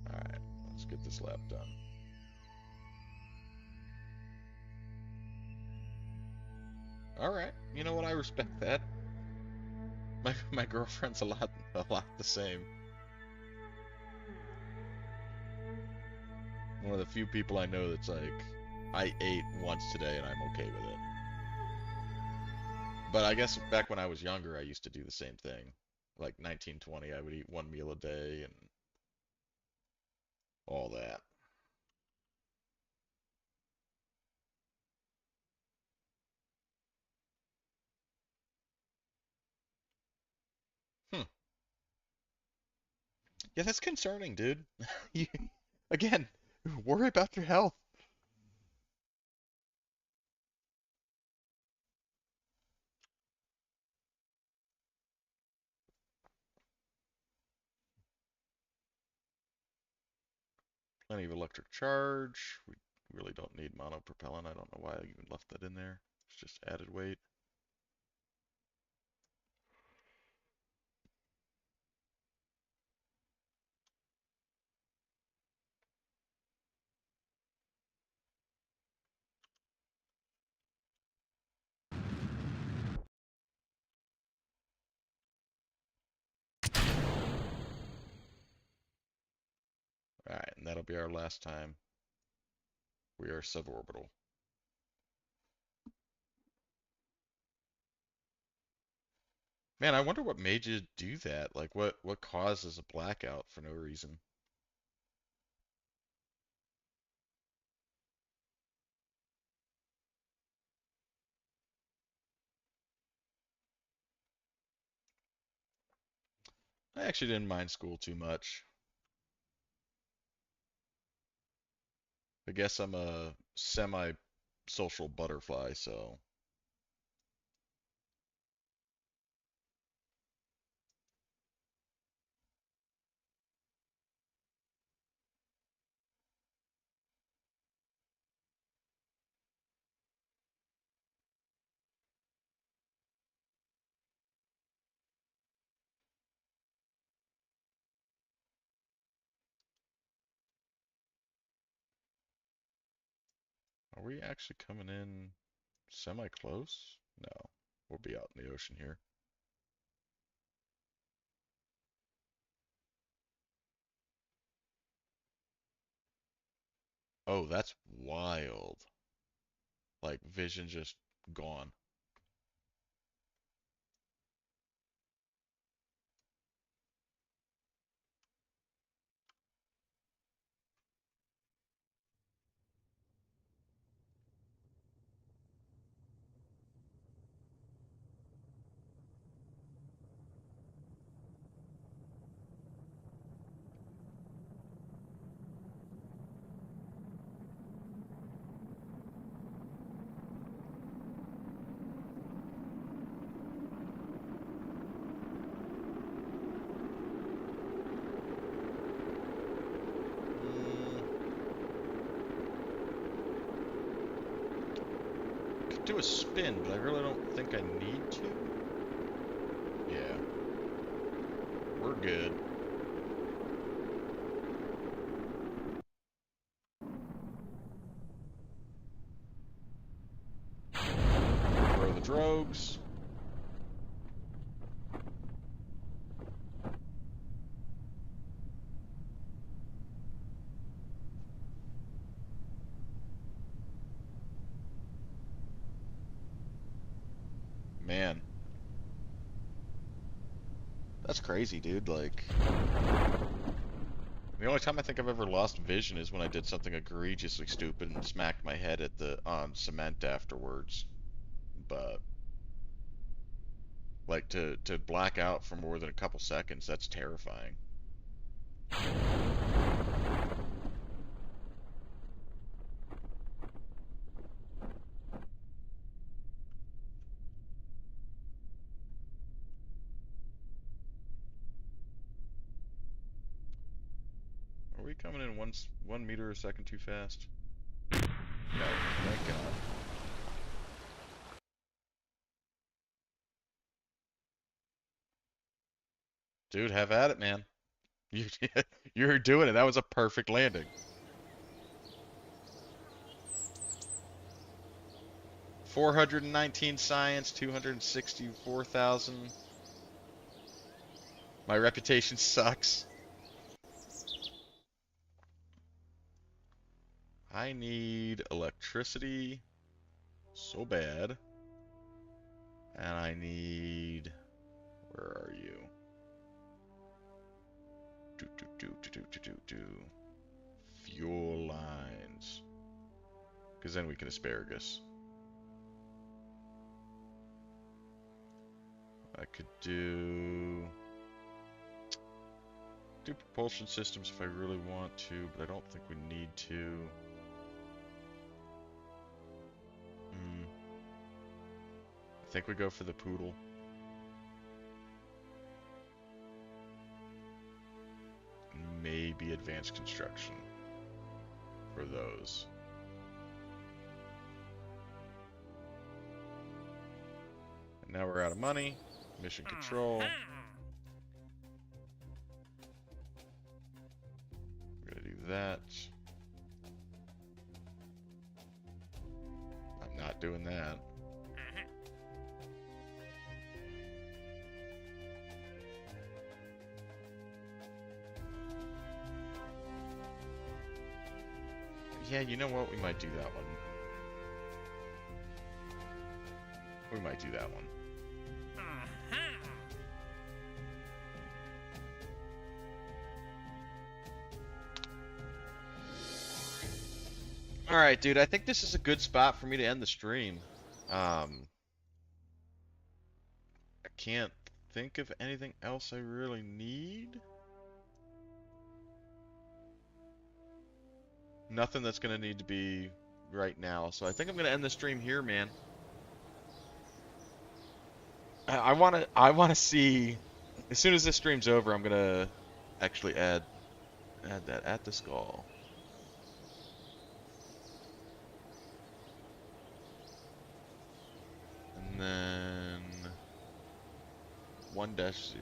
[SPEAKER 1] All right, let's get this lap done. All right, you know what? I respect that. My girlfriend's a lot the same. One of the few people I know that's like, I ate once today and I'm okay with it. But I guess back when I was younger, I used to do the same thing. Like 1920, I would eat one meal a day and all that. Hmm. Yeah, that's concerning, dude. You, again, worry about your health. Plenty of electric charge. We really don't need monopropellant. I don't know why I even left that in there. It's just added weight. All right, and that'll be our last time we are suborbital. Man, I wonder what made you do that. Like, what causes a blackout for no reason? I actually didn't mind school too much. I guess I'm a semi-social butterfly, so Are we actually coming in semi-close? No. We'll be out in the ocean here. Oh, that's wild. Like, vision just gone. Could do a spin, but I really don't think I need to. Yeah. We're good. Throw the drogues. Man. That's crazy, dude. Like, the only time I think I've ever lost vision is when I did something egregiously stupid and smacked my head at the on cement afterwards. But like to black out for more than a couple seconds, that's terrifying. Are we coming in 1 meter a second too fast? No, thank God. Dude, have at it, man. You you're doing it. That was a perfect landing. 419 science, 264,000. My reputation sucks. I need electricity so bad. And I need... Where are you? Do. Fuel lines. Because then we can asparagus. I could do propulsion systems if I really want to, but I don't think we need to. I think we go for the poodle. Maybe advanced construction for those. And now we're out of money. Mission control. We're gonna do that. I'm not doing that. Yeah, you know what? We might do that one. We might do that one. Alright, dude, I think this is a good spot for me to end the stream. I can't think of anything else I really need. Nothing that's gonna need to be right now, so I think I'm gonna end the stream here, man. I wanna see, as soon as this stream's over, I'm gonna actually add that at the skull. And then 1-0.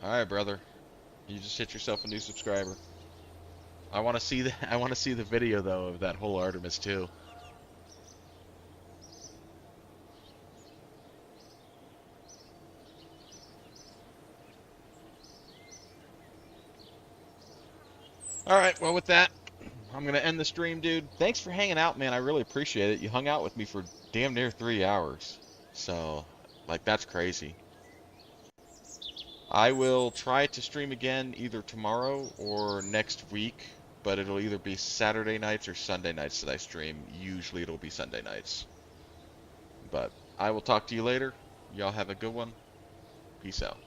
[SPEAKER 1] All right, brother. You just hit yourself a new subscriber. I want to see the I want to see the video though of that whole Artemis too. All right, well with that, I'm gonna end the stream, dude. Thanks for hanging out, man. I really appreciate it. You hung out with me for damn near 3 hours, so like that's crazy. I will try to stream again either tomorrow or next week, but it'll either be Saturday nights or Sunday nights that I stream. Usually it'll be Sunday nights. But I will talk to you later. Y'all have a good one. Peace out.